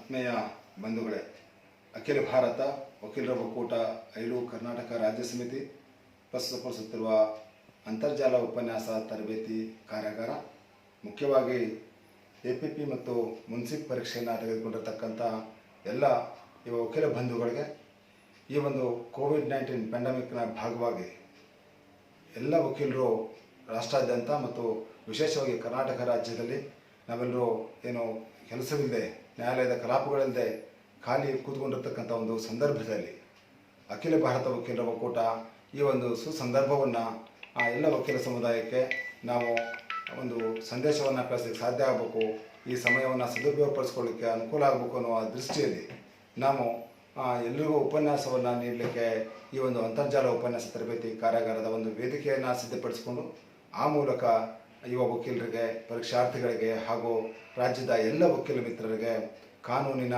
ಆತ್ಮೀಯ ಬಂಧುಗಳೇ, ಅಖಿಲ ಭಾರತ ವಕೀಲರ ಒಕ್ಕೂಟ ಐಲು ಕರ್ನಾಟಕ ರಾಜ್ಯ ಸಮಿತಿ ಪ್ರಸ್ತುತಪಡಿಸುತ್ತಿರುವ ಅಂತರ್ಜಾಲ ಉಪನ್ಯಾಸ ತರಬೇತಿ ಕಾರ್ಯಾಗಾರ, ಮುಖ್ಯವಾಗಿ APP ಮತ್ತು ಮುನ್ಸಿಪ್ ಪರೀಕ್ಷೆಯನ್ನು ತೆಗೆದುಕೊಂಡಿರ್ತಕ್ಕಂಥ ಎಲ್ಲ ವಕೀಲ ಬಂಧುಗಳಿಗೆ ಈ ಒಂದು ಕೋವಿಡ್-19 ಪ್ಯಾಂಡಮಿಕ್ನ ಭಾಗವಾಗಿ ಎಲ್ಲ ವಕೀಲರು ರಾಷ್ಟ್ರಾದ್ಯಂತ ಮತ್ತು ವಿಶೇಷವಾಗಿ ಕರ್ನಾಟಕ ರಾಜ್ಯದಲ್ಲಿ ನಾವೆಲ್ಲರೂ ಏನು ಕೆಲಸವಿಲ್ಲದೆ ನ್ಯಾಯಾಲಯದ ಕಲಾಪಗಳಿಲ್ಲದೆ ಖಾಲಿ ಕೂತ್ಕೊಂಡಿರ್ತಕ್ಕಂಥ ಒಂದು ಸಂದರ್ಭದಲ್ಲಿ ಅಖಿಲ ಭಾರತ ವಕೀಲರ ಒಕ್ಕೂಟ ಈ ಒಂದು ಸುಸಂದರ್ಭವನ್ನು ಎಲ್ಲ ವಕೀಲ ಸಮುದಾಯಕ್ಕೆ ನಾವು ಒಂದು ಸಂದೇಶವನ್ನು ಕಳಿಸಲಿಕ್ಕೆ ಸಾಧ್ಯ ಆಗಬೇಕು, ಈ ಸಮಯವನ್ನು ಸದುಪಯೋಗಪಡಿಸ್ಕೊಳ್ಳಿಕ್ಕೆ ಅನುಕೂಲ ಆಗಬೇಕು ಅನ್ನುವ ದೃಷ್ಟಿಯಲ್ಲಿ ನಾವು ಎಲ್ಲರಿಗೂ ಉಪನ್ಯಾಸವನ್ನು ನೀಡಲಿಕ್ಕೆ ಈ ಒಂದು ಅಂತರ್ಜಾಲ ಉಪನ್ಯಾಸ ತರಬೇತಿ ಕಾರ್ಯಾಗಾರದ ಒಂದು ವೇದಿಕೆಯನ್ನು ಸಿದ್ಧಪಡಿಸಿಕೊಂಡು ಆ ಮೂಲಕ ಯುವ ವಕೀಲರಿಗೆ, ಪರೀಕ್ಷಾರ್ಥಿಗಳಿಗೆ ಹಾಗೂ ರಾಜ್ಯದ ಎಲ್ಲ ವಕೀಲ ಮಿತ್ರರಿಗೆ ಕಾನೂನಿನ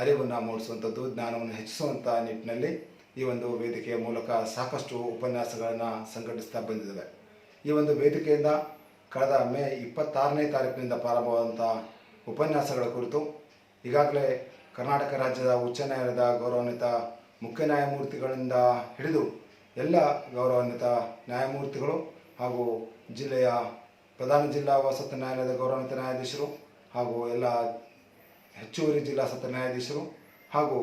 ಅರಿವನ್ನು ಮೂಡಿಸುವಂಥದ್ದು, ಜ್ಞಾನವನ್ನು ಹೆಚ್ಚಿಸುವಂಥ ನಿಟ್ಟಿನಲ್ಲಿ ಈ ಒಂದು ವೇದಿಕೆಯ ಮೂಲಕ ಸಾಕಷ್ಟು ಉಪನ್ಯಾಸಗಳನ್ನು ಸಂಘಟಿಸ್ತಾ ಬಂದಿದ್ದೇವೆ. ಈ ಒಂದು ವೇದಿಕೆಯಿಂದ ಕಳೆದ ಮೇ 26ನೇ ತಾರೀಕಿನಿಂದ ಪ್ರಾರಂಭವಾದಂಥ ಉಪನ್ಯಾಸಗಳ ಕುರಿತು ಈಗಾಗಲೇ ಕರ್ನಾಟಕ ರಾಜ್ಯದ ಉಚ್ಚ ನ್ಯಾಯಾಲಯದ ಗೌರವಾನ್ವಿತ ಮುಖ್ಯ ನ್ಯಾಯಮೂರ್ತಿಗಳಿಂದ ಹಿಡಿದು ಎಲ್ಲ ಗೌರವಾನ್ವಿತ ನ್ಯಾಯಮೂರ್ತಿಗಳು ಹಾಗೂ ಜಿಲ್ಲೆಯ ಪ್ರಧಾನ ಜಿಲ್ಲಾ ವಸತಿ ನ್ಯಾಯಾಲಯದ ಗೌರವಾನ್ವಿತ ನ್ಯಾಯಾಧೀಶರು ಹಾಗೂ ಎಲ್ಲ ಹೆಚ್ಚುವರಿ ಜಿಲ್ಲಾ ಸತ್ರ ನ್ಯಾಯಾಧೀಶರು ಹಾಗೂ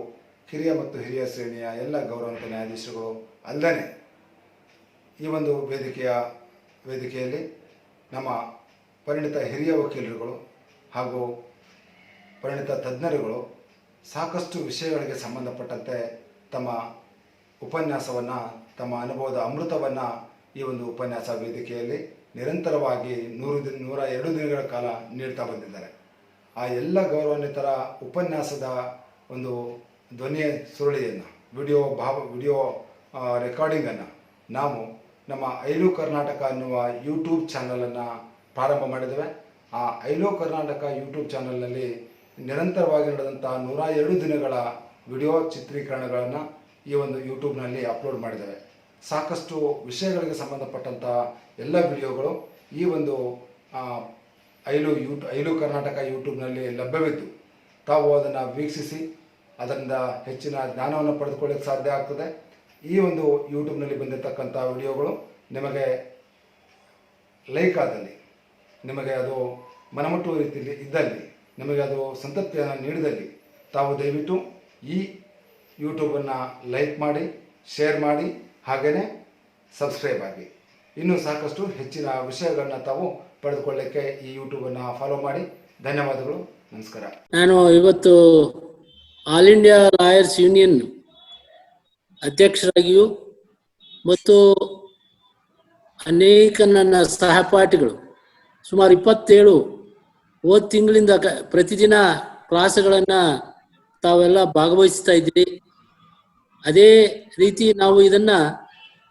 ಕಿರಿಯ ಮತ್ತು ಹಿರಿಯ ಶ್ರೇಣಿಯ ಎಲ್ಲ ಗೌರವಾನ್ವಿತ ನ್ಯಾಯಾಧೀಶರುಗಳು ಅಲ್ಲದೆ ಈ ಒಂದು ವೇದಿಕೆಯಲ್ಲಿ ನಮ್ಮ ಪರಿಣಿತ ಹಿರಿಯ ವಕೀಲರುಗಳು ಹಾಗೂ ಪರಿಣಿತ ತಜ್ಞರುಗಳು ಸಾಕಷ್ಟು ವಿಷಯಗಳಿಗೆ ಸಂಬಂಧಪಟ್ಟಂತೆ ತಮ್ಮ ಉಪನ್ಯಾಸವನ್ನು, ತಮ್ಮ ಅನುಭವದ ಅಮೃತವನ್ನು ಈ ಒಂದು ಉಪನ್ಯಾಸ ವೇದಿಕೆಯಲ್ಲಿ ನಿರಂತರವಾಗಿ 102 ದಿನಗಳ ಕಾಲ ನೀಡ್ತಾ ಬಂದಿದ್ದಾರೆ. ಆ ಎಲ್ಲ ಗೌರವಾನ್ವಿತರ ಉಪನ್ಯಾಸದ ಒಂದು ಧ್ವನಿಯ ಸುರುಳಿಯನ್ನು, ವಿಡಿಯೋ ರೆಕಾರ್ಡಿಂಗನ್ನು ನಾವು ನಮ್ಮ ಐಲು ಕರ್ನಾಟಕ ಅನ್ನುವ ಯೂಟ್ಯೂಬ್ ಚಾನಲನ್ನು ಪ್ರಾರಂಭ ಮಾಡಿದ್ದೇವೆ. ಆ ಐಲು ಕರ್ನಾಟಕ ಯೂಟ್ಯೂಬ್ ಚಾನಲ್ನಲ್ಲಿ ನಿರಂತರವಾಗಿ ನಡೆದಂಥ 102 ದಿನಗಳ ವಿಡಿಯೋ ಚಿತ್ರೀಕರಣಗಳನ್ನು ಈ ಒಂದು ಯೂಟ್ಯೂಬ್ನಲ್ಲಿ ಅಪ್ಲೋಡ್ ಮಾಡಿದ್ದೇವೆ. ಸಾಕಷ್ಟು ವಿಷಯಗಳಿಗೆ ಸಂಬಂಧಪಟ್ಟಂಥ ಎಲ್ಲ ವಿಡಿಯೋಗಳು ಈ ಒಂದು ಐಲು ಕರ್ನಾಟಕ ಯೂಟ್ಯೂಬ್ನಲ್ಲಿ ಲಭ್ಯವಿದ್ದು ತಾವು ಅದನ್ನು ವೀಕ್ಷಿಸಿ ಅದರಿಂದ ಹೆಚ್ಚಿನ ಜ್ಞಾನವನ್ನು ಪಡೆದುಕೊಳ್ಳಕ್ಕೆ ಸಾಧ್ಯ ಆಗ್ತದೆ. ಈ ಒಂದು ಯೂಟ್ಯೂಬ್ನಲ್ಲಿ ಬಂದಿರತಕ್ಕಂಥ ವಿಡಿಯೋಗಳು ನಿಮಗೆ ಲೈಕ್ ಆದಲ್ಲಿ, ನಿಮಗೆ ಅದು ಮನಮುಟ್ಟುವ ರೀತಿಯಲ್ಲಿ ಇದ್ದಲ್ಲಿ, ನಿಮಗೆ ಅದು ಸಂತೃಪ್ತಿಯನ್ನು ನೀಡಿದಲ್ಲಿ ತಾವು ದಯವಿಟ್ಟು ಈ ಯೂಟ್ಯೂಬನ್ನು ಲೈಕ್ ಮಾಡಿ, ಶೇರ್ ಮಾಡಿ, ಹಾಗೆಯೇ ಸಬ್ಸ್ಕ್ರೈಬ್ ಆಗಿ. ಇನ್ನೂ ಸಾಕಷ್ಟು ಹೆಚ್ಚಿನ ವಿಷಯಗಳನ್ನ ತಾವು ಪಡೆದುಕೊಳ್ಳಕ್ಕೆ ಈ ಯೂಟ್ಯೂಬನ್ನು ಫಾಲೋ ಮಾಡಿ. ಧನ್ಯವಾದಗಳು, ನಮಸ್ಕಾರ. ನಾನು ಇವತ್ತು ಆಲ್ ಇಂಡಿಯಾ ಲಾಯರ್ಸ್ ಯೂನಿಯನ್ ಅಧ್ಯಕ್ಷರಾಗಿಯೂ ಮತ್ತು ಅನೇಕ ನನ್ನ ಸಹಪಾಠಿಗಳು ಸುಮಾರು 27 ಹೋದ ತಿಂಗಳಿಂದ ಪ್ರತಿದಿನ ಕ್ಲಾಸ್ಗಳನ್ನು ತಾವೆಲ್ಲ ಭಾಗವಹಿಸ್ತಾ ಇದ್ದೀರಿ. ಅದೇ ರೀತಿ ನಾವು ಇದನ್ನು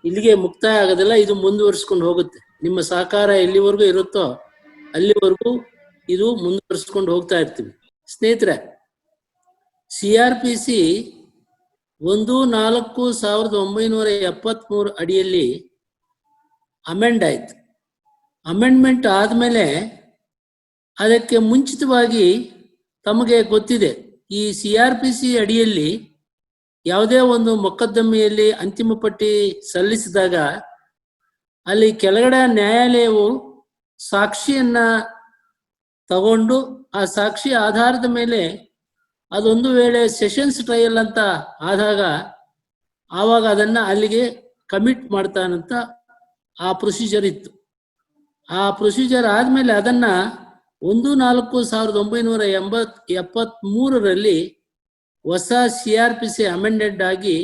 ಇಲ್ಲಿಗೆ ಮುಕ್ತಾಯ ಆಗೋದಿಲ್ಲ, ಇದು ಮುಂದುವರಿಸ್ಕೊಂಡು ಹೋಗುತ್ತೆ. ನಿಮ್ಮ ಸಹಕಾರ ಎಲ್ಲಿವರೆಗೂ ಇರುತ್ತೋ ಅಲ್ಲಿವರೆಗೂ ಇದು ಮುಂದುವರಿಸ್ಕೊಂಡು ಹೋಗ್ತಾ ಇರ್ತೀವಿ. ಸ್ನೇಹಿತರೆ, CRPC 1/4/1973 ಅಡಿಯಲ್ಲಿ ಅಮೆಂಡ್ ಆಯಿತು. ಅಮೆಂಡ್ಮೆಂಟ್ ಆದಮೇಲೆ ಅದಕ್ಕೆ ಮುಂಚಿತವಾಗಿ ತಮಗೆ ಗೊತ್ತಿದೆ, ಈ CRPC ಅಡಿಯಲ್ಲಿ ಯಾವುದೇ ಒಂದು ಮೊಕದ್ದಮೆಯಲ್ಲಿ ಅಂತಿಮ ಪಟ್ಟಿ ಸಲ್ಲಿಸಿದಾಗ ಅಲ್ಲಿ ಕೆಳಗಡೆ ನ್ಯಾಯಾಲಯವು ಸಾಕ್ಷಿಯನ್ನ ತಗೊಂಡು ಆ ಸಾಕ್ಷಿ ಆಧಾರದ ಮೇಲೆ ಅದೊಂದು ವೇಳೆ ಸೆಷನ್ಸ್ ಟ್ರಯಲ್ ಅಂತ ಆದಾಗ ಆವಾಗ ಅದನ್ನು ಅಲ್ಲಿಗೆ ಕಮಿಟ್ ಮಾಡ್ತಾನಂತ ಆ ಪ್ರೊಸೀಜರ್ ಇತ್ತು. ಆ ಪ್ರೊಸೀಜರ್ ಆದಮೇಲೆ ಅದನ್ನು 1/4/1973 ಹೊಸ CRPC ಅಮೆಂಡೆಡ್ ಆಗಿ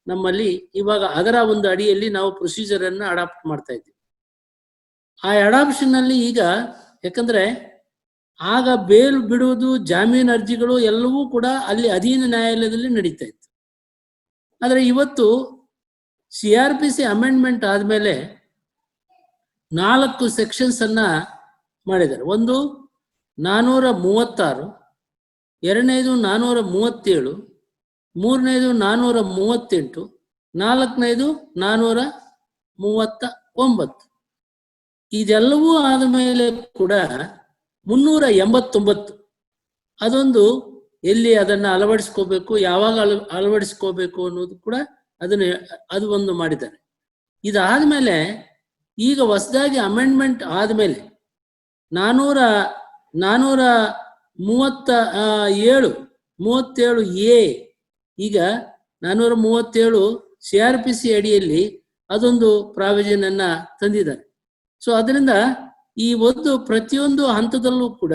ನಮ್ಮಲ್ಲಿ ಇವಾಗ ಅದರ ಒಂದು ಅಡಿಯಲ್ಲಿ ನಾವು ಪ್ರೊಸೀಜರನ್ನು ಅಡಾಪ್ಟ್ ಮಾಡ್ತಾ ಇದ್ದೀವಿ. ಆ ಅಡಾಪ್ಷನ್ನಲ್ಲಿ ಈಗ ಯಾಕಂದರೆ ಆಗ ಬೇಲ್ ಬಿಡುವುದು, ಜಾಮೀನು ಅರ್ಜಿಗಳು ಎಲ್ಲವೂ ಕೂಡ ಅಲ್ಲಿ ಅಧೀನ ನ್ಯಾಯಾಲಯದಲ್ಲಿ ನಡೀತಾ ಇತ್ತು. ಆದರೆ ಇವತ್ತು CRPC ಅಮೆಂಡ್ಮೆಂಟ್ ಆದಮೇಲೆ 4 ಸೆಕ್ಷನ್ಸನ್ನು ಮಾಡಿದ್ದಾರೆ. ಒಂದು 436, ಎರಡನೇದು 437, ಮೂರನೇದು 438, ನಾಲ್ಕನೇದು 439. ಇದೆಲ್ಲವೂ ಆದ ಮೇಲೆ ಕೂಡ 389 ಅದೊಂದು ಎಲ್ಲಿ ಅದನ್ನ ಅಳವಡಿಸ್ಕೋಬೇಕು, ಯಾವಾಗ ಅಳವಡಿಸ್ಕೋಬೇಕು ಅನ್ನೋದು ಕೂಡ ಅದು ಒಂದು ಮಾಡಿದ್ದಾರೆ. ಇದಾದ್ಮೇಲೆ ಈಗ ಹೊಸದಾಗಿ ಅಮೆಂಡ್ಮೆಂಟ್ ಆದ್ಮೇಲೆ 437 ಎ, ಈಗ 437 CRPC ಅಡಿಯಲ್ಲಿ ಅದೊಂದು ಪ್ರಾವಿಷನ್ ಅನ್ನ ತಂದಿದ್ದಾರೆ. ಸೊ ಅದರಿಂದ ಈ ಒಂದು ಪ್ರತಿಯೊಂದು ಹಂತದಲ್ಲೂ ಕೂಡ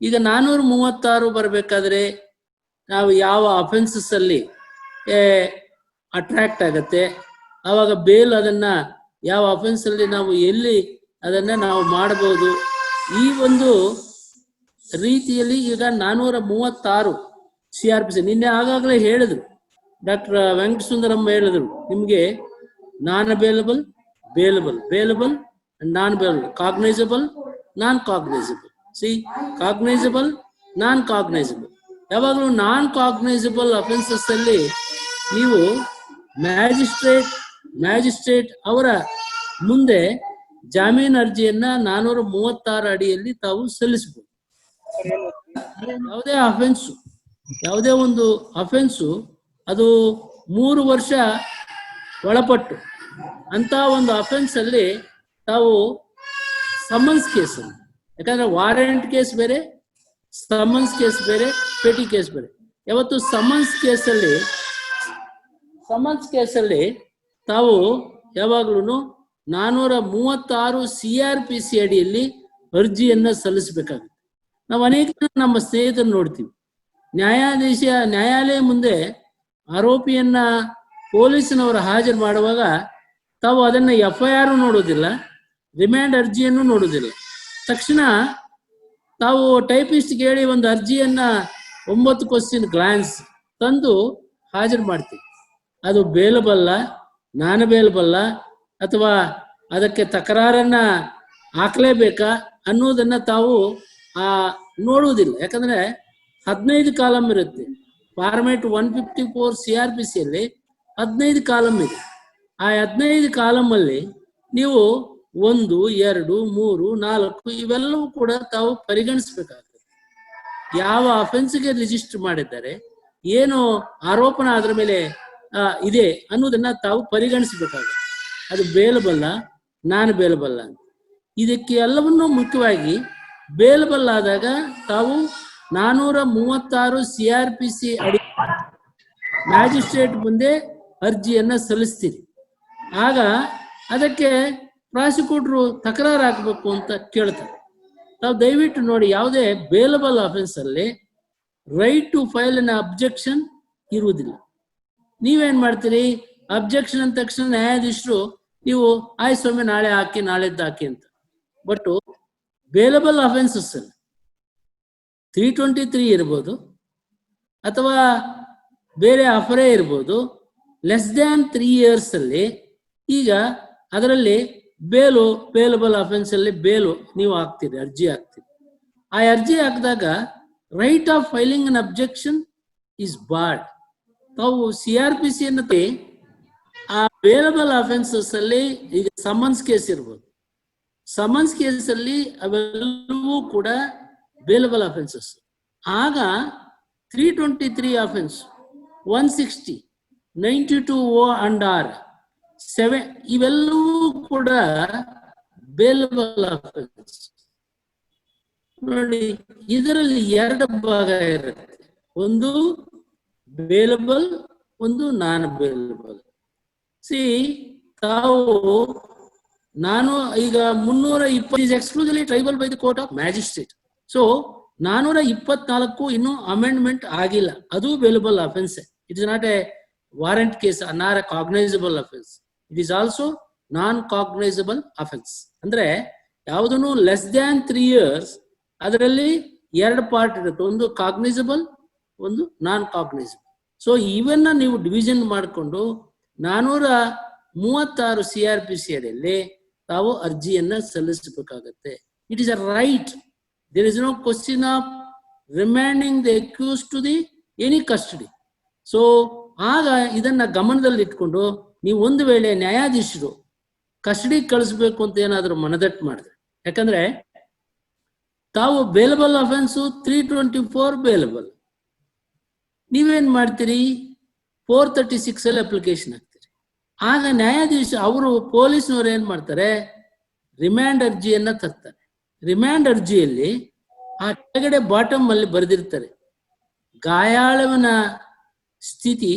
ಈಗ 436 ಬರಬೇಕಾದ್ರೆ ನಾವು ಯಾವ ಅಫೆನ್ಸಸ್ ಅಲ್ಲಿ ಅಟ್ರಾಕ್ಟ್ ಆಗತ್ತೆ, ಆವಾಗ ಬೇಲ್ ಅದನ್ನ ಯಾವ ಅಫೆನ್ಸ್ ಅಲ್ಲಿ ನಾವು ಎಲ್ಲಿ ಅದನ್ನ ನಾವು ಮಾಡಬಹುದು, ಈ ಒಂದು ರೀತಿಯಲ್ಲಿ ಈಗ 436 CRPC ನಿನ್ನೆ ಆಗಾಗಲೇ ಹೇಳಿದ್ರು, ಡಾಕ್ಟರ್ ವೆಂಕಟ ಸುಂದರಮ್ಮ ಹೇಳಿದ್ರು, ನಿಮ್ಗೆ non bailable, bailable and non bailable, cognizable, non cognizable. Cognizable, non cognizable. ಯಾವಾಗಲೂ ನಾನ್ ಕಾಗ್ನೈಸಬಲ್ ಅಫೆನ್ಸಸ್ ಅಲ್ಲಿ ನೀವು ಮ್ಯಾಜಿಸ್ಟ್ರೇಟ್ ಅವರ ಮುಂದೆ ಜಾಮೀನು ಅರ್ಜಿಯನ್ನ 436 ಅಡಿಯಲ್ಲಿ ತಾವು ಸಲ್ಲಿಸಬಹುದು. ಯಾವುದೇ ಒಂದು ಅಫೆನ್ಸು ಅದು 3 ವರ್ಷ ಒಳಪಟ್ಟು ಅಂತ ಒಂದು ಅಫೆನ್ಸ್ ಅಲ್ಲಿ ತಾವು ಸಮನ್ಸ್ ಕೇಸ್, ಯಾಕಂದ್ರೆ ವಾರೆಂಟ್ ಕೇಸ್ ಬೇರೆ, ಸಮನ್ಸ್ ಕೇಸ್ ಬೇರೆ, ಪೆಟಿ ಕೇಸ್ ಬೇರೆ. ಯಾವತ್ತು ಸಮನ್ಸ್ ಕೇಸಲ್ಲಿ ತಾವು ಯಾವಾಗ್ಲೂ 436 CRPC ಅಡಿಯಲ್ಲಿ ಅರ್ಜಿಯನ್ನ ಸಲ್ಲಿಸಬೇಕಾಗುತ್ತೆ. ನಾವು ಅನೇಕ ನಮ್ಮ ಸ್ನೇಹಿತರು ನೋಡ್ತೀವಿ, ನ್ಯಾಯಾಲಯ ಮುಂದೆ ಆರೋಪಿಯನ್ನ ಪೊಲೀಸಿನವರು ಹಾಜರು ಮಾಡುವಾಗ ತಾವು ಅದನ್ನ FIR ನೋಡೋದಿಲ್ಲ, ರಿಮ್ಯಾಂಡ್ ಅರ್ಜಿಯನ್ನು ನೋಡೋದಿಲ್ಲ. ತಕ್ಷಣ ತಾವು ಟೈಪಿಸ್ಟ್ಗೆ ಹೇಳಿ ಒಂದು ಅರ್ಜಿಯನ್ನ 9 ಕ್ವಶನ್ ಗ್ಲಾನ್ಸ್ ತಂದು ಹಾಜರು ಮಾಡ್ತೀವಿ. ಅದು ಬೇಲಬಲ್ಲ, ನಾನ್ ಬೇಲಬಲ್ಲ, ಅಥವಾ ಅದಕ್ಕೆ ತಕರಾರನ್ನ ಹಾಕ್ಲೇಬೇಕಾ ಅನ್ನೋದನ್ನ ತಾವು ನೋಡುವುದಿಲ್ಲ. ಯಾಕಂದ್ರೆ 15 ಕಾಲಮ್ ಇರುತ್ತೆ. ಫಾರ್ಮೇಟ್ 154 CRPC ಅಲ್ಲಿ 15 ಕಾಲಮ್ ಇದೆ. ಆ 15 ಕಾಲಮ್ ಅಲ್ಲಿ ನೀವು 1, 2, 3, 4 ಇವೆಲ್ಲವೂ ಕೂಡ ತಾವು ಪರಿಗಣಿಸ್ಬೇಕಾಗ್ತದೆ. ಯಾವ ಅಫೆನ್ಸ್ಗೆ ರಿಜಿಸ್ಟರ್ ಮಾಡಿದ್ದಾರೆ, ಏನು ಆರೋಪಣ ಅದರ ಮೇಲೆ ಇದೆ ಅನ್ನೋದನ್ನ ತಾವು ಪರಿಗಣಿಸಬೇಕಾಗುತ್ತೆ. ಅದು ಬೇಲಬಲ್ಲ, ನಾನ್ ಬೇಲಬಲ್ಲ ಅಂತ. ಇದಕ್ಕೆ ಎಲ್ಲವನ್ನೂ ಮುಖ್ಯವಾಗಿ ಬೇಲಬಲ್ ಆದಾಗ ತಾವು 436 CRPC ಅಡಿ ಮ್ಯಾಜಿಸ್ಟ್ರೇಟ್ ಮುಂದೆ ಅರ್ಜಿಯನ್ನ ಸಲ್ಲಿಸ್ತೀರಿ. ಆಗ ಅದಕ್ಕೆ ಪ್ರಾಸಿಕ್ಯೂಟರ್ ತಕರಾರು ಹಾಕಬೇಕು ಅಂತ ಕೇಳ್ತಾರೆ. ತಾವು ದಯವಿಟ್ಟು ನೋಡಿ, ಯಾವುದೇ ಬೇಲಬಲ್ ಅಫೆನ್ಸ್ ಅಲ್ಲಿ right to file an objection ಇರುವುದಿಲ್ಲ. ನೀವೇನ್ ಮಾಡ್ತೀರಿ, ಅಬ್ಜೆಕ್ಷನ್ ಅಂದ ತಕ್ಷಣ ನ್ಯಾಯಾಧೀಶರು ನೀವು ಆಯ್ ಸ್ವಾಮಿ ನಾಳೆ ಹಾಕಿ, ನಾಳೆದ್ದು ಹಾಕಿ ಅಂತ. ಬಟ್ ಬೇಲಬಲ್ ಅಫೆನ್ಸಸ್ ಅಲ್ಲಿ 323 ಇರ್ಬೋದು, ಅಥವಾ ಬೇರೆ ಅಫರೇ ಇರ್ಬೋದು, ಲೆಸ್ ದ್ಯಾನ್ 3 years ಅಲ್ಲಿ ಈಗ ಅದರಲ್ಲಿ ಬೇಲಬಲ್ ಅಫೆನ್ಸ್ ಅಲ್ಲಿ ಬೇಲು ನೀವು ಹಾಕ್ತೀರಿ, ಅರ್ಜಿ ಹಾಕ್ತೀರಿ. ಆ ಅರ್ಜಿ ಹಾಕಿದಾಗ right of filing an objection is border. ತಾವು CRPC ಆ ಬೇಲಬಲ್ ಅಫೆನ್ಸಸ್ ಅಲ್ಲಿ ಈಗ ಸಮನ್ಸ್ ಕೇಸ್ ಇರ್ಬೋದು, ಸಮನ್ಸ್ ಕೇಸ್ ಅಲ್ಲಿ ಅವೆಲ್ಲವೂ ಕೂಡ ಬೇಲಬಲ್ ಅಫೆನ್ಸಸ್. ಆಗ 323 ಅಫೆನ್ಸ್, 160, 92O ಅಂಡ್ R 7 ಇವೆಲ್ಲವೂ ಕೂಡ ಬೇಲಬಲ್ ಅಫೆನ್ಸ್. ನೋಡಿ, ಇದರಲ್ಲಿ 2 ಭಾಗ ಇರುತ್ತೆ, ಒಂದು ಬೇಲಬಲ್, ಒಂದು ನಾನ್ ಬೇಲಬಲ್. ತಾವು ಈಗ 320 exclusively triable by the court of magistrate. So 424 ಇನ್ನೂ ಅಮೆಂಡ್ಮೆಂಟ್ ಆಗಿಲ್ಲ, ಅದು bailable offence. It is not a warrant case, not a cognizable offence. It is also non cognizable offence. ಅಂದ್ರೆ ಯಾವುದನ್ನು ಲೆಸ್ ದ್ಯಾನ್ 3 years ಅದರಲ್ಲಿ 2 part ಇರುತ್ತೆ, ಒಂದು cognisable, ಒಂದು ನಾನ್ cognisable. So ಇವನ್ನ ನೀವು ಡಿವಿಷನ್ ಮಾಡಿಕೊಂಡು 436 CRPC ಅಡಿಯಲ್ಲಿ ತಾವು ಅರ್ಜಿಯನ್ನ ಸಲ್ಲಿಸಬೇಕಾಗತ್ತೆ. It is a right. There is no question of remanding the accused to the any custody. So ಆಗ ಇದನ್ನ ಗಮನದಲ್ಲಿ ಇಟ್ಕೊಂಡು ನೀವು ಒಂದು ವೇಳೆ ನ್ಯಾಯಾಧೀಶರು ಕಸ್ಟಡಿ ಕಳಿಸ್ಬೇಕು ಅಂತ ಏನಾದರೂ ಮನದಟ್ಟು ಮಾಡಿದ್ರೆ, ಯಾಕಂದ್ರೆ ತಾವು ಬೇಲಬಲ್ ಅಫೆನ್ಸು 324 ಬೇಲಬಲ್, ನೀವೇನ್ ಮಾಡ್ತೀರಿ, 436 ಅಲ್ಲಿ ಅಪ್ಲಿಕೇಶನ್ ಹಾಕ್ತೀರಿ. ಆಗ ನ್ಯಾಯಾಧೀಶ ಅವರು ಪೊಲೀಸ್ನವ್ರು ಏನ್ ಮಾಡ್ತಾರೆ, ರಿಮ್ಯಾಂಡ್ ಅರ್ಜಿಯನ್ನ ತರ್ತಾರೆ. ರಿಮ್ಯಾಂಡ್ ಅರ್ಜಿಯಲ್ಲಿ ಆ ಕೆಳಗಡೆ ಬಾಟಮ್ ಅಲ್ಲಿ ಬರೆದಿರ್ತಾರೆ, ಗಾಯಾಳುವಿನ ಸ್ಥಿತಿ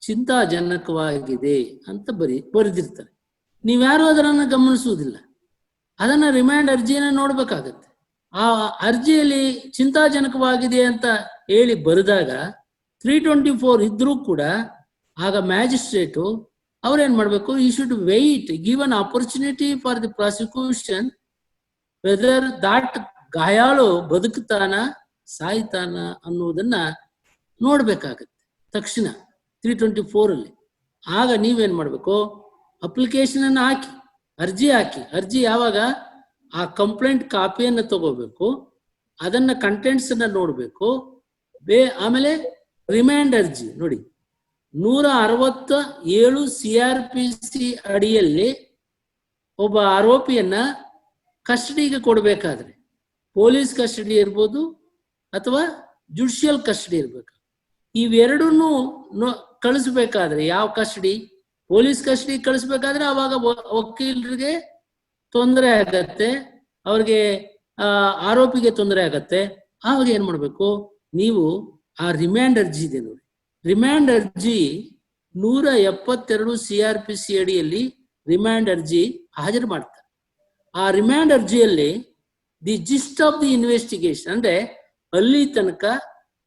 ಚಿಂತಾಜನಕವಾಗಿದೆ ಅಂತ ಬರೆದಿರ್ತಾರೆ. ನೀವ್ಯಾರು ಅದನ್ನ ಗಮನಿಸುವುದಿಲ್ಲ. ಅದನ್ನ ರಿಮ್ಯಾಂಡ್ ಅರ್ಜಿಯನ್ನ ನೋಡ್ಬೇಕಾಗತ್ತೆ. ಆ ಅರ್ಜಿಯಲ್ಲಿ ಚಿಂತಾಜನಕವಾಗಿದೆ ಅಂತ ಹೇಳಿ ಬರೆದಾಗ 324 ಇದ್ರೂ ಕೂಡ ಆಗ ಮ್ಯಾಜಿಸ್ಟ್ರೇಟು ಅವ್ರೇನ್ ಮಾಡ್ಬೇಕು, ಈ should wait, give an opportunity for the prosecution whether that ಗಾಯಾಳು ಬದುಕ್ತಾನ ಸಾಯ್ತಾನ ಅನ್ನೋದನ್ನ ನೋಡ್ಬೇಕಾಗತ್ತೆ ತಕ್ಷಣ 324 ಅಲ್ಲಿ. ಆಗ ನೀವೇನ್ ಮಾಡ್ಬೇಕು, ಅಪ್ಲಿಕೇಶನ್ ಅನ್ನು ಹಾಕಿ, ಅರ್ಜಿ ಹಾಕಿ. ಅರ್ಜಿ ಯಾವಾಗ, ಆ ಕಂಪ್ಲೇಂಟ್ ಕಾಪಿಯನ್ನು ತಗೋಬೇಕು, ಅದನ್ನ ಕಂಟೆಂಟ್ಸ್ ಅನ್ನ ನೋಡ್ಬೇಕು. ಆಮೇಲೆ ರಿಮ್ಯಾಂಡ್ ಅರ್ಜಿ ನೋಡಿ, 167 CRPC ಅಡಿಯಲ್ಲಿ ಒಬ್ಬ ಆರೋಪಿಯನ್ನ ಕಸ್ಟಡಿಗೆ ಕೊಡಬೇಕಾದ್ರೆ, ಪೊಲೀಸ್ ಕಸ್ಟಡಿ ಇರ್ಬೋದು ಅಥವಾ ಜುಡಿಷಿಯಲ್ ಕಸ್ಟಡಿ ಇರ್ಬೇಕು. ಇವೆರಡನ್ನೂ ಕಳಿಸ್ಬೇಕಾದ್ರೆ, ಯಾವ ಕಸ್ಟಡಿ, ಪೊಲೀಸ್ ಕಸ್ಟಡಿ ಕಳಿಸ್ಬೇಕಾದ್ರೆ ಅವಾಗ ವಕೀಲರಿಗೆ ತೊಂದರೆ ಆಗತ್ತೆ, ಅವ್ರಿಗೆ ಆರೋಪಿಗೆ ತೊಂದರೆ ಆಗತ್ತೆ. ಆವಾಗ ಏನ್ ಮಾಡ್ಬೇಕು, ನೀವು ಆ ರಿಮ್ಯಾಂಡ್ ಅರ್ಜಿ ಇದೆ ನೋಡಿ, ರಿಮ್ಯಾಂಡ್ ಅರ್ಜಿ 172 CRPC ಅಡಿಯಲ್ಲಿ ರಿಮ್ಯಾಂಡ್ ಅರ್ಜಿ ಹಾಜರು ಮಾಡ್ತಾರೆ. ಆ ರಿಮ್ಯಾಂಡ್ ಅರ್ಜಿಯಲ್ಲಿ the gist of the investigation, ಅಂದ್ರೆ ಅಲ್ಲಿ ತನಕ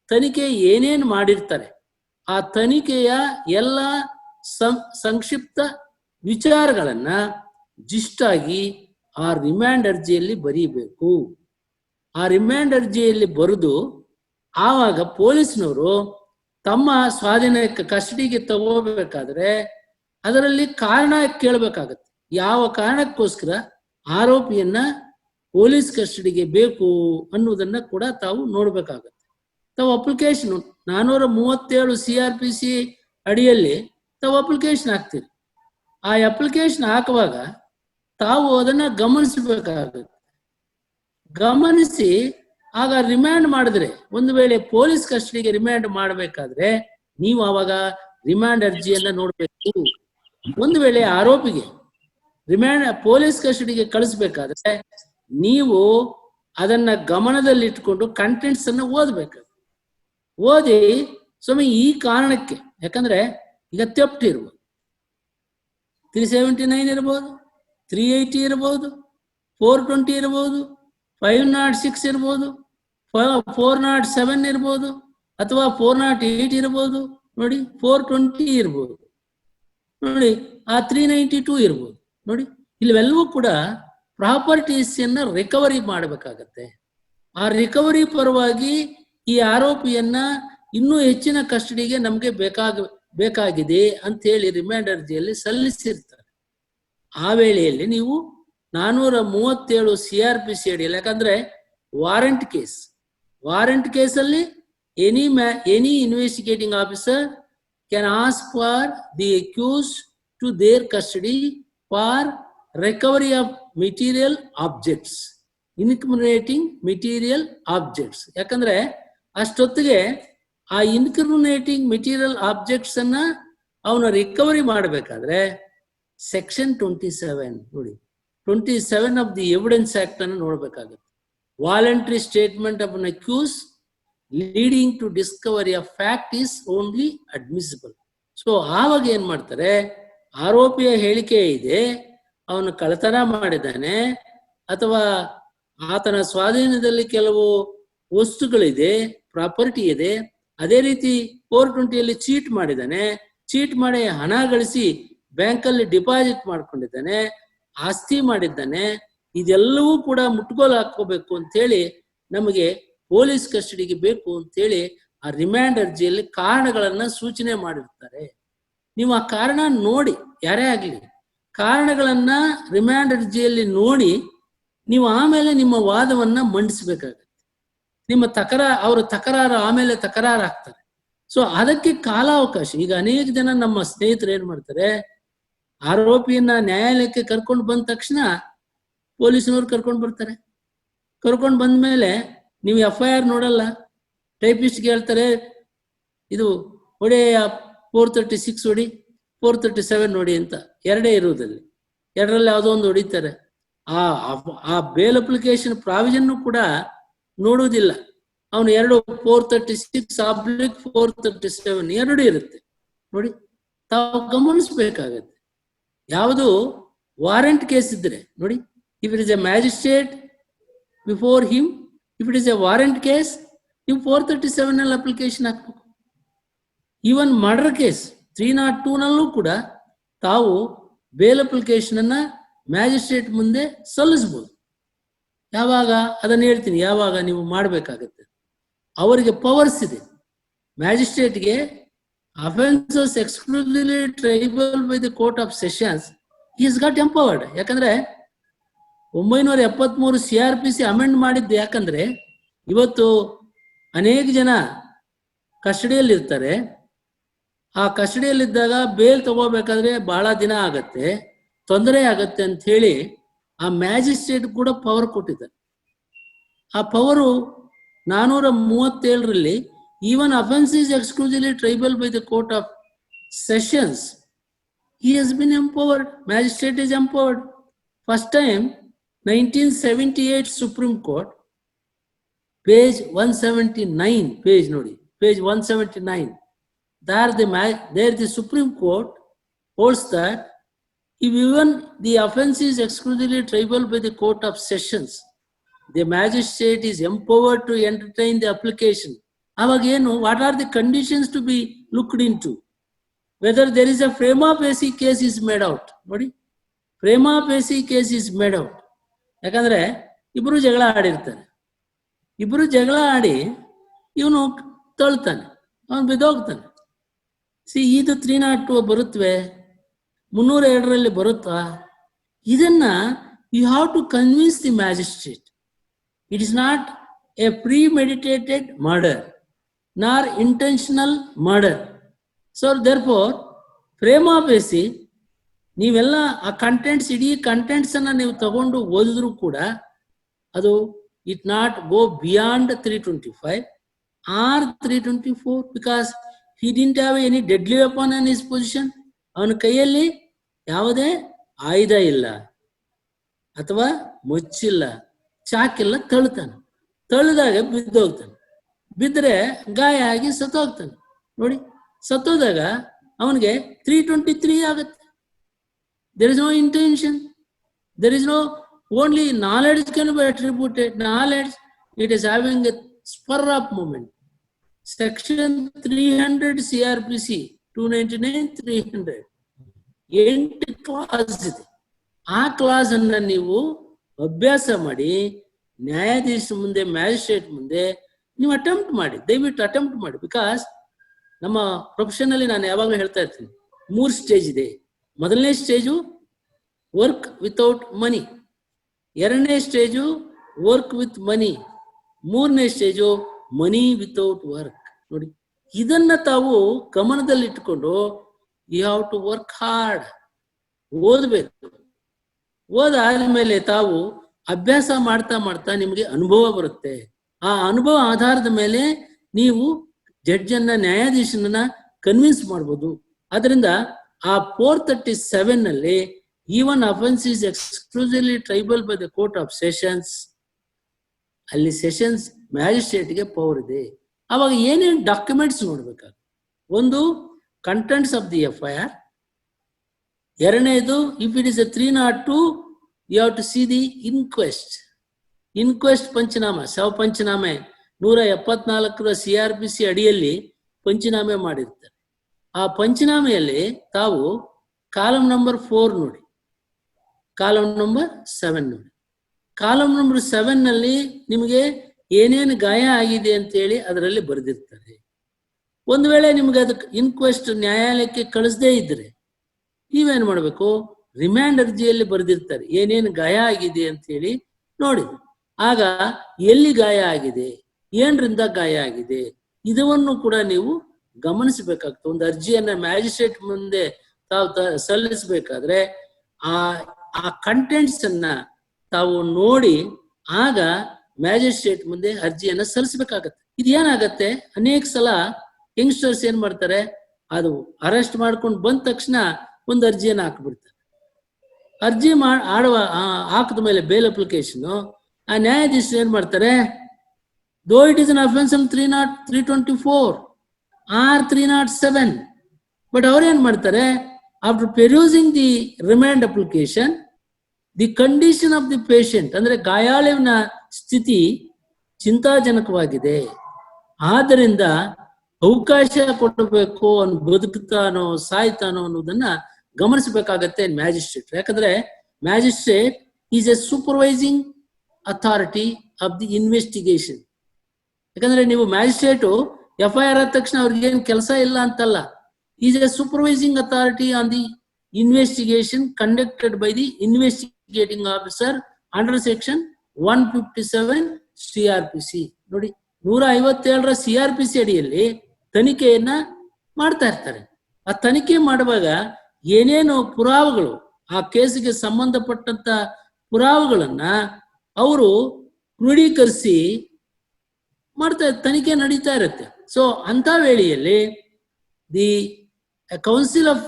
ತನಿಖೆ ಏನೇನು ಮಾಡಿರ್ತಾರೆ ಆ ತನಿಖೆಯ ಎಲ್ಲ ಸಂಕ್ಷಿಪ್ತ ವಿಚಾರಗಳನ್ನ ಜಿಸ್ಟ್ ಆಗಿ ಆ ರಿಮ್ಯಾಂಡ್ ಅರ್ಜಿಯಲ್ಲಿ ಬರೀಬೇಕು. ಆ ರಿಮ್ಯಾಂಡ್ ಅರ್ಜಿಯಲ್ಲಿ ಬರೆದು ಆವಾಗ ಪೊಲೀಸ್ನವರು ತಮ್ಮ ಸ್ವಾಧೀನಕ್ಕೆ ಕಸ್ಟಡಿಗೆ ತಗೋಬೇಕಾದ್ರೆ ಅದರಲ್ಲಿ ಕಾರಣ ಕೇಳಬೇಕಾಗತ್ತೆ. ಯಾವ ಕಾರಣಕ್ಕೋಸ್ಕರ ಆರೋಪಿಯನ್ನ ಪೊಲೀಸ್ ಕಸ್ಟಡಿಗೆ ಬೇಕು ಅನ್ನೋದನ್ನ ಕೂಡ ತಾವು ನೋಡ್ಬೇಕಾಗತ್ತೆ. ತಾವು ಅಪ್ಲಿಕೇಶನ್ 437 CRPC ಅಡಿಯಲ್ಲಿ ತಾವು ಅಪ್ಲಿಕೇಶನ್ ಹಾಕ್ತೀರಿ. ಆ ಅಪ್ಲಿಕೇಶನ್ ಹಾಕುವಾಗ ತಾವು ಅದನ್ನ ಗಮನಿಸಬೇಕಾಗುತ್ತೆ. ಗಮನಿಸಿ ಆಗ ರಿಮ್ಯಾಂಡ್ ಮಾಡಿದ್ರೆ, ಒಂದು ವೇಳೆ ಪೊಲೀಸ್ ಕಸ್ಟಡಿಗೆ ರಿಮ್ಯಾಂಡ್ ಮಾಡಬೇಕಾದ್ರೆ ನೀವು ಆವಾಗ ರಿಮ್ಯಾಂಡ್ ಅರ್ಜಿಯನ್ನ ನೋಡ್ಬೇಕು. ಒಂದು ವೇಳೆ ಆರೋಪಿಗೆ ರಿಮ್ಯಾಂಡ್ ಪೊಲೀಸ್ ಕಸ್ಟಡಿಗೆ ಕಳಿಸ್ಬೇಕಾದ್ರೆ ನೀವು ಅದನ್ನ ಗಮನದಲ್ಲಿಟ್ಕೊಂಡು ಕಂಟೆಂಟ್ಸ್ ಅನ್ನ ಓದ್ಬೇಕು. ಓದಿ ಸ್ವಾಮಿ ಈ ಕಾರಣಕ್ಕೆ, ಯಾಕಂದ್ರೆ ಈಗ ಥೆಫ್ಟ್ ಇರ್ಬೋದು, 379 ಇರ್ಬೋದು, 380 ಇರ್ಬೋದು, 420 ಇರ್ಬೋದು, 506 ಇರ್ಬೋದು, 407 ಇರ್ಬೋದು, ಅಥವಾ 408 ಇರ್ಬೋದು ನೋಡಿ, 420 ಇರ್ಬೋದು ನೋಡಿ, ಆ 392 ಇರ್ಬೋದು ನೋಡಿ. ಇವೆಲ್ಲವೂ ಕೂಡ ಪ್ರಾಪರ್ಟೀಸ್ ಅನ್ನ ರಿಕವರಿ ಮಾಡಬೇಕಾಗತ್ತೆ. ಆ ರಿಕವರಿ ಪರವಾಗಿ ಈ ಆರೋಪಿಯನ್ನ ಇನ್ನೂ ಹೆಚ್ಚಿನ ಕಸ್ಟಡಿಗೆ ನಮ್ಗೆ ಬೇಕಾಗಿದೆ ಅಂತ ಹೇಳಿ ರಿಮ್ಯಾಂಡ್ ಅರ್ಜಿಯಲ್ಲಿ ಸಲ್ಲಿಸಿರ್ತಾರೆ. ಆ ವೇಳೆಯಲ್ಲಿ ನೀವು 437 CRPC ಅಡಿಯಲ್ಲಿ, ಯಾಕಂದ್ರೆ ವಾರಂಟ್ ಕೇಸಲ್ಲಿ any investigating officer can ask for the accused to their custody for recovery of material objects, incriminating material objects. ಯಾಕಂದ್ರೆ ಅಷ್ಟೊತ್ತಿಗೆ ಆ ಇನ್ಕ್ರಿಮಿನೇಟಿಂಗ್ ಮೆಟೀರಿಯಲ್ ಆಬ್ಜೆಕ್ಟ್ಸ್ ಅನ್ನ ಅವನ ರಿಕವರಿ ಮಾಡಬೇಕಾದ್ರೆ ಸೆಕ್ಷನ್ 27 ನೋಡಿ, 27 ಆಫ್ ದಿ ಎವಿಡೆನ್ಸ್ ಆಕ್ಟ್ ಅನ್ನು ನೋಡ್ಬೇಕಾಗುತ್ತೆ. Voluntary statement of an accuse leading to discovery of fact is only admissible. So ಆವಾಗ ಏನ್ ಮಾಡ್ತಾರೆ, ಆರೋಪಿಯ ಹೇಳಿಕೆ ಇದೆ, ಅವನು ಕಳ್ಳತನ ಮಾಡಿದ್ದಾನೆ ಅಥವಾ ಆತನ ಸ್ವಾಧೀನದಲ್ಲಿ ಕೆಲವು ವಸ್ತುಗಳಿದೆ, ಪ್ರಾಪರ್ಟಿ ಇದೆ, ಅದೇ ರೀತಿ 420 ಚೀಟ್ ಮಾಡಿದ್ದಾನೆ, ಚೀಟ್ ಮಾಡಿ ಹಣ ಗಳಿಸಿ ಬ್ಯಾಂಕಲ್ಲಿ ಡಿಪಾಸಿಟ್ ಮಾಡ್ಕೊಂಡಿದ್ದಾನೆ, ಆಸ್ತಿ ಮಾಡಿದ್ದಾನೆ, ಇದೆಲ್ಲವೂ ಕೂಡ ಮುಟ್ಗೋಲು ಹಾಕೋಬೇಕು ಅಂತೇಳಿ ನಮಗೆ ಪೊಲೀಸ್ ಕಸ್ಟಡಿಗೆ ಬೇಕು ಅಂತೇಳಿ ಆ ರಿಮ್ಯಾಂಡ್ ಅರ್ಜಿಯಲ್ಲಿ ಕಾರಣಗಳನ್ನ ಸೂಚನೆ ಮಾಡಿರ್ತಾರೆ. ನೀವು ಆ ಕಾರಣ ನೋಡಿ, ಯಾರೇ ಆಗ್ಲಿ ಕಾರಣಗಳನ್ನ ರಿಮ್ಯಾಂಡ್ ಅರ್ಜಿಯಲ್ಲಿ ನೋಡಿ ನೀವು ಆಮೇಲೆ ನಿಮ್ಮ ವಾದವನ್ನ ಮಂಡಿಸಬೇಕಾಗತ್ತೆ. ನಿಮ್ಮ ಅವರ ತಕರಾರು ಆಮೇಲೆ ತಕರಾರು ಆಗ್ತಾರೆ. ಸೊ ಅದಕ್ಕೆ ಕಾಲಾವಕಾಶ. ಈಗ ಅನೇಕ ಜನ ನಮ್ಮ ಸ್ನೇಹಿತರು ಏನ್ ಮಾಡ್ತಾರೆ, ಆರೋಪಿಯನ್ನ ನ್ಯಾಯಾಲಯಕ್ಕೆ ಕರ್ಕೊಂಡು ಬಂದ ತಕ್ಷಣ ಪೊಲೀಸ್ನವ್ರು ಕರ್ಕೊಂಡು ಬರ್ತಾರೆ. ಕರ್ಕೊಂಡು ಬಂದ್ಮೇಲೆ ನೀವು FIR ನೋಡಲ್ಲ, ಟೈಪಿಸ್ಟ್ಗೆ ಹೇಳ್ತಾರೆ ಇದು ಹೊಡೆ 436 ಹೊಡಿ 437 ನೋಡಿ ಅಂತ ಎರಡೇ ಇರುವುದಲ್ಲಿ ಎರಡರಲ್ಲಿ ಯಾವುದೋ ಒಂದು ಹೊಡಿತಾರೆ. ಆ ಬೇಲ್ ಅಪ್ಲಿಕೇಶನ್ ಪ್ರಾವಿಷನ್ ಕೂಡ ನೋಡುವುದಿಲ್ಲ. ಅವನು 436/437 ಎರಡು ಇರುತ್ತೆ ನೋಡಿ. ತಾವು ಗಮನಿಸ್ಬೇಕಾಗತ್ತೆ. ಯಾವುದು ವಾರೆಂಟ್ ಕೇಸ್ ಇದ್ರೆ ನೋಡಿ, if it is A magistrate before him, if it is A warrant case ನೀವು 437 ನಲ್ಲಿ ಅಪ್ಲಿಕೇಶನ್ ಹಾಕ್ಬೇಕು. ಈವನ್ ಮರ್ಡರ್ ಕೇಸ್ 302 ನಲ್ಲೂ ಕೂಡ ತಾವು ಬೇಲ್ ಅಪ್ಲಿಕೇಶನ್ ಅನ್ನ ಮ್ಯಾಜಿಸ್ಟ್ರೇಟ್ ಮುಂದೆ ಸಲ್ಲಿಸಬಹುದು. ಯಾವಾಗ ಅದನ್ನು ಹೇಳ್ತೀನಿ, ಯಾವಾಗ ನೀವು ಮಾಡಬೇಕಾಗತ್ತೆ. ಅವರಿಗೆ ಪವರ್ಸ್ ಇದೆ. ಮ್ಯಾಜಿಸ್ಟ್ರೇಟ್ಗೆ offences exclusively triable by the court of sessions is got empowered. ಯಾಕಂದ್ರೆ 973 CRPC ಅಮೆಂಡ್ ಮಾಡಿದ್ದು ಯಾಕಂದ್ರೆ ಇವತ್ತು ಅನೇಕ ಜನ ಕಸ್ಟಡಿಯಲ್ಲಿ ಇರ್ತಾರೆ. ಆ ಕಸ್ಟಡಿಯಲ್ಲಿದ್ದಾಗ ಬೇಲ್ ತಗೋಬೇಕಾದ್ರೆ ಬಹಳ ದಿನ ಆಗತ್ತೆ, ತೊಂದರೆ ಆಗತ್ತೆ ಅಂತ ಹೇಳಿ ಆ ಮ್ಯಾಜಿಸ್ಟ್ರೇಟ್ ಕೂಡ ಪವರ್ ಕೊಟ್ಟಿದ್ದಾರೆ. ಆ ಪವರು 437ರಲ್ಲಿ even offence is exclusively triable by the court of sessions he has been empowered. Magistrate is empowered. First time 1978 Supreme Court, page 179, page nodi, page 179. There the Supreme Court holds that if even the offense is exclusively tribal by the court of sessions, the magistrate is empowered to entertain the application. Avagenu, what are the conditions to be looked into? Whether there is a prima facie case is made out. Nodi, prima facie case is made out. ಯಾಕಂದ್ರೆ ಇಬ್ರು ಜಗಳ ಆಡಿರ್ತಾರೆ. ಇಬ್ರು ಜಗಳ ಆಡಿ ಇವನು ತಳ್ತಾನೆ, ಅವನು ಬಿದ್ದೋಗ್ತಾನೆ. ಇದು 302 ಬರುತ್ತವೆ, 302ರಲ್ಲಿ ಬರುತ್ತಾ? ಇದನ್ನ you have to convince the magistrate. It is not a premeditated murder nor intentional murder. So therefore prima facie ನೀವೆಲ್ಲ ಆ ಕಂಟೆಂಟ್ಸ್, ಇಡೀ ಕಂಟೆಂಟ್ಸ್ ಅನ್ನ ನೀವು ತಗೊಂಡು ಓದಿದ್ರು ಕೂಡ ಅದು it not go beyond 325 or 324 because he didn't have any deadly weapon in his position. ಅವನ ಕೈಯಲ್ಲಿ ಯಾವುದೇ ಆಯುಧ ಇಲ್ಲ ಅಥವಾ ಮುಚ್ಚಿಲ್ಲ, ಚಾಕಿಲ್ಲ, ತಳ್ತಾನೆ. ತಳ್ಳಿದಾಗ ಬಿದ್ದೋಗ್ತಾನೆ. ಬಿದ್ದರೆ ಗಾಯ ಆಗಿ ಸತ್ತೋಗ್ತಾನೆ. ನೋಡಿ, ಸತ್ತೋದಾಗ ಅವನಿಗೆ 323 ಆಗುತ್ತೆ. There is no intention. There is no only knowledge can be attributed. Knowledge, it is having a spur of moment. Section 300 CRPC 299 300 8 class ಇದೆ. ಆ ಕ್ಲಾಸ್ ಅನ್ನ ನೀವು ಅಭ್ಯಾಸ ಮಾಡಿ ನ್ಯಾಯಾಧೀಶ ಮುಂದೆ, ಮ್ಯಾಜಿಸ್ಟ್ರೇಟ್ ಮುಂದೆ ನೀವು ಅಟೆಂಪ್ಟ್ ಮಾಡಿ, ದಯವಿಟ್ಟು ಅಟೆಂಪ್ಟ್ ಮಾಡಿ. ಬಿಕಾಸ್ ನಮ್ಮ ಪ್ರೊಫೆಷನ್ ಅಲ್ಲಿ ನಾನು ಯಾವಾಗಲೂ ಹೇಳ್ತಾ ಇರ್ತೀನಿ, 3 ಸ್ಟೇಜ್ ಇದೆ. ಮೊದಲನೇ ಸ್ಟೇಜು ವರ್ಕ್ ವಿತೌಟ್ ಮನಿ, ಎರಡನೇ ಸ್ಟೇಜು ವರ್ಕ್ ವಿತ್ ಮನಿ, ಮೂರನೇ ಸ್ಟೇಜು ಮನಿ ವಿತೌಟ್ ವರ್ಕ್. ನೋಡಿ, ಇದನ್ನ ತಾವು ಗಮನದಲ್ಲಿ ಇಟ್ಕೊಂಡು you have to work hard, ಓದಬೇಕು. ಓದಾದ್ಮೇಲೆ ತಾವು ಅಭ್ಯಾಸ ಮಾಡ್ತಾ ಮಾಡ್ತಾ ನಿಮಗೆ ಅನುಭವ ಬರುತ್ತೆ. ಆ ಅನುಭವ ಆಧಾರದ ಮೇಲೆ ನೀವು ಜಡ್ಜನ್ನ, ನ್ಯಾಯಾಧೀಶನನ್ನ ಕನ್ವಿನ್ಸ್ ಮಾಡ್ಬೋದು. ಅದರಿಂದ ಆ 437 ನಲ್ಲಿ even offence is exclusively triable by the court of sessions, ಅಲ್ಲಿ ಸೆಷನ್ಸ್ ಮ್ಯಾಜಿಸ್ಟ್ರೇಟ್ಗೆ ಪವರ್ ಇದೆ. ಅವಾಗ ಏನೇನು ಡಾಕ್ಯುಮೆಂಟ್ಸ್ ನೋಡ್ಬೇಕಾಗ, ಒಂದು ಕಂಟೆಂಟ್ಸ್ ಆಫ್ ದಿ FIR, ಎರಡನೇದು if it is a 302 you have to see the inquest panchnama, ಶವ ಪಂಚನಾಮೆ 174 CRPC ಅಡಿಯಲ್ಲಿ ಪಂಚನಾಮೆ ಮಾಡಿರ್ತಾರೆ. ಆ ಪಂಚನಾಮೆಯಲ್ಲಿ ತಾವು ಕಾಲಮ್ ನಂಬರ್ 4 ನೋಡಿ, ಕಾಲಮ್ ನಂಬರ್ 7 ನೋಡಿ. ಕಾಲಮ್ ನಂಬರ್ 7 ನಲ್ಲಿ ನಿಮಗೆ ಏನೇನು ಗಾಯ ಆಗಿದೆ ಅಂತೇಳಿ ಅದರಲ್ಲಿ ಬರೆದಿರ್ತಾರೆ. ಒಂದು ವೇಳೆ ನಿಮ್ಗೆ ಅದಕ್ಕೆ ಇನ್ಕ್ವೆಸ್ಟ್ ನ್ಯಾಯಾಲಯಕ್ಕೆ ಕಳಿಸದೇ ಇದ್ರೆ ನೀವೇನು ಮಾಡಬೇಕು, ರಿಮ್ಯಾಂಡ್ ಅರ್ಜಿಯಲ್ಲಿ ಬರೆದಿರ್ತಾರೆ ಏನೇನು ಗಾಯ ಆಗಿದೆ ಅಂತ ಹೇಳಿ ನೋಡಿ. ಆಗ ಎಲ್ಲಿ ಗಾಯ ಆಗಿದೆ, ಏನರಿಂದ ಗಾಯ ಆಗಿದೆ, ಇದನ್ನು ಕೂಡ ನೀವು ಗಮನಿಸಬೇಕಾಗ್ತದೆ. ಒಂದು ಅರ್ಜಿಯನ್ನ ಮ್ಯಾಜಿಸ್ಟ್ರೇಟ್ ಮುಂದೆ ತಾವು ಸಲ್ಲಿಸಬೇಕಾದ್ರೆ ಆ ಕಂಟೆಂಟ್ಸ್ ಅನ್ನ ತಾವು ನೋಡಿ ಆಗ ಮ್ಯಾಜಿಸ್ಟ್ರೇಟ್ ಮುಂದೆ ಅರ್ಜಿಯನ್ನ ಸಲ್ಲಿಸಬೇಕಾಗತ್ತೆ. ಇದೇನಾಗತ್ತೆ, ಅನೇಕ ಸಲ ಯಂಗ್ಸ್ಟರ್ಸ್ ಏನ್ ಮಾಡ್ತಾರೆ, ಅದು ಅರೆಸ್ಟ್ ಮಾಡ್ಕೊಂಡು ಬಂದ ತಕ್ಷಣ ಒಂದು ಅರ್ಜಿಯನ್ನು ಹಾಕ್ಬಿಡ್ತಾರೆ. ಅರ್ಜಿ ಹಾಕಿದ ಮೇಲೆ ಬೇಲ್ ಅಪ್ಲಿಕೇಶನ್ ಆ ನ್ಯಾಯಾಧೀಶರು ಏನ್ ಮಾಡ್ತಾರೆ, though it is an offence 324 or 307, but ಅವ್ರೇನ್ ಮಾಡ್ತಾರೆ, after perusing the remand application, the condition of the patient ಅಂದ್ರೆ ಗಾಯಾಳುವಿನ ಸ್ಥಿತಿ ಚಿಂತಾಜನಕವಾಗಿದೆ, ಆದ್ದರಿಂದ ಅವಕಾಶ ಕೊಡಬೇಕು, ಅವನು ಬದುಕುತ್ತಾನೋ ಸಾಯ್ತಾನೋ ಅನ್ನೋದನ್ನ ಗಮನಿಸಬೇಕಾಗತ್ತೆ ಮ್ಯಾಜಿಸ್ಟ್ರೇಟ್. ಯಾಕಂದ್ರೆ magistrate is A supervising authority of the investigation. ಯಾಕಂದ್ರೆ ನೀವು ಮ್ಯಾಜಿಸ್ಟ್ರೇಟು FIR ಆದ ತಕ್ಷಣ ಅವ್ರಿಗೇನು ಕೆಲಸ ಇಲ್ಲ ಅಂತಲ್ಲ. Is A supervising authority on the investigation conducted by the investigating officer under section 157 CRPC. ನೋಡಿ, 157 CRPC ಅಡಿಯಲ್ಲಿ ತನಿಖೆಯನ್ನ ಮಾಡ್ತಾ ಇರ್ತಾರೆ. ಆ ತನಿಖೆ ಮಾಡುವಾಗ ಏನೇನು ಪುರಾವೆಗಳು, ಆ ಕೇಸಿಗೆ ಸಂಬಂಧಪಟ್ಟಂತ ಪುರಾವೆಗಳನ್ನ ಅವರು ಕ್ರೋಢೀಕರಿಸಿ ಮಾಡ್ತಾ ತನಿಖೆ ನಡೀತಾ ಇರುತ್ತೆ. ಸೊ ಅಂತ ವೇಳೆಯಲ್ಲಿ the council of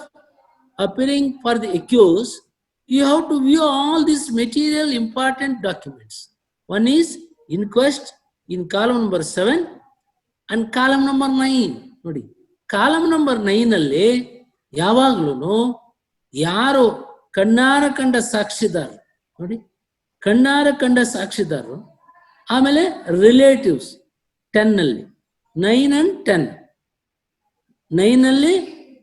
appearing for the accused, you have to view all these material important documents. One is inquest in column number 7 and column number 9. ನೋಡಿ, ಕಾಲಮ್ ನಂಬರ್ 9 ಅಲ್ಲಿ ಯಾವಾಗ್ಲೂ ಯಾರು ಕಣ್ಣಾರ ಕಂಡ ಸಾಕ್ಷಿದಾರರು, ನೋಡಿ ಕಣ್ಣಾರ ಕಂಡ ಸಾಕ್ಷಿದಾರರು, ಆಮೇಲೆ ರಿಲೇಟಿವ್ಸ್ 10 ಅಲ್ಲಿ 9 and 10. 9 ಅಲ್ಲಿ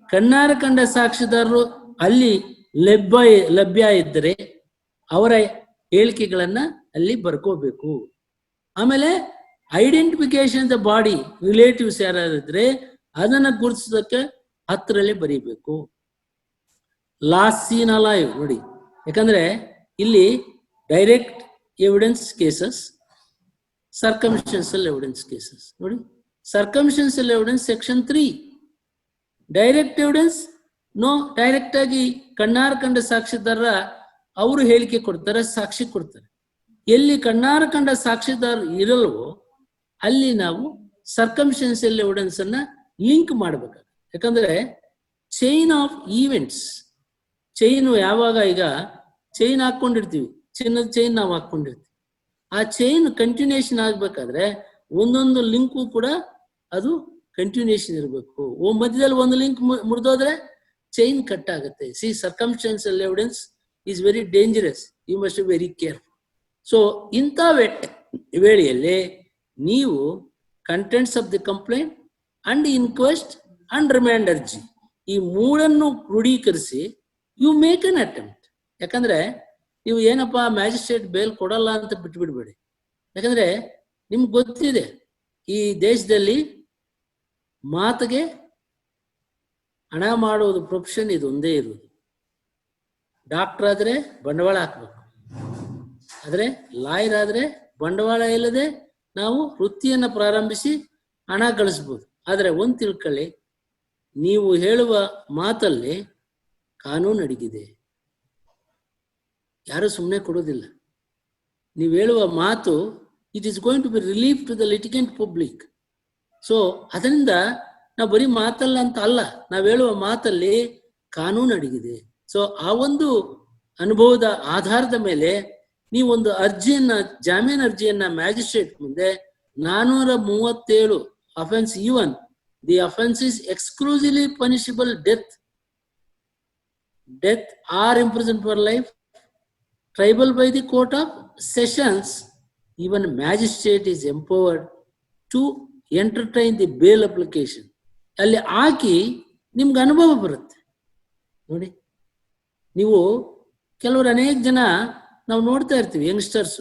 ಕಣ್ಣಾರ ಕಂಡ ಸಾಕ್ಷಿದಾರರು ಅಲ್ಲಿ ಲಭ್ಯ ಇದ್ದರೆ ಅವರ ಹೇಳಿಕೆಗಳನ್ನ ಅಲ್ಲಿ ಬರ್ಕೋಬೇಕು. ಆಮೇಲೆ ಐಡೆಂಟಿಫಿಕೇಶನ್ ದ ಬಾಡಿ, ರಿಲೇಟಿವ್ಸ್ ಯಾರಿದ್ರೆ ಅದನ್ನ ಗುರುತಿಸೋದಕ್ಕೆ 10ರಲ್ಲಿ ಬರೀಬೇಕು. ಲಾಸ್ಟ್ ಸೀನ್ ಅಲೈವ್ ನೋಡಿ, ಯಾಕಂದ್ರೆ ಇಲ್ಲಿ direct evidence cases, circumstantial evidence cases. ನೋಡಿ, circumstantial evidence section 3, direct evidence no, direct ಆಗಿ ಕಣ್ಣಾರ ಕಂಡ ಸಾಕ್ಷಿದಾರ ಅವರು ಹೇಳಿಕೆ ಕೊಡ್ತಾರೆ, ಸಾಕ್ಷಿ ಕೊಡ್ತಾರೆ. ಎಲ್ಲಿ ಕಣ್ಣಾರ ಕಂಡ ಸಾಕ್ಷಿದಾರ ಇರಲ್ವೋ ಅಲ್ಲಿ ನಾವು ಸರ್ಕಮ್ಸ್ಟೆನ್ಷಿಯಲ್ ಎವಿಡೆನ್ಸ್ ಅನ್ನ ಲಿಂಕ್ ಮಾಡಬೇಕಾಗುತ್ತೆ. ಯಾಕಂದ್ರೆ ಚೈನ್ ಆಫ್ ಈವೆಂಟ್ಸ್, ಚೈನು ಯಾವಾಗ ಈಗ ಚೈನ್ ಹಾಕೊಂಡಿರ್ತೀವಿ, ಚಿನ್ನದ ಚೈನ್ ನಾವು ಹಾಕೊಂಡಿರ್ತೀವಿ, ಆ ಚೈನ್ ಕಂಟಿನ್ಯೂಷನ್ ಆಗ್ಬೇಕಾದ್ರೆ ಒಂದೊಂದು ಲಿಂಕು ಕೂಡ ಅದು ಕಂಟಿನ್ಯೂಷನ್ ಇರಬೇಕು. ಮಧ್ಯದಲ್ಲಿ ಒಂದು ಲಿಂಕ್ ಮುರಿದೋದ್ರೆ ಚೈನ್ ಕಟ್ ಆಗುತ್ತೆ. See, circumstantial evidence is very dangerous, you must be very careful. So ಇಂಥ ವೇಳೆಯಲ್ಲಿ ನೀವು contents of the complaint and inquest and remand ಅರ್ಜಿ ಈ ಮೂರನ್ನು ಕ್ರೋಢೀಕರಿಸಿ ಯು ಮೇಕ್ ಅನ್ ಅಟೆಂಪ್ಟ್. ಯಾಕಂದ್ರೆ ನೀವು ಏನಪ್ಪಾ ಮ್ಯಾಜಿಸ್ಟ್ರೇಟ್ ಬೇಲ್ ಕೊಡಲ್ಲ ಅಂತ ಬಿಟ್ಬಿಡ್ಬೇಡಿ. ಯಾಕಂದ್ರೆ ನಿಮ್ಗೆ ಗೊತ್ತಿದೆ ಈ ದೇಶದಲ್ಲಿ ಮಾತಿಗೆ ಹಣ ಮಾಡುವುದು ಪ್ರೊಫೆಷನ್ ಇದೊಂದೇ ಇರುವುದು. ಡಾಕ್ಟರ್ ಆದ್ರೆ ಬಂಡವಾಳ ಹಾಕ್ಬೇಕು, ಆದ್ರೆ ಲಾಯರ್ ಆದ್ರೆ ಬಂಡವಾಳ ಇಲ್ಲದೆ ನಾವು ವೃತ್ತಿಯನ್ನ ಪ್ರಾರಂಭಿಸಿ ಹಣ ಗಳಿಸ್ಬೋದು. ಆದ್ರೆ ಒಂದ್ ತಿಳ್ಕೊಳ್ಳಿ, ನೀವು ಹೇಳುವ ಮಾತಲ್ಲಿ ಕಾನೂನು ಅಡಗಿದೆ, ಯಾರು ಸುಮ್ಮನೆ ಕೊಡೋದಿಲ್ಲ. ನೀವು ಹೇಳುವ ಮಾತು it is going to be relief to the litigant public. So ಅದರಿಂದ ನಾವು ಬರೀ ಮಾತಲ್ಲ ಅಂತ ಅಲ್ಲ, ನಾವು ಹೇಳುವ ಮಾತಲ್ಲಿ ಕಾನೂನು ಅಡಗಿದೆ. ಸೊ ಆ ಒಂದು ಅನುಭವದ ಆಧಾರದ ಮೇಲೆ ನೀವೊಂದು ಅರ್ಜಿಯನ್ನ, ಜಾಮೀನು ಅರ್ಜಿಯನ್ನ ಮ್ಯಾಜಿಸ್ಟ್ರೇಟ್ ಮುಂದೆ 437 offence, even the offence is exclusively punishable death or imprison for life, triable by the court of sessions, even magistrate is empowered to entertain the bail application. ಅಲ್ಲಿ ಹಾಕಿ ನಿಮ್ಗೆ ಅನುಭವ ಬರುತ್ತೆ. ನೋಡಿ, ನೀವು ಕೆಲವರು ಅನೇಕ ಜನ ನಾವು ನೋಡ್ತಾ ಇರ್ತೀವಿ, ಯಂಗ್ಸ್ಟರ್ಸ್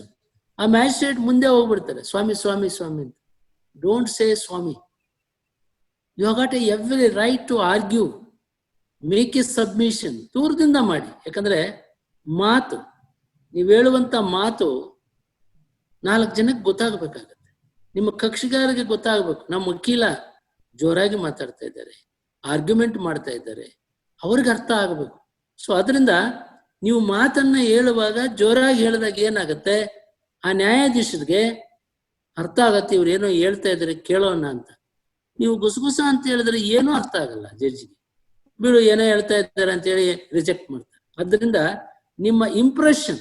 ಆ ಮ್ಯಾಜಿಸ್ಟ್ರೇಟ್ ಮುಂದೆ ಹೋಗ್ಬಿಡ್ತಾರೆ, ಸ್ವಾಮಿ ಸ್ವಾಮಿ ಸ್ವಾಮಿ ಅಂತ. ಡೋಂಟ್ ಸೇ ಸ್ವಾಮಿ, you have got every right to argue, make a submission, ದೂರದಿಂದ ಮಾಡಿ. ಯಾಕಂದ್ರೆ ಮಾತು, ನೀವು ಹೇಳುವಂತ ಮಾತು 4 ಜನಕ್ಕೆ ಗೊತ್ತಾಗಬೇಕಾಗತ್ತೆ. ನಿಮ್ಮ ಕಕ್ಷಿಗಾರರಿಗೆ ಗೊತ್ತಾಗಬೇಕು, ನಮ್ಮ ವಕೀಲ ಜೋರಾಗಿ ಮಾತಾಡ್ತಾ ಇದ್ದಾರೆ, ಆರ್ಗ್ಯುಮೆಂಟ್ ಮಾಡ್ತಾ ಇದ್ದಾರೆ, ಅವ್ರಿಗೆ ಅರ್ಥ ಆಗಬೇಕು. ಸೊ ಅದರಿಂದ ನೀವು ಮಾತನ್ನ ಹೇಳುವಾಗ ಜೋರಾಗಿ ಹೇಳಿದಾಗ ಏನಾಗತ್ತೆ, ಆ ನ್ಯಾಯಾಧೀಶರಿಗೆ ಅರ್ಥ ಆಗತ್ತೆ, ಇವ್ರು ಏನೋ ಹೇಳ್ತಾ ಇದ್ದಾರೆ ಕೇಳೋಣ ಅಂತ. ನೀವು ಗುಸಗುಸ ಅಂತ ಹೇಳಿದ್ರೆ ಏನೂ ಅರ್ಥ ಆಗಲ್ಲ ಜಡ್ಜಿಗೆ. ಬಿಡು ಏನೋ ಹೇಳ್ತಾ ಇದ್ದಾರೆ ಅಂತೇಳಿ ರಿಜೆಕ್ಟ್ ಮಾಡ್ತಾರೆ. ಅದರಿಂದ ನಿಮ್ಮ ಇಂಪ್ರೆಷನ್,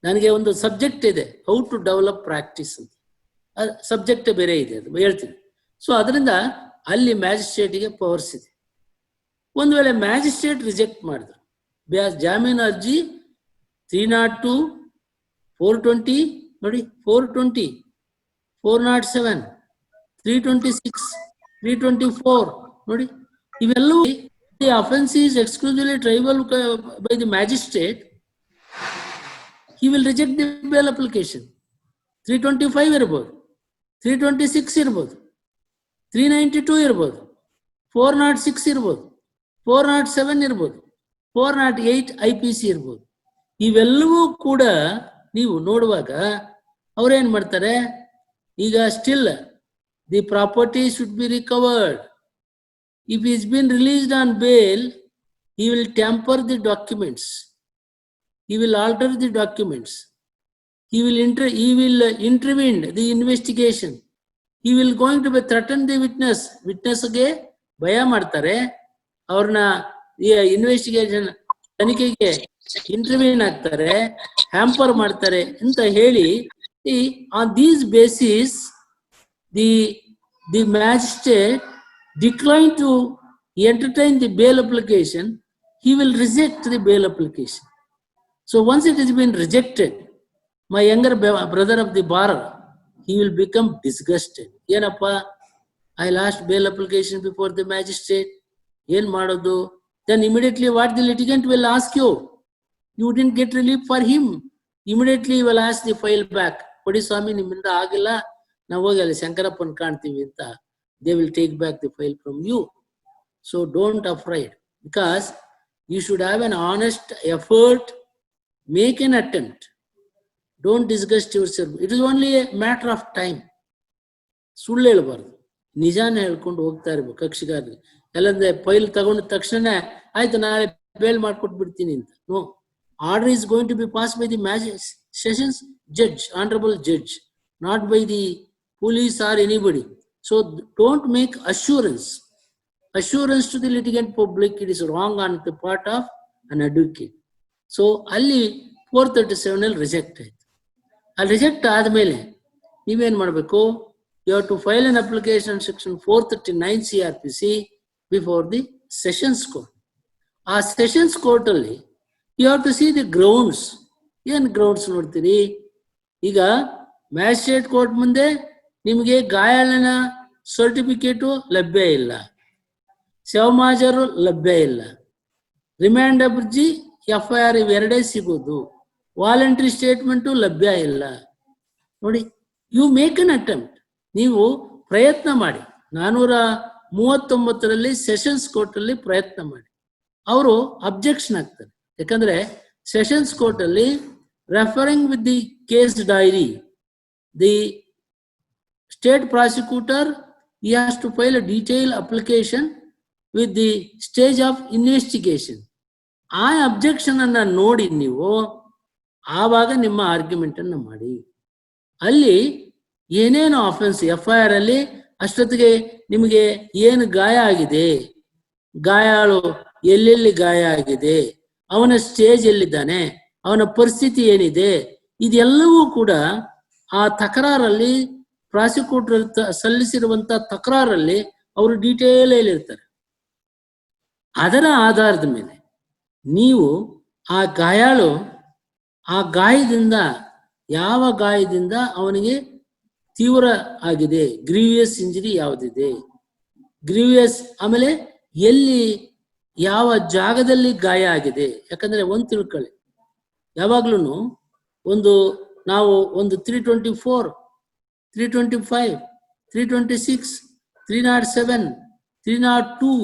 ನನಗೆ ಒಂದು ಸಬ್ಜೆಕ್ಟ್ ಇದೆ, ಹೌ ಟು ಡೆವಲಪ್ ಪ್ರಾಕ್ಟೀಸ್ ಅಂತ, ಸಬ್ಜೆಕ್ಟ್ ಬೇರೆ ಇದೆ, ಅದು ಹೇಳ್ತೀನಿ. ಸೊ ಅದರಿಂದ ಅಲ್ಲಿ ಮ್ಯಾಜಿಸ್ಟ್ರೇಟಿಗೆ ಪವರ್ಸ್ ಇದೆ. ಒಂದು ವೇಳೆ ಮ್ಯಾಜಿಸ್ಟ್ರೇಟ್ ರಿಜೆಕ್ಟ್ ಮಾಡಿದ್ರು, ಜಾಮೀನು ಅರ್ಜಿ 302, 420 ನೋಡಿ, 420, 407, 326, 324 ನೋಡಿ, ಇವೆಲ್ಲವೂ the offence is exclusively triable by the magistrate, he will reject the bail application. 325 ಇರಬಹುದು, 326 ಇರಬಹುದು, 392 ಇರಬಹುದು, 406 ಇರಬಹುದು, 407 ಇರಬಹುದು, 408 IPC ಇರಬಹುದು. ಇವೆಲ್ಲವೂ ಕೂಡ ನೀವು ನೋಡುವಾಗ ಅವ್ರೇನ್ ಮಾಡ್ತಾರೆ, ಈಗ still the property should be recovered. If is been released on bale, he will tamper the documents, he will alter the documents, he will intervene the investigation, he will going to be threaten the witness ಗೆ ಭಯ ಮಾಡ್ತಾರೆ, ಅವ್ರನ್ನ investigation ತನಿಖೆಗೆ ಇಂಟರ್ವ್ಯೂನ್ ಆಗ್ತಾರೆ, hamper ಮಾಡ್ತಾರೆ ಅಂತ ಹೇಳಿ, on these basis the magistrate decline to entertain the bail application, he will reject the bail application. So once it has been rejected, my younger brother of the bar, he will become disgusted. Yenappa, I lost bail application before the magistrate. Yen madodu? Then immediately what the litigant will ask you? You didn't get relief for him. Immediately he will ask the file back. Padi Swami nimminda agilla, na hogi alli Shankarappan kaantivi anta. They will take back the file from you. So don't afraid, because you should have an honest effort, make an attempt. Don't disgust yourself. It is only a matter of time. ಸುಳ್ಳು ಹೇಳಬಾರ್ದು, ನಿಜಾನ ಹೇಳ್ಕೊಂಡು ಹೋಗ್ತಾ ಇರ್ಬೇಕು. ಕಕ್ಷಿಗಾರರಿಗೆ ಎಲ್ಲಂದ್ರೆ file ತಗೊಂಡ ತಕ್ಷಣ ಆಯ್ತು ನಾಳೆ ಬೇಲ್ ಮಾಡ್ಕೊಟ್ಟು ಬಿಡ್ತೀನಿ ಅಂತ. No, order is going to be passed by the sessions judge, honorable judge, not by the police or anybody. So don't make assurance to the litigant public. It is wrong on the part of an advocate. So ಅಲ್ಲಿ 437 ಅಲ್ಲಿ reject ಆಯ್ತು. ಅಲ್ಲಿ reject ಆದ್ಮೇಲೆ ನೀವೇನ್ ಮಾಡ್ಬೇಕು, you have to file an application section 439 CRPC before the sessions court. ಆ sessions court ಅಲ್ಲಿ you have to see the grounds. ಏನ್ ಗ್ರೌಂಡ್ಸ್ ನೋಡ್ತೀರಿ? ಈಗ ಮ್ಯಾಜಿಸ್ಟ್ರೇಟ್ ಕೋರ್ಟ್ ಮುಂದೆ ನಿಮಗೆ ಗಾಯಾಳನ ಸರ್ಟಿಫಿಕೇಟು ಲಭ್ಯ ಇಲ್ಲ, ಶವಮಾಜರು ಲಭ್ಯ ಇಲ್ಲ, ರಿಮ್ಯಾಂಡ್ ಅರ್ಜಿ FIR ಇವೆರಡೇ ಸಿಗೋದು, ವಾಲಂಟ್ರಿ ಸ್ಟೇಟ್ಮೆಂಟು ಲಭ್ಯ ಇಲ್ಲ. ನೋಡಿ, ಯು ಮೇಕ್ ಅನ್ ಅಟೆಂಪ್ಟ್, ನೀವು ಪ್ರಯತ್ನ ಮಾಡಿ. 439ರಲ್ಲಿ ಸೆಷನ್ಸ್ ಕೋರ್ಟ್ ಅಲ್ಲಿ ಪ್ರಯತ್ನ ಮಾಡಿ. ಅವರು ಅಬ್ಜೆಕ್ಷನ್ ಆಗ್ತಾರೆ. ಯಾಕಂದ್ರೆ ಸೆಷನ್ಸ್ ಕೋರ್ಟ್ ಅಲ್ಲಿ referring with the case dairy, the state prosecutor, he has to file a detailed application with the stage of investigation. ಆ ಅಬ್ಜೆಕ್ಷನ್ ಅನ್ನ ನೋಡಿ ನೀವು ಆವಾಗ ನಿಮ್ಮ ಆರ್ಗ್ಯುಮೆಂಟ್ ಅನ್ನ ಮಾಡಿ. ಅಲ್ಲಿ ಏನೇನು ಆಫೆನ್ಸ್ FIR ಅಲ್ಲಿ ಅಷ್ಟೊತ್ತಿಗೆ ನಿಮಗೆ ಏನು ಗಾಯ ಆಗಿದೆ, ಗಾಯಾಳು ಎಲ್ಲೆಲ್ಲಿ ಗಾಯ ಆಗಿದೆ, ಅವನ ಸ್ಟೇಜ್ ಎಲ್ಲಿದ್ದಾನೆ, ಅವನ ಪರಿಸ್ಥಿತಿ ಏನಿದೆ, ಇದೆಲ್ಲವೂ ಕೂಡ ಆ ತಕರಾರಲ್ಲಿ ಪ್ರಾಸಿಕ್ಯೂಟರ್ ಸಲ್ಲಿಸಿರುವಂತ ತಕರಾರಲ್ಲಿ ಅವರು ಡೀಟೇಲ್ ಹೇಳಿರ್ತಾರೆ. ಅದರ ಆಧಾರದ ಮೇಲೆ ನೀವು ಆ ಗಾಯಾಳು ಆ ಗಾಯದಿಂದ, ಯಾವ ಗಾಯದಿಂದ ಅವನಿಗೆ ತೀವ್ರ ಆಗಿದೆ, ಗ್ರೀವಿಯಸ್ ಇಂಜರಿ ಯಾವುದಿದೆ, ಗ್ರೀವಿಯಸ್, ಆಮೇಲೆ ಎಲ್ಲಿ ಯಾವ ಜಾಗದಲ್ಲಿ ಗಾಯ ಆಗಿದೆ. ಯಾಕಂದ್ರೆ ಒಂದು ತಿಳ್ಕೊಳ್ಳಿ, ಯಾವಾಗ್ಲೂ ನಾವು ಒಂದು 324, 325, 326, 307, 302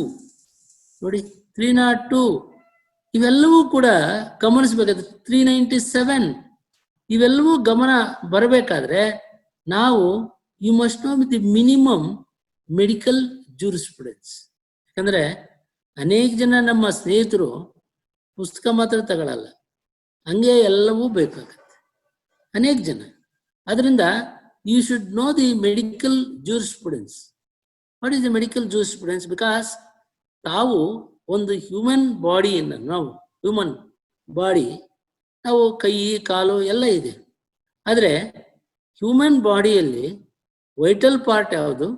ನೋಡಿ, 302 ಇವೆಲ್ಲವೂ ಕೂಡ ಗಮನಿಸಬೇಕಾದ್ರೆ 397 ಇವೆಲ್ಲವೂ ಗಮನ ಬರಬೇಕಾದ್ರೆ ನಾವು you must know with the minimum medical jurisprudence. ಯಾಕಂದ್ರೆ ಅನೇಕ ಜನ ನಮ್ಮ ಸ್ನೇಹಿತರು ಪುಸ್ತಕ ಮಾತ್ರ ತಗೊಳ್ಳಲ್ಲ, ಹಂಗೆ ಎಲ್ಲವೂ ಬೇಕಾಗತ್ತೆ ಅನೇಕ ಜನ. ಅದರಿಂದ you should know the medical jurisprudence. What is the medical jurisprudence? Because ತಾವು ಒಂದು ಹ್ಯೂಮನ್ ಬಾಡಿಯನ್ನು, ನಾವು ಹ್ಯೂಮನ್ ಬಾಡಿ, ನಾವು ಕೈ ಕಾಲು ಎಲ್ಲ ಇದೆ. ಆದರೆ ಹ್ಯೂಮನ್ ಬಾಡಿಯಲ್ಲಿ ವೈಟಲ್ ಪಾರ್ಟ್ ಯಾವುದು,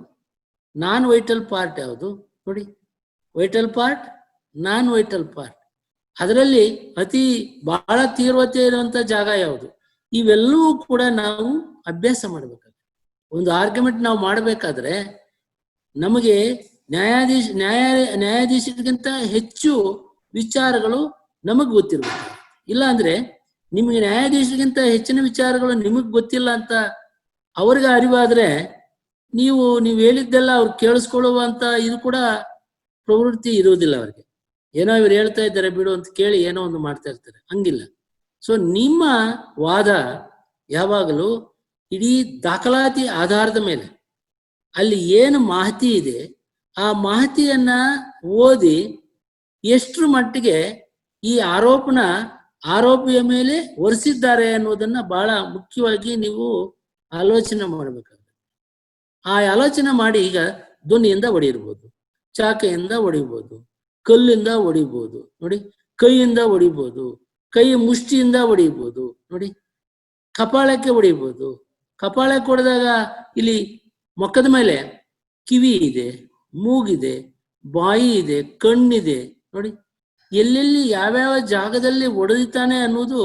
ನಾನ್ ವೈಟಲ್ ಪಾರ್ಟ್ ಯಾವುದು ನೋಡಿ. ವೈಟಲ್ ಪಾರ್ಟ್, ನಾನ್ ವೈಟಲ್ ಪಾರ್ಟ್, ಅದರಲ್ಲಿ ಅತಿ ಬಹಳ ತೀವ್ರತೆ ಇರುವಂತ ಜಾಗ ಯಾವುದು, ಇವೆಲ್ಲವೂ ಕೂಡ ನಾವು ಅಭ್ಯಾಸ ಮಾಡಬೇಕಾಗುತ್ತೆ. ಒಂದು ಆರ್ಗ್ಯುಮೆಂಟ್ ನಾವು ಮಾಡಬೇಕಾದ್ರೆ ನಮಗೆ ನ್ಯಾಯಾಧೀಶರಿಗಿಂತ ಹೆಚ್ಚು ವಿಚಾರಗಳು ನಮಗೆ ಗೊತ್ತಿರಬೇಕು. ಇಲ್ಲ ಅಂದ್ರೆ ನಿಮಗೆ ನ್ಯಾಯಾಧೀಶರಿಗಿಂತ ಹೆಚ್ಚಿನ ವಿಚಾರಗಳು ನಿಮಗೆ ಗೊತ್ತಿಲ್ಲ ಅಂತ ಅವ್ರಿಗೆ ಅರಿವಾದ್ರೆ ನೀವು ಹೇಳಿದ್ದೆಲ್ಲ ಅವ್ರು ಕೇಳಿಸ್ಕೊಳ್ಳುವಂತ ಇದು ಕೂಡ ಪ್ರವೃತ್ತಿ ಇರುವುದಿಲ್ಲ ಅವ್ರಿಗೆ. ಏನೋ ಇವ್ರು ಹೇಳ್ತಾ ಇದ್ದಾರೆ ಬಿಡು ಅಂತ ಕೇಳಿ ಏನೋ ಒಂದು ಮಾಡ್ತಾ ಇರ್ತಾರೆ, ಹಂಗಿಲ್ಲ. ಸೊ ನಿಮ್ಮ ವಾದ ಯಾವಾಗಲೂ ಇಡೀ ದಾಖಲಾತಿ ಆಧಾರದ ಮೇಲೆ ಅಲ್ಲಿ ಏನು ಮಾಹಿತಿ ಇದೆ ಆ ಮಾಹಿತಿಯನ್ನ ಓದಿ ಎಷ್ಟರ ಮಟ್ಟಿಗೆ ಈ ಆರೋಪಿಯ ಮೇಲೆ ಹೊರಿಸಿದ್ದಾರೆ ಅನ್ನೋದನ್ನ ಬಹಳ ಮುಖ್ಯವಾಗಿ ನೀವು ಆಲೋಚನೆ ಮಾಡಬೇಕಾಗುತ್ತೆ. ಆ ಆಲೋಚನೆ ಮಾಡಿ, ಈಗ ಧ್ವನಿಯಿಂದ ಹೊಡಿರ್ಬೋದು, ಚಾಕೆಯಿಂದ ಹೊಡಿಬೋದು, ಕಲ್ಲಿಂದ ಹೊಡಿಬೋದು ನೋಡಿ, ಕೈಯಿಂದ ಹೊಡಿಬೋದು, ಕೈ ಮುಷ್ಟಿಯಿಂದ ಹೊಡಿಬೋದು ನೋಡಿ, ಕಪಾಳಕ್ಕೆ ಹೊಡಿಬೋದು. ಕಪಾಳಕ್ಕೆ ಹೊಡೆದಾಗ ಇಲ್ಲಿ ಮೊಕ್ಕದ ಮೇಲೆ ಕಿವಿ ಇದೆ, ಮೂಗಿದೆ, ಬಾಯಿ ಇದೆ, ಕಣ್ಣಿದೆ ನೋಡಿ. ಎಲ್ಲೆಲ್ಲಿ ಯಾವ್ಯಾವ ಜಾಗದಲ್ಲಿ ಹೊಡೆದಿದ್ದಾನೆ ಅನ್ನೋದು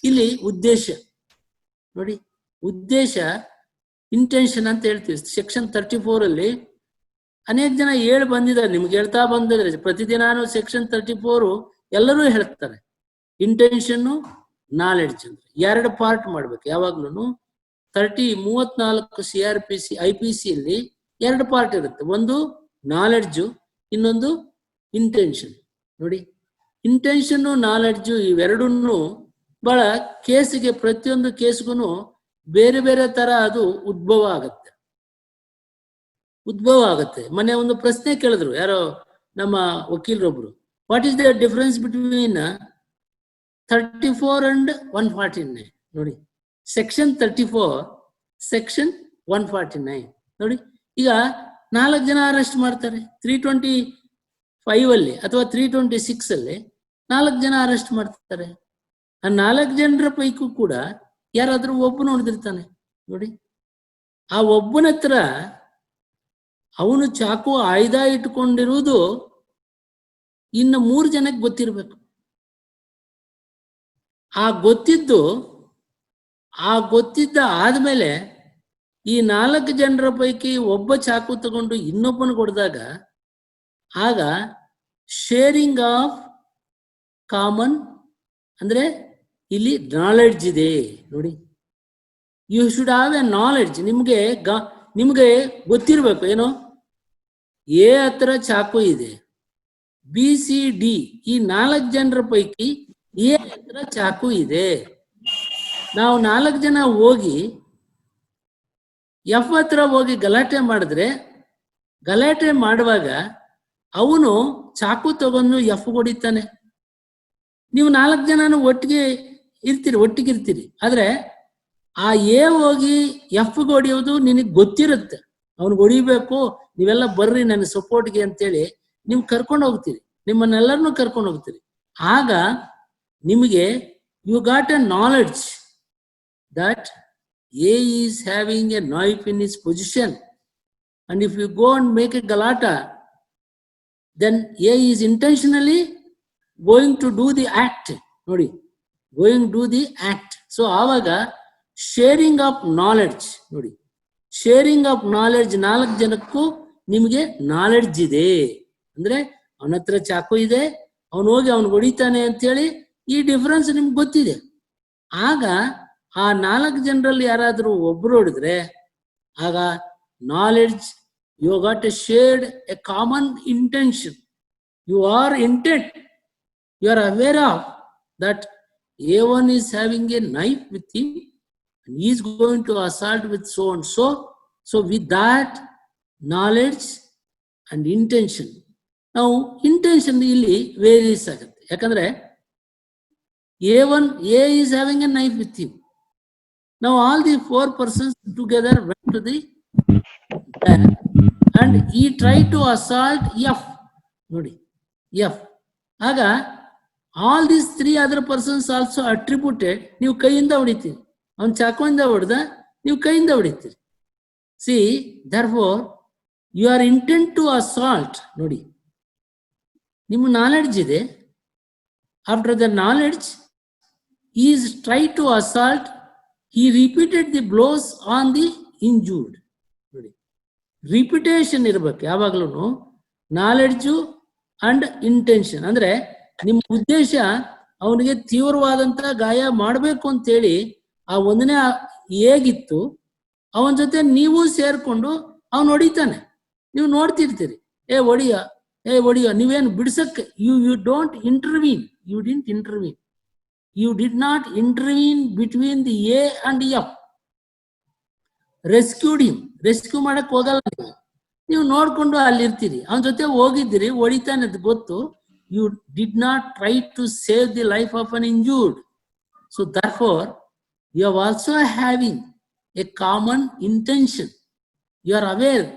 ಇಲ್ಲಿ ಉದ್ದೇಶ ನೋಡಿ. ಉದ್ದೇಶ, ಇಂಟೆನ್ಷನ್ ಅಂತ ಹೇಳ್ತೀವಿ. ಸೆಕ್ಷನ್ 34 ಅಲ್ಲಿ ಅನೇಕ ಜನ ಹೇಳಿ ಬಂದಿದ್ದಾರೆ, ನಿಮ್ಗೆ ಹೇಳ್ತಾ ಬಂದಿದ್ದಾರೆ ಪ್ರತಿದಿನಾನು. ಸೆಕ್ಷನ್ 34 ಎಲ್ಲರೂ ಹೇಳ್ತಾರೆ, ಇಂಟೆನ್ಷನ್ನು ನಾಲೆಡ್ಜ್ ಅಂದ್ರೆ ಎರಡು ಪಾರ್ಟ್ ಮಾಡ್ಬೇಕು ಯಾವಾಗ್ಲೂ. 34 CRPC IPC ಅಲ್ಲಿ ಎರಡು ಪಾರ್ಟ್ ಇರುತ್ತೆ, ಒಂದು ನಾಲೆಡ್ಜು, ಇನ್ನೊಂದು ಇಂಟೆನ್ಷನ್ ನೋಡಿ. ಇಂಟೆನ್ಷನ್ನು ನಾಲೆಡ್ಜು ಇವೆರಡನ್ನೂ ಬಹಳ ಕೇಸಿಗೆ, ಪ್ರತಿಯೊಂದು ಕೇಸ್ಗೂ ಬೇರೆ ಬೇರೆ ತರ ಅದು ಉದ್ಭವ ಆಗುತ್ತೆ. ಮೊನ್ನೆ ಒಂದು ಪ್ರಶ್ನೆ ಕೇಳಿದ್ರು ಯಾರೋ ನಮ್ಮ ವಕೀಲರೊಬ್ರು, what is the difference between 34 and 149 ನೋಡಿ. ಸೆಕ್ಷನ್ 34, ಸೆಕ್ಷನ್ 149 ನೋಡಿ. ಈಗ 4 ಜನ ಅರೆಸ್ಟ್ ಮಾಡ್ತಾರೆ 325 ಅಲ್ಲಿ ಅಥವಾ 326 ಅಲ್ಲಿ 4 ಜನ ಅರೆಸ್ಟ್ ಮಾಡ್ತಾರೆ. ಆ 4 ಜನರ ಪೈಕೂ ಕೂಡ ಯಾರಾದ್ರೂ ಒಬ್ಬನು ಹೊಡೆದಿರ್ತಾನೆ ನೋಡಿ. ಆ ಒಬ್ಬನ ಹತ್ರ ಅವನು ಚಾಕು ಆಯುಧ ಇಟ್ಕೊಂಡಿರುವುದು ಇನ್ನು 3 ಜನಕ್ಕೆ ಗೊತ್ತಿರ್ಬೇಕು. ಆ ಗೊತ್ತಿದ್ದ ಆದ್ಮೇಲೆ ಈ 4 ಜನರ ಪೈಕಿ ಒಬ್ಬ ಚಾಕು ತಗೊಂಡು ಇನ್ನೊಬ್ಬನಿಗೆ ಹೊಡೆದಾಗ ಆಗ ಶೇರಿಂಗ್ ಆಫ್ ಕಾಮನ್ ಅಂದ್ರೆ ಇಲ್ಲಿ ನಾಲೆಡ್ಜ್ ಇದೆ ನೋಡಿ. You should have a knowledge. ನಿಮ್ಗೆ ಗೊತ್ತಿರ್ಬೇಕು ಏನೋ, ಎ ಹತ್ರ ಚಾಕು ಇದೆ, BCD ಈ 4 ಜನರ ಪೈಕಿ ಎ ಹತ್ರ ಚಾಕು ಇದೆ. ನಾವು 4 ಜನ ಹೋಗಿ ಎಫ್ ಹತ್ರ ಹೋಗಿ ಗಲಾಟೆ ಮಾಡಿದ್ರೆ, ಗಲಾಟೆ ಮಾಡುವಾಗ ಅವನು ಚಾಕು ತಗೊಂಡು ಎಫ್ ಹೊಡಿತಾನೆ. ನೀವು 4 ಜನನು ಒಟ್ಟಿಗೆ ಇರ್ತೀರಿ. ಆದ್ರೆ ಆ ಎ ಹೋಗಿ ಎಫ್ ಹೊಡಿಯೋದು ನಿನಗೆ ಗೊತ್ತಿರುತ್ತೆ, ಅವ್ನಿಗೆ ಹೊಡಿಬೇಕು, ನೀವೆಲ್ಲ ಬರ್ರಿ ನನ್ನ ಸಪೋರ್ಟ್ಗೆ ಅಂತೇಳಿ ನೀವು ಕರ್ಕೊಂಡು ಹೋಗ್ತೀರಿ, ನಿಮ್ಮನ್ನೆಲ್ಲರನ್ನೂ ಕರ್ಕೊಂಡು ಹೋಗ್ತೀರಿ. ಆಗ ನಿಮಗೆ you got a knowledge that A is having a knife in his position, and if you go and make a galata, then A is intentionally going to do the act nodi, going to do the act. So avaga sharing of knowledge nodi, sharing of knowledge 4 ಜನಕ್ಕೂ ನಿಮಗೆ knowledge ಇದೆ ಅಂದ್ರೆ ಅವನ ಹತ್ರ ಚಾಕು ಇದೆ, ಅವನು ಹೋಗಿ ಅವನು ಹೊಡಿತಾನೆ ಅಂತೇಳಿ ಈ ಡಿಫರೆನ್ಸ್ ನಿಮ್ಗೆ ಗೊತ್ತಿದೆ. ಆಗ ಆ 4 ಜನರಲ್ಲಿ ಯಾರಾದ್ರೂ ಒಬ್ರು ಹೊಡೆದ್ರೆ ಆಗ knowledge, you got a shared a common intention, you are intent, you are aware of that A1 is having a knife with him and he is going to assault with so and so. So with that knowledge and intention, now intention ಇಲ್ಲಿ various ಆಗುತ್ತೆ. ಯಾಕಂದ್ರೆ A is having a knife with him. Now all the 4 persons together went to the and he try to assault F. ನೋಡಿ F. ಆಗ all these 3 other persons also attributed. ನೀವು ಕೈಯಿಂದ ಹೊಡಿತೀರಿ, ಅವ್ನು ಚಾಕುವಿಂದ ಹೊಡೆದ, ನೀವು ಕೈಯಿಂದ ಹೊಡಿತೀರಿ. See therefore you are intent to assault. ನೋಡಿ, ನಿಮ್ಮ ನಾಲೆಡ್ಜ್ ಇದೆ. After the knowledge is try to assault, he repeated the blows on the injured. ನೋಡಿ, ರಿಪಿಟೇಷನ್ ಇರ್ಬೇಕು ಯಾವಾಗ್ಲೂ. ನಾಲೆಡ್ಜು ಅಂಡ್ ಇಂಟೆನ್ಷನ್ ಅಂದ್ರೆ ನಿಮ್ಮ ಉದ್ದೇಶ ಅವನಿಗೆ ತೀವ್ರವಾದಂತ ಗಾಯ ಮಾಡಬೇಕು ಅಂತೇಳಿ ಆ ಒಂದನೇ ಹೇಗಿತ್ತು, ಅವನ ಜೊತೆ ನೀವು ಸೇರ್ಕೊಂಡು ಅವನು ಹೊಡಿತಾನೆ, ನೀವು ನೋಡ್ತಿರ್ತೀರಿ, ಏ ಹೊಡಿಯ ನೀವೇನು ಬಿಡ್ಸಕ್ಕೆ, you don't intervene, you didn't intervene, you did not intervene between the A and F. Rescued him. Rescue ಮಾಡಕ್ ಹೋಗಲ್ಲ ನೀವು ನೋಡ್ಕೊಂಡು ಅಲ್ಲಿರ್ತೀರಿ, ಅವನ ಜೊತೆ ಹೋಗಿದ್ದೀರಿ, ಹೊಡಿತಾನೆ ಅಂತ ಗೊತ್ತು. You did not try to save the life of an injured. So therefore you are also having a common intention. You are aware.